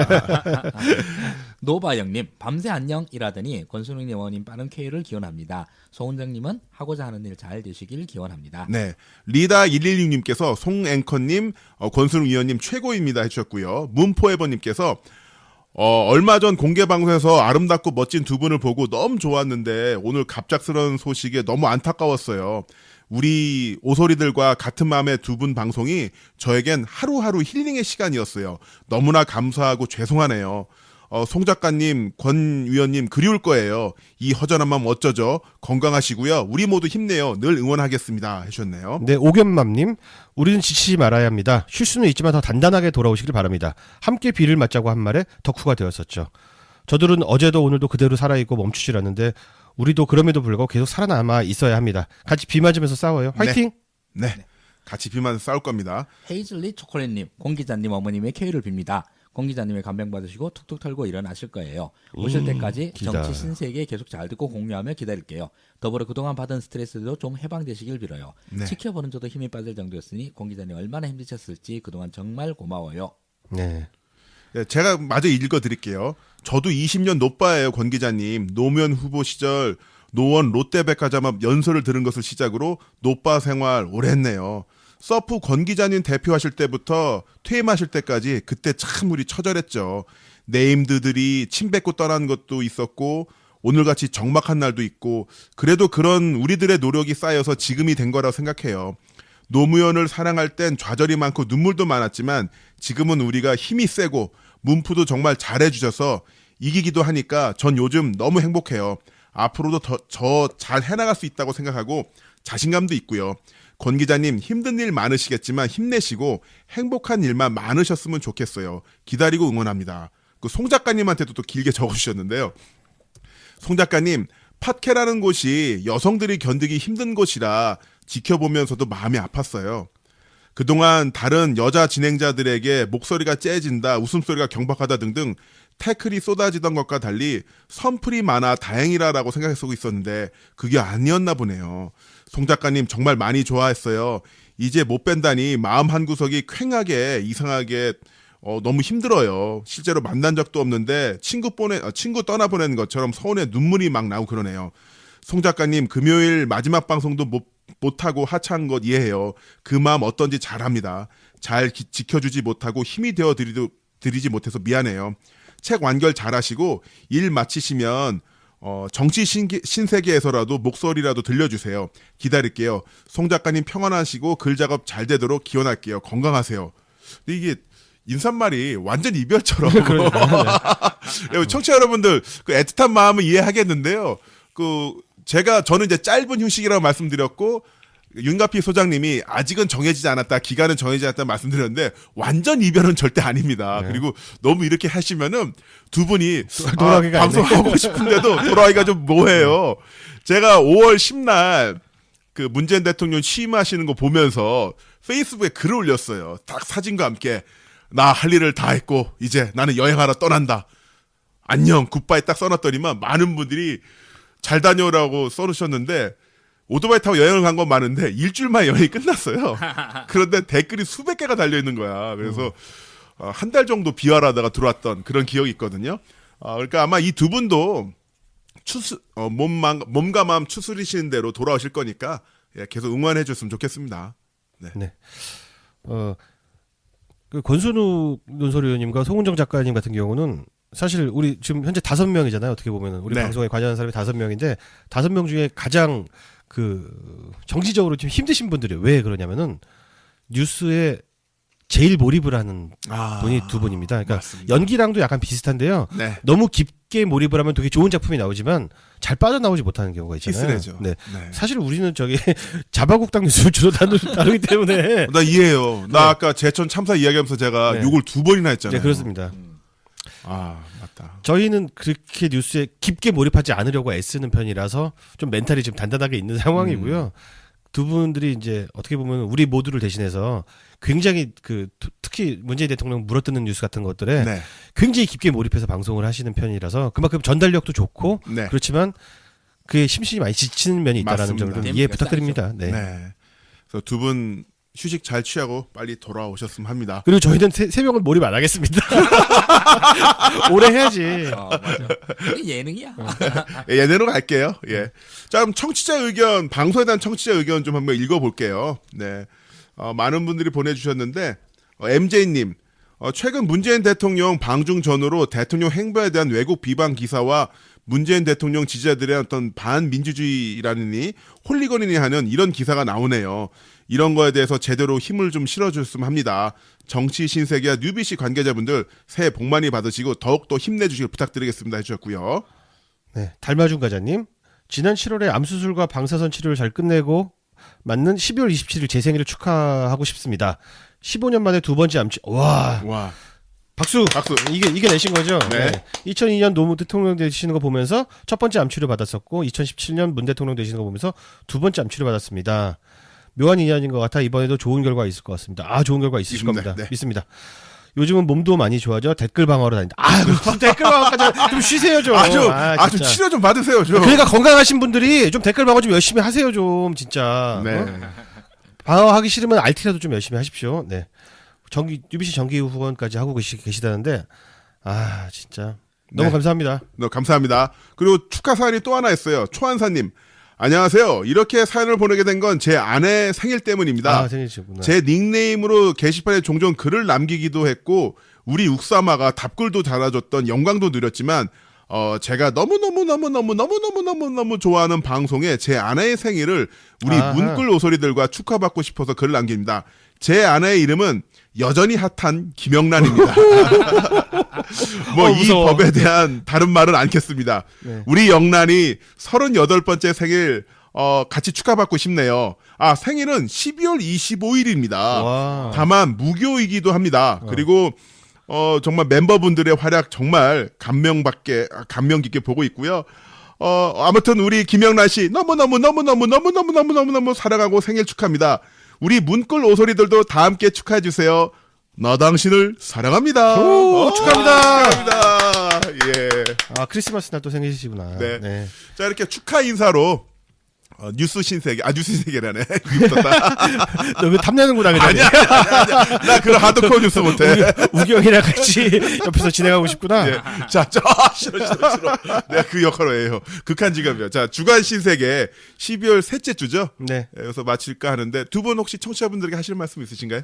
노바영님, 밤새 안녕이라더니 권순웅 의원님 빠른 쾌유를 기원합니다. 소은정님은 하고자 하는 일 잘 되시길 기원합니다. 네, 리다 116님께서 송 앵커님, 권순웅 위원님 최고입니다 해주셨고요. 문포에버님께서 얼마 전 공개 방송에서 아름답고 멋진 두 분을 보고 너무 좋았는데 오늘 갑작스러운 소식에 너무 안타까웠어요. 우리 오소리들과 같은 마음의 두 분 방송이 저에겐 하루하루 힐링의 시간이었어요. 너무나 감사하고 죄송하네요. 송 작가님, 권 위원님 그리울 거예요. 이 허전한 마음 어쩌죠? 건강하시고요. 우리 모두 힘내요. 늘 응원하겠습니다. 해주셨네요. 네, 오견맘님, 우리는 지치지 말아야 합니다. 쉴 수는 있지만 더 단단하게 돌아오시길 바랍니다. 함께 비를 맞자고 한 말에 덕후가 되었었죠. 저들은 어제도 오늘도 그대로 살아있고 멈추질 않는데 우리도 그럼에도 불구하고 계속 살아남아 있어야 합니다. 같이 비 맞으면서 싸워요. 화이팅! 네. 같이 비 맞으면서 싸울 겁니다. 헤이즐리 초콜릿님, 공 기자님 어머님의 쾌유를 빕니다. 공 기자님의 감명 받으시고 툭툭 털고 일어나실 거예요. 오실 때까지 기다. 정치 신세계 계속 잘 듣고 공유하며 기다릴게요. 더불어 그동안 받은 스트레스도 좀 해방되시길 빌어요. 네. 지켜보는 저도 힘이 빠질 정도였으니 공 기자님 얼마나 힘드셨을지 그동안 정말 고마워요. 네. 네, 제가 마저 읽어드릴게요. 저도 20년 노빠예요, 권 기자님. 노무현 후보 시절 노원 롯데백화점 연설을 들은 것을 시작으로 노빠 생활 오래 했네요. 서프 권 기자님 대표하실 때부터 퇴임하실 때까지 그때 참 우리 처절했죠. 네임드들이 침 뱉고 떠나는 것도 있었고 오늘같이 적막한 날도 있고 그래도 그런 우리들의 노력이 쌓여서 지금이 된 거라고 생각해요. 노무현을 사랑할 땐 좌절이 많고 눈물도 많았지만 지금은 우리가 힘이 세고 문프도 정말 잘해주셔서 이기기도 하니까 전 요즘 너무 행복해요. 앞으로도 더 잘 해나갈 수 있다고 생각하고 자신감도 있고요. 권 기자님 힘든 일 많으시겠지만 힘내시고 행복한 일만 많으셨으면 좋겠어요. 기다리고 응원합니다. 그 송 작가님한테도 또 길게 적어주셨는데요. 송 작가님, 팟캐라는 곳이 여성들이 견디기 힘든 곳이라 지켜보면서도 마음이 아팠어요. 그동안 다른 여자 진행자들에게 목소리가 째진다, 웃음소리가 경박하다 등등 태클이 쏟아지던 것과 달리 선풀이 많아 다행이라고 생각하고 있었는데 그게 아니었나 보네요. 송 작가님 정말 많이 좋아했어요. 이제 못 뵌다니 마음 한구석이 퀭하게 이상하게 너무 힘들어요. 실제로 만난 적도 없는데 친구 떠나보내는 것처럼 서운해 눈물이 막 나고 그러네요. 송 작가님 금요일 마지막 방송도 못하고 하차한 것 이해해요. 그 마음 어떤지 잘 압니다. 잘 지켜주지 못하고 힘이 되어 드리지 못해서 미안해요. 책 완결 잘 하시고 일 마치시면 정치 신세계에서라도 목소리라도 들려주세요. 기다릴게요. 송 작가님 평안하시고 글 작업 잘 되도록 기원할게요. 건강하세요. 근데 이게 인사말이 완전 이별처럼. 청취자 여러분들 그 애틋한 마음은 이해하겠는데요. 저는 이제 짧은 휴식이라고 말씀드렸고 윤가피 소장님이 아직은 정해지지 않았다, 기간은 정해지지 않았다 말씀드렸는데 완전 이별은 절대 아닙니다. 네. 그리고 너무 이렇게 하시면은 두 분이 돌아가기가 방송하고 싶은데도 돌아가기가 좀 뭐해요. 제가 5월 10날 그 문재인 대통령 취임하시는 거 보면서 페이스북에 글을 올렸어요. 딱 사진과 함께 나 할 일을 다 했고 이제 나는 여행하러 떠난다. 안녕 굿바이 딱 써놨더니만 많은 분들이 잘 다녀오라고 써놓으셨는데 오토바이 타고 여행을 간 건 많은데 일주일 만에 여행이 끝났어요. 그런데 댓글이 수백 개가 달려있는 거야. 그래서 한 달 정도 비활하다가 들어왔던 그런 기억이 있거든요. 그러니까 아마 이 두 분도 몸과 마음 추스리시는 대로 돌아오실 거니까 계속 응원해 줬으면 좋겠습니다. 네. 그 권순우 논설위원님과 송은정 작가님 같은 경우는 사실 우리 지금 현재 5명이잖아요. 어떻게 보면은 우리 네. 방송에 관여하는 사람이 5명인데 5명 중에 가장 그 정치적으로 좀 힘드신 분들이 왜 그러냐면은 뉴스에 제일 몰입을 하는 분이 두 분입니다. 그러니까 맞습니다. 연기랑도 약간 비슷한데요. 네. 너무 깊게 몰입을 하면 되게 좋은 작품이 나오지만 잘 빠져나오지 못하는 경우가 있잖아요. 희스레죠. 네. 네. 사실 우리는 저기 자바국당 뉴스를 주로 다루기 때문에 나 이해해요. 나 아까 제천 참사 이야기하면서 제가 네. 욕을 2번이나 했잖아요. 네, 그렇습니다. 맞다. 저희는 그렇게 뉴스에 깊게 몰입하지 않으려고 애쓰는 편이라서 좀 멘탈이 좀 단단하게 있는 상황이고요. 두 분들이 이제 어떻게 보면 우리 모두를 대신해서 굉장히 특히 문재인 대통령 물어뜯는 뉴스 같은 것들에 네. 굉장히 깊게 몰입해서 방송을 하시는 편이라서 그만큼 전달력도 좋고 네. 그렇지만 그게 심신이 많이 지치는 면이 있다라는 맞습니다. 점을 좀 이해 부탁드립니다. 네. 네. 그래서 두 분 휴식 잘 취하고 빨리 돌아오셨으면 합니다. 그리고 저희는 세 명은 몰입 안 하겠습니다. 오래 해야지. 맞아. 이게 예능이야. 예내로 갈게요. 예. 자, 그럼 청취자 의견, 방송에 대한 청취자 의견 좀 한번 읽어볼게요. 네. 많은 분들이 보내주셨는데, MJ님, 최근 문재인 대통령 방중 전후로 대통령 행보에 대한 왜곡 비방 기사와 문재인 대통령 지지자들의 어떤 반민주주의라느니 홀리거리니 하는 이런 기사가 나오네요. 이런 거에 대해서 제대로 힘을 좀 실어줬으면 합니다. 정치 신세계와 뉴비씨 관계자분들 새해 복 많이 받으시고 더욱더 힘내주시길 부탁드리겠습니다 해주셨고요. 네, 달마준 가자님. 지난 7월에 암수술과 방사선 치료를 잘 끝내고 맞는 12월 27일 제 생일을 축하하고 싶습니다. 15년 만에 두 번째 암치. 와. 박수. 이겨내신 거죠? 네. 2002년 노무 대통령 되시는 거 보면서 첫 번째 암치료 받았었고 2017년 문 대통령 되시는 거 보면서 두 번째 암치료 받았습니다. 묘한 인연인 것 같아 이번에도 좋은 결과 있을 것 같습니다. 좋은 결과 있으실 겁니다. 네. 믿습니다. 요즘은 몸도 많이 좋아져 댓글 방어로 다닌다. 댓글 방어까지 좀 쉬세요 좀. 좀 치료 좀 받으세요 좀. 그러니까 건강하신 분들이 좀 댓글 방어 좀 열심히 하세요 좀 진짜. 네. 방어하기 싫으면 RT라도 좀 열심히 하십시오. 네. UBC 정기 후원까지 하고 계시다는데 진짜 너무 네. 감사합니다. 감사합니다. 그리고 축하 사연이 또 하나 있어요. 초한사님. 안녕하세요. 이렇게 사연을 보내게 된 건 제 아내 생일 때문입니다. 생일이시구나. 제 닉네임으로 게시판에 종종 글을 남기기도 했고 우리 욱사마가 답글도 달아줬던 영광도 누렸지만 제가 너무 좋아하는 방송에 제 아내의 생일을 우리 문글 오소리들과 축하받고 싶어서 글을 남깁니다. 제 아내의 이름은 여전히 핫한 김영란입니다. 뭐 이 무서워. 법에 대한 다른 말은 않겠습니다. 네. 우리 영란이 38번째 생일 같이 축하받고 싶네요. 아, 생일은 12월 25일입니다. 와. 다만 무교이기도 합니다. 그리고 정말 멤버분들의 활약 정말 감명 깊게 보고 있고요. 아무튼 우리 김영란 씨 너무너무 사랑하고 생일 축하합니다. 우리 문꿀 오소리들도 다 함께 축하해 주세요. 나 당신을 사랑합니다. 축하합니다. 축하합니다. 예. 아, 크리스마스 날 또 생일이시구나. 네. 자, 이렇게 축하 인사로 뉴스 신세계라네. 너 왜 탐내는구나, 그냥. 아니야. 나 그런 하드코어 뉴스 못해. 우기 형이랑 같이 옆에서 진행하고 싶구나. 예. 자, 싫어. 내가 그 역할로 해요. 극한 직업이요. 자, 주간 신세계 12월 셋째 주죠. 네. 여기서 마칠까 하는데 두 분 혹시 청취자분들에게 하실 말씀 있으신가요?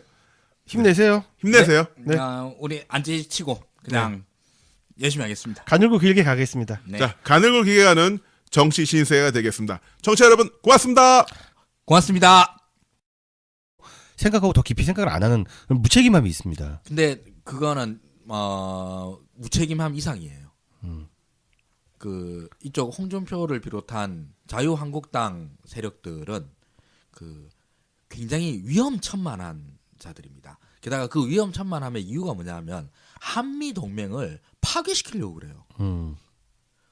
힘내세요. 힘내세요. 네. 우리 안 지치고 그냥 열심히 하겠습니다. 가늘고 길게 가겠습니다. 네. 자, 가늘고 길게 가는 정치 신세계가 되겠습니다. 청취자 여러분, 고맙습니다. 고맙습니다. 생각하고 더 깊이 생각을 안 하는 무책임함이 있습니다. 근데 그거는 무책임함 이상이에요. 그 이쪽 홍준표를 비롯한 자유한국당 세력들은 그 굉장히 위험천만한 자들입니다. 게다가 그 위험천만함의 이유가 뭐냐면 한미 동맹을 파괴시키려고 그래요.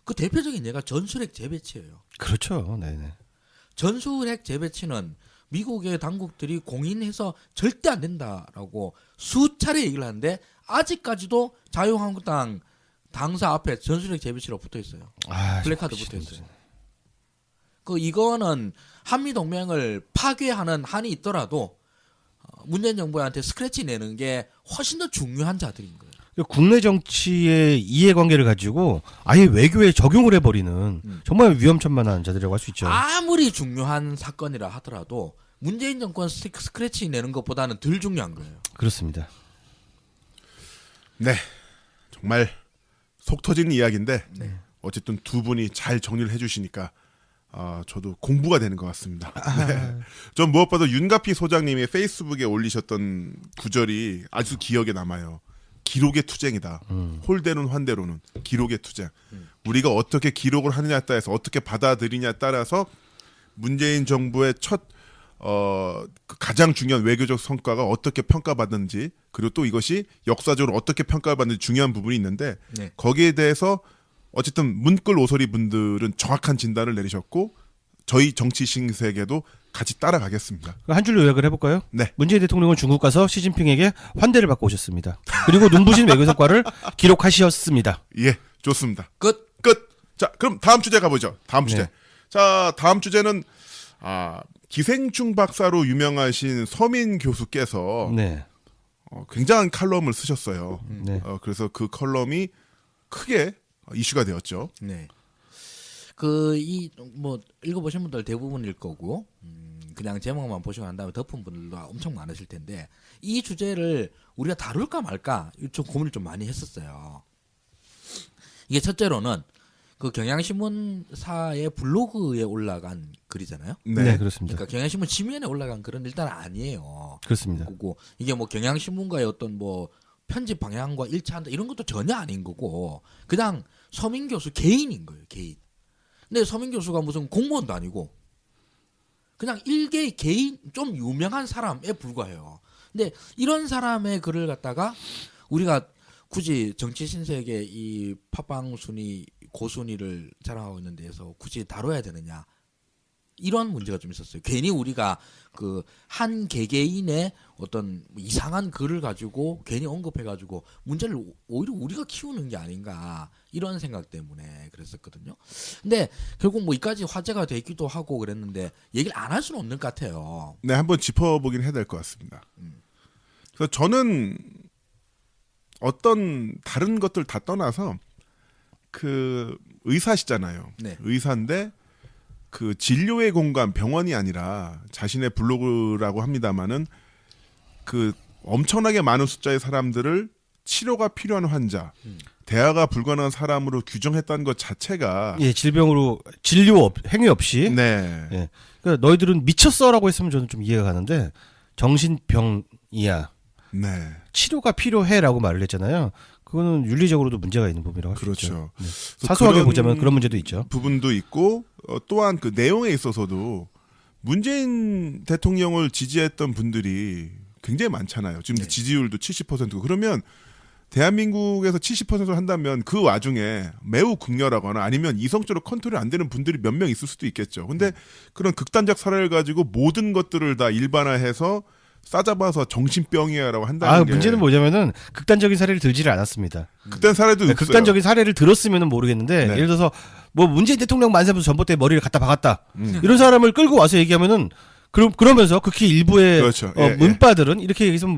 그 대표적인 예가 전술핵 재배치예요. 그렇죠. 네네. 전술핵 재배치는 미국의 당국들이 공인해서 절대 안 된다라고 수차례 얘기를 하는데 아직까지도 자유한국당 당사 앞에 전술핵 재배치로 붙어 있어요. 플래카드 붙어 있어요. 그 이거는 한미 동맹을 파괴하는 한이 있더라도 문재인 정부한테 스크래치 내는 게 훨씬 더 중요한 자들인 거예요. 국내 정치의 이해관계를 가지고 아예 외교에 적용을 해버리는 정말 위험천만한 자들이라고 할 수 있죠. 아무리 중요한 사건이라 하더라도 문재인 정권 스크래치 내는 것보다는 덜 중요한 거예요. 그렇습니다. 네. 정말 속 터지는 이야기인데 어쨌든 두 분이 잘 정리를 해주시니까 저도 공부가 되는 것 같습니다. 네. 전 무엇보다 윤가피 소장님이 페이스북에 올리셨던 구절이 아주 기억에 남아요. 기록의 투쟁이다. 홀대는 환대로는 기록의 투쟁. 우리가 어떻게 기록을 하느냐에 따라서 어떻게 받아들이냐에 따라서 문재인 정부의 첫 그 가장 중요한 외교적 성과가 어떻게 평가받는지 그리고 또 이것이 역사적으로 어떻게 평가받는지 중요한 부분이 있는데 네. 거기에 대해서 어쨌든 문끌 오소리 분들은 정확한 진단을 내리셨고 저희 정치 신세계도 같이 따라가겠습니다. 한 줄로 요약을 해볼까요? 네. 문재인 대통령은 중국 가서 시진핑에게 환대를 받고 오셨습니다. 그리고 눈부신 외교 성과를 기록하셨습니다. 예, 좋습니다. 끝. 자, 그럼 다음 주제 가보죠. 다음 주제. 네. 자, 다음 주제는 기생충 박사로 유명하신 서민 교수께서 네. 굉장한 칼럼을 쓰셨어요. 네. 그래서 그 칼럼이 크게 이슈가 되었죠. 네. 뭐 읽어보신 분들 대부분일 거고 그냥 제목만 보시고 난 다음에 덮은 분들도 엄청 많으실 텐데 이 주제를 우리가 다룰까 말까 좀 고민을 좀 많이 했었어요. 이게 첫째로는 그 경향신문사의 블로그에 올라간 글이잖아요. 네, 그렇습니다. 그러니까 경향신문 지면에 올라간 글은 일단 아니에요. 그렇습니다. 그리고 이게 뭐 경향신문과의 어떤 뭐 편집 방향과 일치한다 이런 것도 전혀 아닌 거고 그냥 서민 교수 개인인 거예요. 개인. 근데 서민 교수가 무슨 공무원도 아니고 그냥 일개의 개인 좀 유명한 사람에 불과해요. 근데 이런 사람의 글을 갖다가 우리가 굳이 정치 신세계 이 팟빵 순위 고순위를 자랑하고 있는 데에서 굳이 다뤄야 되느냐 이런 문제가 좀 있었어요. 괜히 우리가 그 한 개개인의 어떤 이상한 글을 가지고 괜히 언급해가지고 문제를 오히려 우리가 키우는 게 아닌가 이런 생각 때문에 그랬었거든요. 근데 결국 뭐 이까지 화제가 되기도 하고 그랬는데 얘기를 안 할 수는 없는 것 같아요. 네, 한번 짚어보긴 해야 될 것 같습니다. 그래서 저는 어떤 다른 것들 다 떠나서 그 의사시잖아요. 네. 의사인데 그 진료의 공간 병원이 아니라 자신의 블로그라고 합니다마는 그 엄청나게 많은 숫자의 사람들을 치료가 필요한 환자, 대화가 불가능한 사람으로 규정했다는 것 자체가 예, 질병으로 진료 행위 없이. 네. 예. 그러니까 너희들은 미쳤어라고 했으면 저는 좀 이해가 가는데 정신병이야. 네. 치료가 필요해라고 말을 했잖아요. 그거는 윤리적으로도 문제가 있는 부분이라고 할 수 있죠. 그렇죠. 네. 사소하게 그런 보자면 그런 문제도 있죠. 부분도 있고 또한 그 내용에 있어서도 문재인 대통령을 지지했던 분들이 굉장히 많잖아요. 지금 지지율도 70%고 그러면 대한민국에서 70%를 한다면 그 와중에 매우 극렬하거나 아니면 이성적으로 컨트롤이 안 되는 분들이 몇 명 있을 수도 있겠죠. 근데 그런 극단적 사례를 가지고 모든 것들을 다 일반화해서 싸잡아서 정신병이야라고 한다는 게 문제는 뭐냐면은 극단적인 사례를 들지를 않았습니다. 극단 사례도 네, 있어요. 극단적인 사례를 들었으면은 모르겠는데 네. 예를 들어서 뭐 문재인 대통령 만세부터 전봇대 머리를 갖다 박았다. 이런 사람을 끌고 와서 얘기하면은 그러면서 극히 일부의 그렇죠. 예, 문바들은 이렇게 얘기해서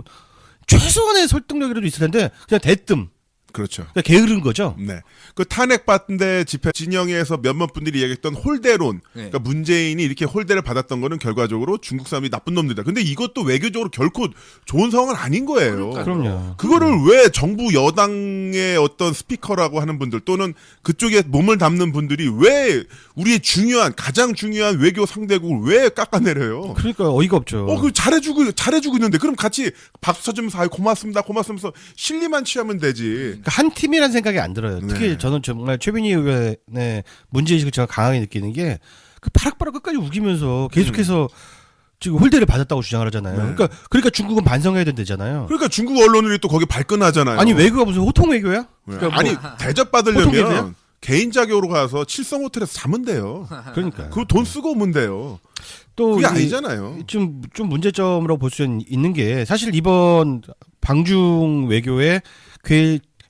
최소한의 설득력이라도 있을 텐데 그냥 대뜸 그렇죠. 그냥 게으른 거죠. 네. 그 탄핵받는데 집회 진영에서 몇몇 분들이 얘기했던 홀대론. 네. 그러니까 문재인이 이렇게 홀대를 받았던 거는 결과적으로 중국 사람이 나쁜 놈들이다. 근데 이것도 외교적으로 결코 좋은 상황은 아닌 거예요. 그럼요. 그거를 왜 정부 여당의 어떤 스피커라고 하는 분들 또는 그쪽에 몸을 담는 분들이 왜 우리의 가장 중요한 외교 상대국을 왜 깎아내려요? 그러니까 어이가 없죠. 그 잘해주고 있는데 그럼 같이 박수 쳐주면서 아이 고맙습니다 고맙습니다 실리만 취하면 되지. 그러니까 한 팀이라는 생각이 안 들어요. 특히 네. 저는 정말 최민희 의원의 문제의식을 제가 강하게 느끼는 게 그 바락바락 끝까지 우기면서 계속해서 지금 홀대를 받았다고 주장을 하잖아요. 네. 그러니까 중국은 반성해야 된다잖아요. 그러니까 중국 언론들이 또 거기 발끈하잖아요. 아니 외교가 무슨 호통 외교야? 네. 그러니까 뭐 아니 대접 받으려면 호통이세요? 개인 자격으로 가서 칠성 호텔에서 자면 돼요. 그러니까 그거 돈 쓰고 오면 돼요. 또 그게 이- 아니잖아요. 좀 문제점이라고 볼 수 있는 게 사실 이번 방중 외교의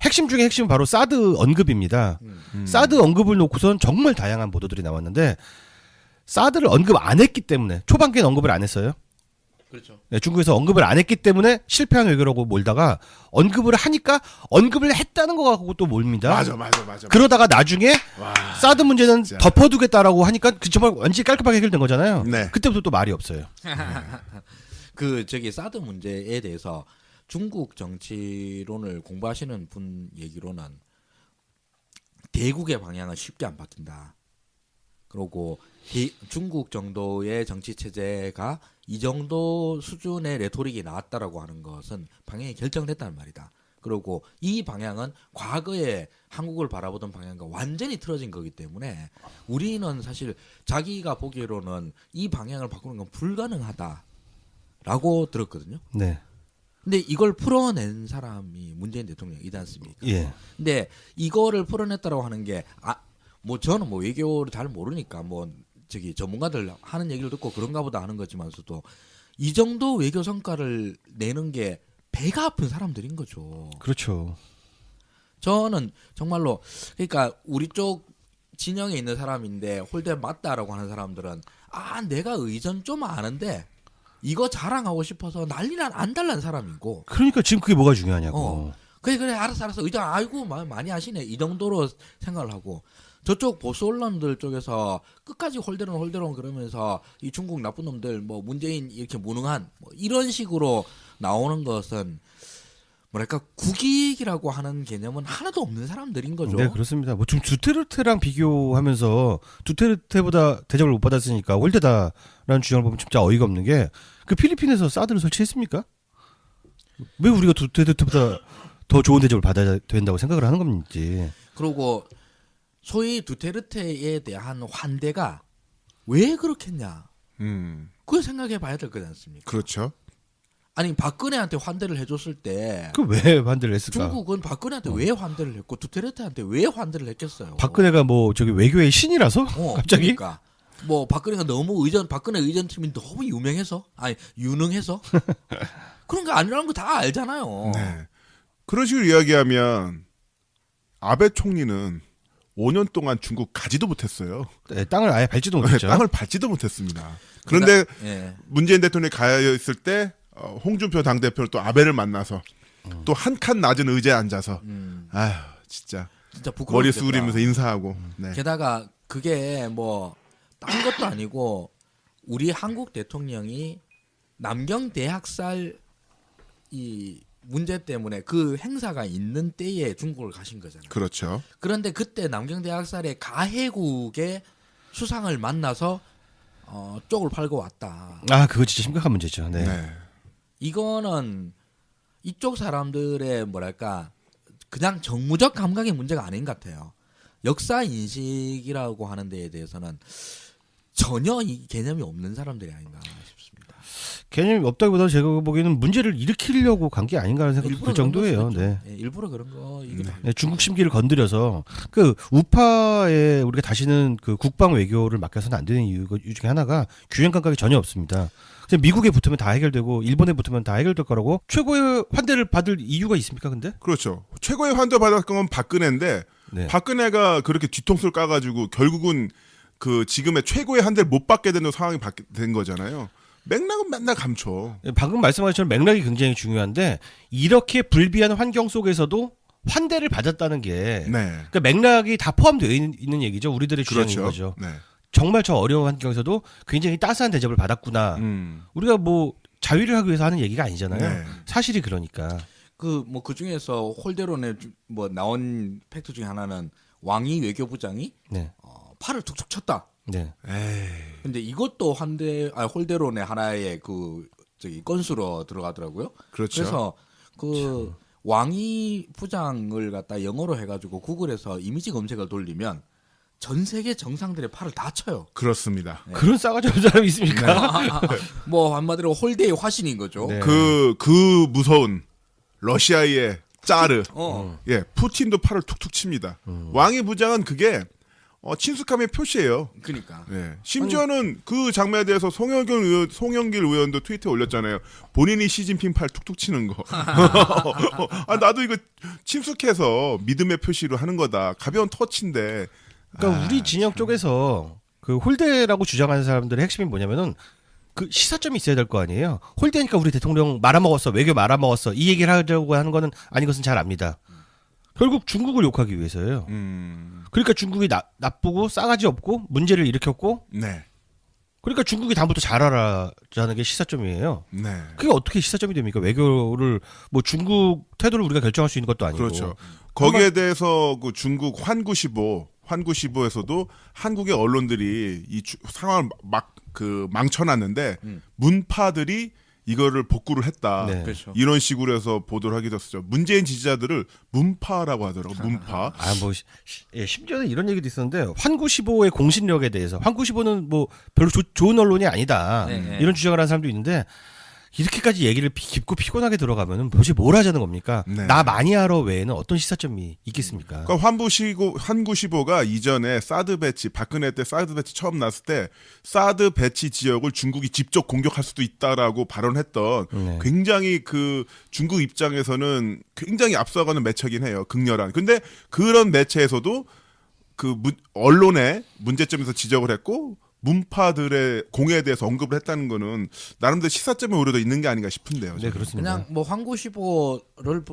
핵심 중에 핵심은 바로 사드 언급입니다. 사드 언급을 놓고선 정말 다양한 보도들이 나왔는데 사드를 언급 안 했기 때문에 초반기엔 언급을 안 했어요. 그렇죠. 네, 중국에서 언급을 안 했기 때문에 실패한 외교라고 몰다가 언급을 하니까 언급을 했다는 거 갖고 또 몰입니다. 맞아. 그러다가 나중에 와. 사드 문제는 진짜. 덮어두겠다라고 하니까 그 정말 완전히 깔끔하게 해결된 거잖아요. 네. 그때부터 또 말이 없어요. 사드 문제에 대해서 중국 정치론을 공부하시는 분 얘기로는 대국의 방향은 쉽게 안 바뀐다. 그리고 중국 정도의 정치 체제가 이 정도 수준의 레토릭이 나왔다라고 하는 것은 방향이 결정됐다는 말이다. 그리고 이 방향은 과거에 한국을 바라보던 방향과 완전히 틀어진 거기 때문에 우리는 사실 자기가 보기로는 이 방향을 바꾸는 건 불가능하다라고 들었거든요. 네. 근데 이걸 풀어낸 사람이 문재인 대통령이지 않습니까? 예. 근데 이거를 풀어냈다라고 하는 게 저는 외교를 잘 모르니까 전문가들 하는 얘기를 듣고 그런가 보다 하는 거지만서도 이 정도 외교 성과를 내는 게 배가 아픈 사람들인 거죠. 그렇죠. 저는 정말로 그러니까 우리 쪽 진영에 있는 사람인데 홀대 맞다라고 하는 사람들은 내가 의전 좀 아는데 이거 자랑하고 싶어서 난리난 안 달란 사람이고. 그러니까 지금 그게 뭐가 중요하냐고. 그래 알았어 의전 아이고 많이 하시네 이 정도로 생각을 하고 저쪽 보수 언론들 쪽에서 끝까지 홀대론 그러면서 이 중국 나쁜 놈들 문재인 이렇게 무능한 이런 식으로 나오는 것은 뭐랄까 국익이라고 하는 개념은 하나도 없는 사람들인 거죠. 네, 그렇습니다. 지금 두테르테랑 비교하면서 두테르테보다 대접을 못 받았으니까 홀대다라는 주장을 보면 진짜 어이가 없는 게 그 필리핀에서 사드를 설치했습니까? 왜 우리가 두테르테보다 더 좋은 대접을 받아야 된다고 생각을 하는 건지. 그리고 소위 두테르테에 대한 환대가 왜 그렇겠냐? 그걸 생각해 봐야 될 거지 않습니까? 그렇죠. 아니 박근혜한테 환대를 해줬을 때 그 왜 환대를 했을까? 중국은 박근혜한테 왜 환대를 했고 두테르테한테 왜 환대를 했겠어요? 박근혜가 외교의 신이라서 갑자기? 그러니까 박근혜가 박근혜 의전팀이 너무 유능해서 그런 거 아니라는 거 다 알잖아요. 네. 그런 식으로 이야기하면 아베 총리는 5년 동안 중국 가지도 못했어요. 네, 땅을 아예 밟지도 못했죠. 땅을 밟지도 못했습니다. 그런데 문재인 대통령이 가 있을 때 홍준표 당대표는 또 아베를 만나서 또 한 칸 낮은 의자에 앉아서 아휴 진짜 부끄럽겠다. 머리 숙이면서 인사하고. 네. 게다가 그게 딴 것도 아니고 우리 한국 대통령이 남경 대학살 이 문제 때문에 그 행사가 있는 때에 중국을 가신 거잖아요. 그렇죠. 그런데 그때 남경 대학살의 가해국의 수상을 만나서 쪽을 팔고 왔다. 그거 진짜 심각한 문제죠. 네. 네. 이거는 이쪽 사람들의 뭐랄까 그냥 정무적 감각의 문제가 아닌 것 같아요. 역사 인식이라고 하는 데에 대해서는 전혀 이 개념이 없는 사람들이 아닌가 싶습니다. 개념이 없다기보다 제가 보기에는 문제를 일으키려고 간 게 아닌가 하는 생각이 들 정도예요. 네. 네, 일부러 그런 거이기도 합니다. 네, 중국 심기를 건드려서 그 우파에 우리가 다시는 그 국방 외교를 맡겨서는 안 되는 이유 중에 하나가 균형 감각이 전혀 없습니다. 그냥 미국에 붙으면 다 해결되고 일본에 붙으면 다 해결될 거라고 최고의 환대를 받을 이유가 있습니까? 근데 그렇죠. 최고의 환대 받았던 건 박근혜인데 네. 박근혜가 그렇게 뒤통수를 까가지고 결국은 그 지금의 최고의 환대를 못 받게 되는 상황이 된 거잖아요. 맥락은 맨날 감춰. 방금 말씀하신 맥락이 굉장히 중요한데 이렇게 불비한 환경 속에서도 환대를 받았다는 게 네. 그러니까 맥락이 다 포함되어 있는 얘기죠. 우리들의 주장인 그렇죠. 거죠. 네. 정말 저 어려운 환경에서도 굉장히 따스한 대접을 받았구나. 우리가 뭐 자위를 하기 위해서 하는 얘기가 아니잖아요. 네. 사실이 그러니까. 그 중에서 홀대론에 뭐 나온 팩트 중에 하나는 왕이 외교부장이 네. 팔을 툭툭 쳤다. 네. 에이. 근데 이것도 홀대론의 하나의 그 건수로 들어가더라고요. 그렇죠. 그래서 그 왕이 부장을 갖다 영어로 해가지고 구글에서 이미지 검색을 돌리면 전 세계 정상들의 팔을 다 쳐요. 그렇습니다. 네. 그런 싸가지 없는 사람이 있습니까? 뭐 한마디로 홀대의 화신인 거죠. 네. 그 무서운 러시아의 짜르. 어. 예, 푸틴도 팔을 툭툭 칩니다. 왕의 부장은 그게 친숙함의 표시예요. 그러니까. 예. 심지어는 그 장면에 대해서 송영길 의원도 트위터에 올렸잖아요. 본인이 시진핑 팔 툭툭 치는 거. 아, 나도 이거 친숙해서 믿음의 표시로 하는 거다. 가벼운 터치인데. 그러니까 우리 진영 쪽에서 그 홀대라고 주장하는 사람들의 핵심이 뭐냐면은 그 시사점이 있어야 될 거 아니에요. 홀대니까 우리 대통령 말아먹었어, 외교 말아먹었어 이 얘기를 하려고 하는 거는 아닌 것은 잘 압니다. 결국 중국을 욕하기 위해서예요. 그러니까 중국이 나쁘고 싸가지 없고 문제를 일으켰고, 네. 그러니까 중국이 다음부터 잘하라라는 게 시사점이에요. 네. 그게 어떻게 시사점이 됩니까? 외교를 뭐 중국 태도를 우리가 결정할 수 있는 것도 아니고. 그렇죠. 거기에 대해서 그 중국 환구시보에서도 한국의 언론들이 이 상황을 망쳐놨는데 문파들이 이거를 복구를 했다. 네. 그렇죠. 이런 식으로 해서 보도를 하게 됐었죠. 문재인 지지자들을 문파라고 하더라고. 문파. 심지어는 이런 얘기도 있었는데 환구시보의 공신력에 대해서 환구시보는 뭐 별로 좋은 언론이 아니다. 네. 이런 주장을 하는 사람도 있는데 이렇게까지 얘기를 깊고 피곤하게 들어가면은 도대체 뭘 하자는 겁니까? 네. 나 많이 알아 외에는 어떤 시사점이 있겠습니까? 그러니까 환구시보가 이전에 사드 배치, 박근혜 때 사드 배치 처음 났을 때 사드 배치 지역을 중국이 직접 공격할 수도 있다라고 발언했던 네. 굉장히 그 중국 입장에서는 굉장히 앞서가는 매체긴 해요. 극렬한. 근데 그런 매체에서도 그 언론의 문제점에서 지적을 했고 문파들의 공에 대해서 언급을 했다는 거는 나름대로 시사점이 오히려 더 있는 게 아닌가 싶은데요. 네, 그렇습니다. 그냥 뭐 황구시보를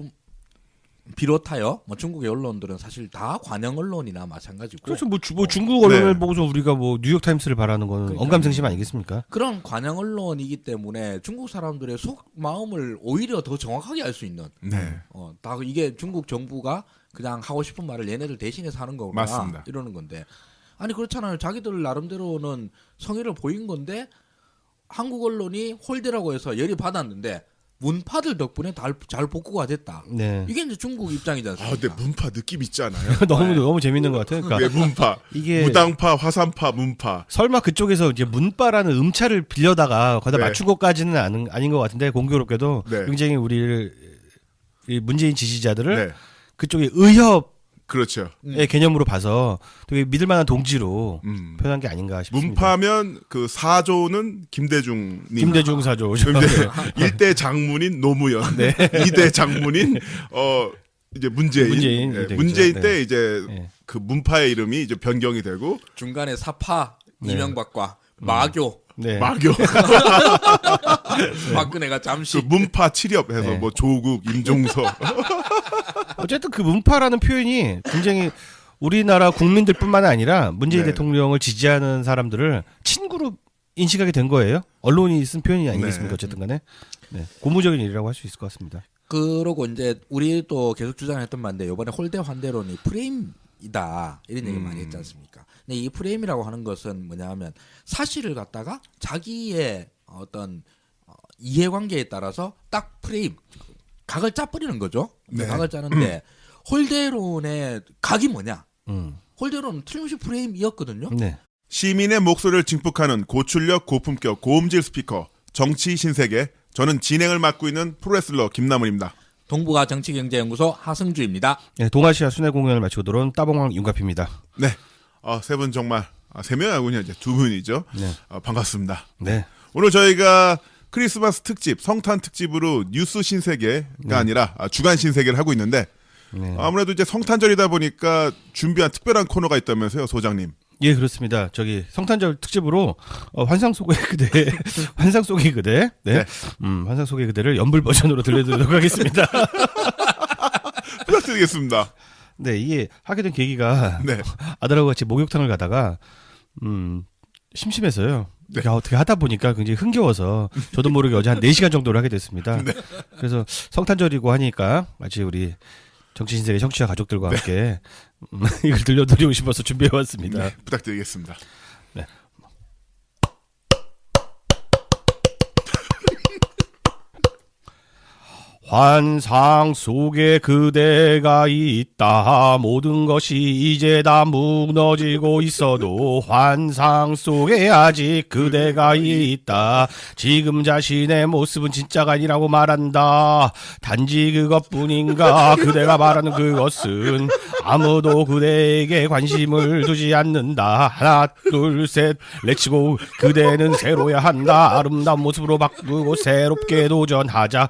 비롯하여 뭐 중국의 언론들은 사실 다 관영 언론이나 마찬가지고. 그렇죠. 뭐 중국 언론을 네. 보고서 우리가 뭐 뉴욕 타임스를 바라는 거는 그러니까. 언감생심 아니겠습니까? 그런 관영 언론이기 때문에 중국 사람들의 속 마음을 오히려 더 정확하게 알 수 있는. 네. 다 이게 중국 정부가 그냥 하고 싶은 말을 얘네들 대신해서 하는 거구나. 맞습니다. 이러는 건데. 아니 그렇잖아요. 자기들 나름대로는 성의를 보인 건데 한국 언론이 홀대라고 해서 열이 받았는데 문파들 덕분에 잘 복구가 됐다. 네. 이게 이제 중국 입장이지 아, 않습니까? 근데 문파 느낌 있지 않아요? 너무 재밌는 것 같아요. 그러니까 왜 문파? 이게 무당파, 화산파, 문파. 설마 그쪽에서 이제 문바라는 음차를 빌려다가 거기다 네. 맞춘 것까지는 아닌 것 같은데 공교롭게도 네. 굉장히 이 문재인 지지자들을 네. 그쪽의 의협의 그렇죠. 개념으로 봐서 되게 믿을만한 동지로 음. 표현한 게 아닌가 싶습니다. 문파면 그 사조는 김대중님. 김대중 사조. 근데 1대 장문인 노무현. 네. 2대 장문인 이제 문재인. 문재인 예, 되겠죠. 문재인 네. 때 이제 네. 그 문파의 이름이 이제 변경이 되고 중간에 사파 네. 이명박과 마교 네. 마교 박근혜가 잠시 그 문파 칠협해서 네. 뭐 조국, 임종석. 어쨌든 그 문파라는 표현이 굉장히 우리나라 국민들뿐만 아니라 문재인 네. 대통령을 지지하는 사람들을 친구로 인식하게 된 거예요. 언론이 쓴 표현이 아니겠습니까? 네. 어쨌든 간에. 네. 고무적인 일이라고 할 수 있을 것 같습니다. 그러고 이제 우리 또 계속 주장했던 건데 이번에 홀대 환대론이 프레임이다 이런 얘기 많이 했지 않습니까? 근데 이 프레임이라고 하는 것은 뭐냐하면 사실을 갖다가 자기의 어떤 이해관계에 따라서 딱 프레임 각을 짜버리는 거죠. 네. 각을 짜는데 홀대론의 각이 뭐냐? 음. 홀대론은 틀림없이 프레임이었거든요. 네. 시민의 목소리를 증폭하는 고출력 고품격 고음질 스피커 정치 신세계. 저는 진행을 맡고 있는 프로레슬러 김남훈입니다. 동북아 정치경제연구소 하승주입니다. 네, 동아시아 순회 공연을 마치고 들어온 따봉왕 윤갑입니다. 네, 세 분 정말 세 명이 아니군요. 이제 두 분이죠. 네. 반갑습니다. 네. 오늘 저희가 크리스마스 특집, 성탄 특집으로 뉴스 신세계가 아니라 주간 신세계를 하고 있는데 네. 아무래도 이제 성탄절이다 보니까 준비한 특별한 코너가 있다면서요, 소장님. 예, 그렇습니다. 저기 성탄절 특집으로 환상 속의 그대, 환상 속의 그대, 네, 네. 환상 속의 그대를 연불 버전으로 들려드리도록 하겠습니다. 부탁드리겠습니다. 네, 이게 하게 된 계기가 네. 아들하고 같이 목욕탕을 가다가 심심해서요. 네. 어떻게 하다 보니까 굉장히 흥겨워서 저도 모르게 어제 한 4시간 정도를 하게 됐습니다. 네. 그래서 성탄절이고 하니까 마치 우리 정치신세계 청취자 가족들과 함께 이걸 들려드리고 싶어서 준비해왔습니다. 네, 부탁드리겠습니다. 네. 환상 속에 그대가 있다. 모든 것이 이제 다 무너지고 있어도 환상 속에 아직 그대가 있다. 지금 자신의 모습은 진짜가 아니라고 말한다. 단지 그것뿐인가? 그대가 말하는 그것은 아무도 그대에게 관심을 두지 않는다. 하나 둘 셋 렛츠고. 그대는 새로야 한다. 아름다운 모습으로 바꾸고 새롭게 도전하자.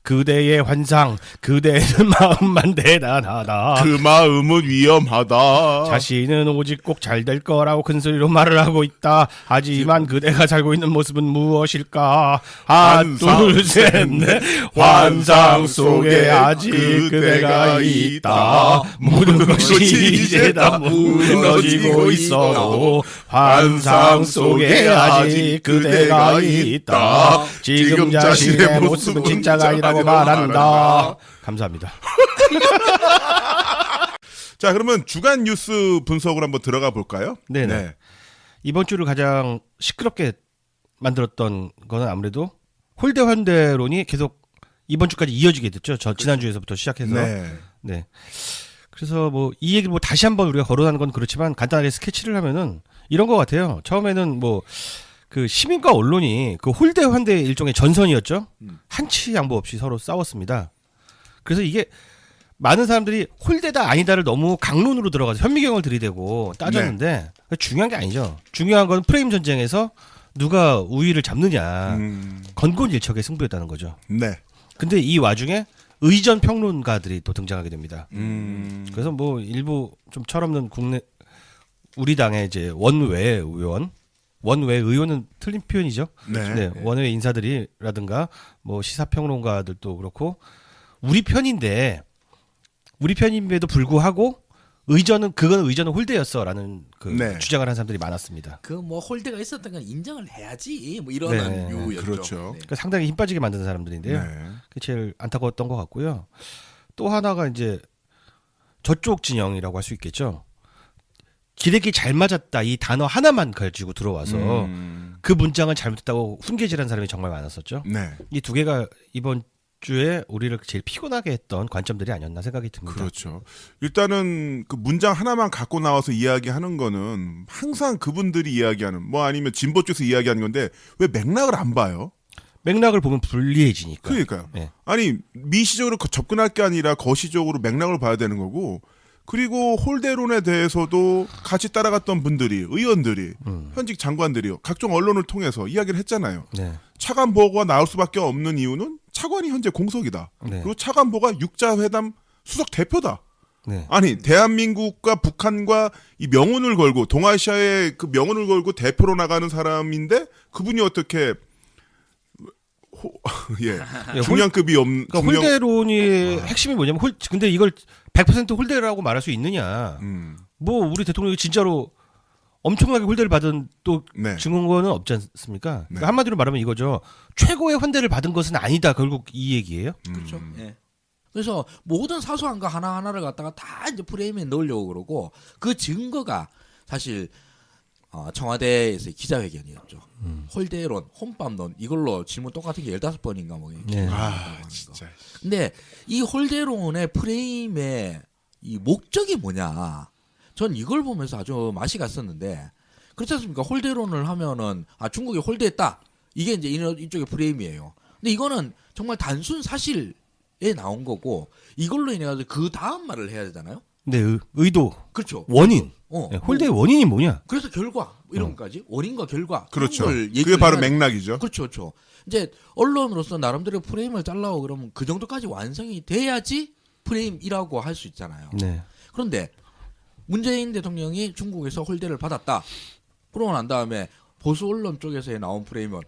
그대의 환상, 그대는 마음만 대단하다. 그 마음은 위험하다. 자신은 오직 꼭 잘 될 거라고 큰소리로 말을 하고 있다. 하지만 그대가 살고 있는 모습은 무엇일까? 하나, 둘, 셋, 넷. 환상 속에 아직 그대가 있다. 모든 것이 이제 다 무너지고 있어도 환상 속에 아직 그대가 있다. 지금 자신의 모습은 진짜가 아니라고 말한다. 감사합니다. 자, 그러면 주간 뉴스 분석으로 한번 들어가 볼까요? 네네. 네. 이번 주를 가장 시끄럽게 만들었던 거는 아무래도 홀대 환대론이 계속 이번 주까지 이어지게 됐죠. 지난주에서부터 시작해서. 네. 네. 그래서 뭐 이 얘기를 뭐 다시 한번 우리가 거론하는 건 그렇지만 간단하게 스케치를 하면은 이런 것 같아요. 처음에는 뭐 그 시민과 언론이 그 홀대 환대의 일종의 전선이었죠. 한치 양보 없이 서로 싸웠습니다. 그래서 이게 많은 사람들이 홀대다 아니다를 너무 강론으로 들어가서 현미경을 들이대고 따졌는데 중요한 게 아니죠. 중요한 건 프레임 전쟁에서 누가 우위를 잡느냐. 건곤일척의 승부였다는 거죠. 네. 근데 이 와중에 의전 평론가들이 또 등장하게 됩니다. 그래서 뭐 일부 좀 철없는 우리 당의 이제 원외 의원은 틀린 표현이죠. 네. 원외 인사들이라든가 뭐 시사평론가들도 그렇고 우리 편임에도 불구하고 그건 의전은 홀대였어라는 네. 주장을 한 사람들이 많았습니다. 그 뭐 홀대가 있었던 건 인정을 해야지. 뭐 이런 네. 유였죠. 그렇죠. 네. 그러니까 상당히 힘 빠지게 만드는 사람들인데요. 네. 그게 제일 안타까웠던 것 같고요. 또 하나가 이제 저쪽 진영이라고 할 수 있겠죠. 기대기 잘 맞았다 이 단어 하나만 가지고 들어와서 그 문장은 잘못했다고 훈계질한 사람이 정말 많았었죠. 네. 이 두 개가 이번 주에 우리를 제일 피곤하게 했던 관점들이 아니었나 생각이 듭니다. 그렇죠. 일단은 그 문장 하나만 갖고 나와서 이야기하는 거는 항상 그분들이 이야기하는 뭐 아니면 진보 쪽에서 이야기하는 건데 왜 맥락을 안 봐요? 맥락을 보면 불리해지니까. 그러니까요. 네. 아니 미시적으로 접근할 게 아니라 거시적으로 맥락을 봐야 되는 거고 그리고 홀대론에 대해서도 같이 따라갔던 분들이 의원들이 현직 장관들이요 각종 언론을 통해서 이야기를 했잖아요. 네. 차관 보고가 나올 수밖에 없는 이유는 차관이 현재 공석이다. 네. 그리고 차관보가 육자회담 수석 대표다. 네. 아니 대한민국과 북한과 이 명운을 걸고 동아시아의 그 명운을 걸고 대표로 나가는 사람인데 그분이 어떻게 중량급이 없는 그러니까 홀대론이 핵심이 뭐냐면 근데 이걸 100% 홀대라고 말할 수 있느냐? 뭐 우리 대통령이 진짜로 엄청나게 홀대를 받은 또 네. 증거는 없지 않습니까? 네. 그러니까 한마디로 말하면 이거죠. 최고의 환대를 받은 것은 아니다. 결국 이 얘기예요. 그렇죠. 예. 그래서 모든 사소한 거 하나하나를 갖다가 다 이제 프레임에 넣으려고 그러고 그 증거가 사실 청와대에서의 기자회견이었죠. 홀대론, 혼밥론 이걸로 질문 똑같은 게 15번인가 뭐 네. 진짜. 근데 이 홀대론의 프레임의 이 목적이 뭐냐? 전 이걸 보면서 아주 맛이 갔었는데 그렇지 않습니까? 홀대론을 하면은 중국이 홀대했다. 이게 이제 이쪽의 프레임이에요. 근데 이거는 정말 단순 사실에 나온 거고 이걸로 인해 가지고 그 다음 말을 해야 되잖아요. 네, 의도, 그렇죠. 원인. 어. 네, 홀대의 원인이 뭐냐? 그래서 결과 이런 것까지 원인과 결과 그렇죠. 그런 걸 그게 얘기를 바로 해야- 맥락이죠. 그렇죠, 그렇죠. 이제 언론으로서 나름대로 프레임을 잘라고 그러면 그 정도까지 완성이 돼야지 프레임이라고 할 수 있잖아요. 네. 그런데 문재인 대통령이 중국에서 홀대를 받았다. 그러고 난 다음에 보수 언론 쪽에서 나온 프레임은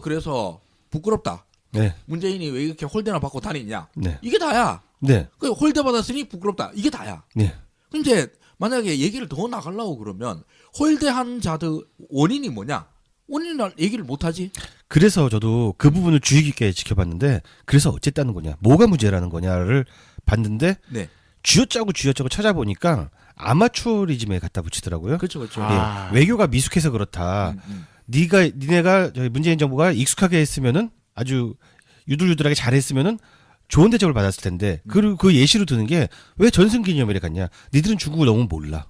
그래서 부끄럽다. 네. 문재인이 왜 이렇게 홀대나 받고 다니냐. 네. 이게 다야. 네. 그 홀대 받았으니 부끄럽다. 이게 다야. 네. 그럼 이제 만약에 얘기를 더 나가려고 그러면 홀대한 자들 원인이 뭐냐? 원인을 얘기를 못하지. 그래서 저도 그 부분을 주의 깊게 지켜봤는데 그래서 어쨌다는 거냐, 뭐가 문제라는 거냐를 봤는데 네. 쥐어짜고 찾아보니까 아마추어리즘에 갖다 붙이더라고요. 그렇죠, 그렇죠. 예, 외교가 미숙해서 그렇다. 니네가 저희 문재인 정부가 익숙하게 했으면은 아주 유들유들하게 잘했으면은 좋은 대접을 받았을 텐데 그리고 그 예시로 드는 게 왜 전승기념일에 갔냐? 니들은 중국을 너무 몰라.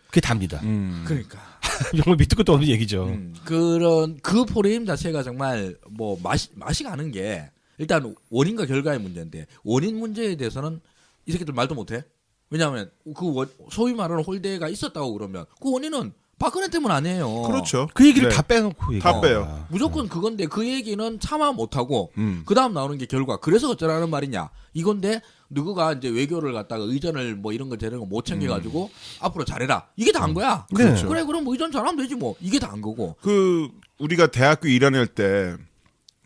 그게 답니다. 그러니까. 정말 밑도 끝도 없는 얘기죠. 그런 그 프레임 자체가 정말 뭐 맛이 가는 게 일단 원인과 결과의 문제인데 원인 문제에 대해서는 이 새끼들 말도 못해. 왜냐하면 소위 말하는 홀대가 있었다고 그러면 그 원인은 박근혜 때문 아니에요. 그렇죠. 그 얘기를 네. 다 빼놓고 다 얘기해요. 빼요. 무조건 그건데 그 얘기는 차마 못하고 음. 그 다음 나오는 게 결과. 그래서 어쩌라는 말이냐. 이건데 누구가 이제 외교를 갖다가 의전을 뭐 이런 거 저런 거 못 챙겨가지고 앞으로 잘해라. 이게 다 한 거야. 네. 그렇죠. 그래 그럼 의전 잘하면 되지 뭐. 이게 다 한 거고. 그 우리가 대학교 1학년 때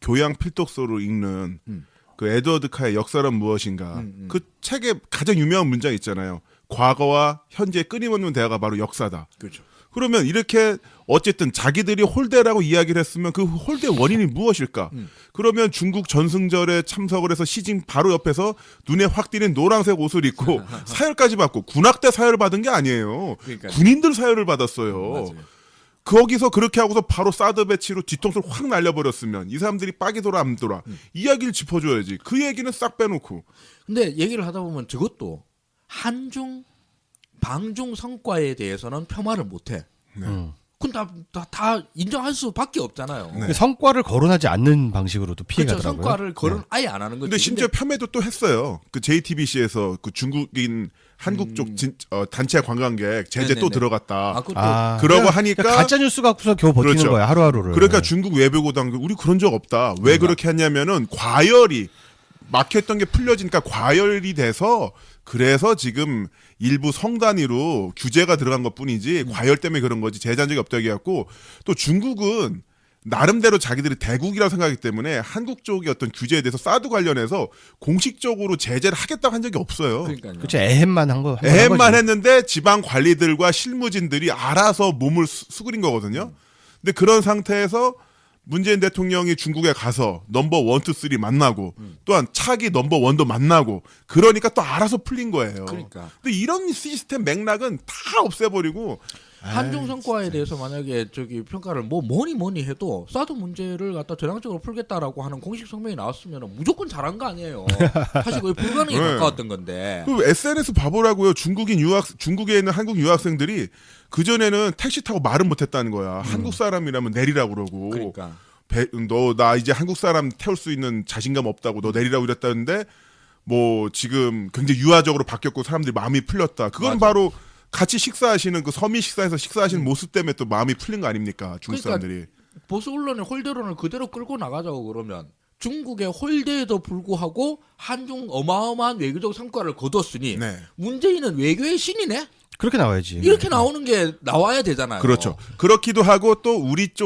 교양 필독서로 읽는 그 에드워드 카의 역사란 무엇인가 그 책에 가장 유명한 문장 있잖아요. 과거와 현재의 끊임없는 대화가 바로 역사다. 그렇죠. 그러면 이렇게 어쨌든 자기들이 홀대라고 이야기를 했으면 그 홀대 원인이 무엇일까? 그러면 중국 전승절에 참석을 해서 시진 바로 옆에서 눈에 확 띄는 노란색 옷을 입고 사열까지 받고 군악대 사열을 받은 게 아니에요. 그러니까요. 군인들 사열을 받았어요. 맞아요. 거기서 그렇게 하고서 바로 사드 배치로 뒤통수를 확 날려버렸으면 이 사람들이 빡이 돌아 안 돌아 이야기를 짚어줘야지. 그 얘기는 싹 빼놓고. 근데 얘기를 하다 보면 저것도 한중 방중 성과에 대해서는 폄하를 못해. 그건 다 인정할 수밖에 없잖아요. 네. 성과를 거론하지 않는 방식으로도 그렇죠. 피해가더라고요. 성과를 거론 아예 안 하는 거죠. 근데 심지어 폄훼도 또 했어요. 그 JTBC에서 그 중국인 한국 쪽 단체 관광객 제재 또 네네네. 들어갔다. 그것도 그러고 하니까 가짜 뉴스 갖고서 겨우 버티는 그렇죠. 거야 하루하루를. 그러니까 중국 외교고 당국 우리 그런 적 없다. 왜 그렇게 했냐면은 과열이 막혔던 게 풀려지니까 과열이 돼서 그래서 지금 일부 성 단위로 규제가 들어간 것뿐이지 과열 때문에 그런 거지 제재한 적이 없다고 해갖고 또 중국은 나름대로 자기들이 대국이라고 생각하기 때문에 한국 쪽의 어떤 규제에 대해서 사드 관련해서 공식적으로 제재를 하겠다고 한 적이 없어요. 그러니까요. 그렇죠. 애헴만 한 거. 애만 했는데 지방 관리들과 실무진들이 알아서 몸을 수그린 거거든요. 근데 그런 상태에서 문재인 대통령이 중국에 가서 넘버 1, 2, 3 만나고 또한 차기 넘버 1도 만나고 그러니까 또 알아서 풀린 거예요. 그러니까. 근데 이런 시스템 맥락은 다 없애버리고 한중 성과에 대해서 만약에 평가를 뭐니 해도 사드 문제를 갖다 전향적으로 풀겠다라고 하는 공식 성명이 나왔으면 무조건 잘한 거 아니에요. 사실 거의 불가능에 네. 가까웠던 건데. 그 SNS 봐보라고요. 중국에 있는 한국 유학생들이 그전에는 택시 타고 말은 못했다는 거야. 한국 사람이라면 내리라고 그러고. 그러니까. 너 나 이제 한국 사람 태울 수 있는 자신감 없다고 너 내리라고 이랬다는데 뭐 지금 굉장히 유화적으로 바뀌었고 사람들이 마음이 풀렸다. 그건 맞아. 바로 같이 식사하시는 그 서민 식사에서 식사하시는 모습 때문에 또 마음이 풀린 거 아닙니까? 중국 그러니까 사람들이. 보수 언론의 홀대론을 그대로 끌고 나가자고 그러면 중국의 홀대에도 불구하고 한중 어마어마한 외교적 성과를 거뒀으니 네. 문재인은 외교의 신이네? 그렇게 나와야지. 이렇게 나오는 게 나와야 되잖아요. 그렇죠. 그렇기도 하고 또 우리 쪽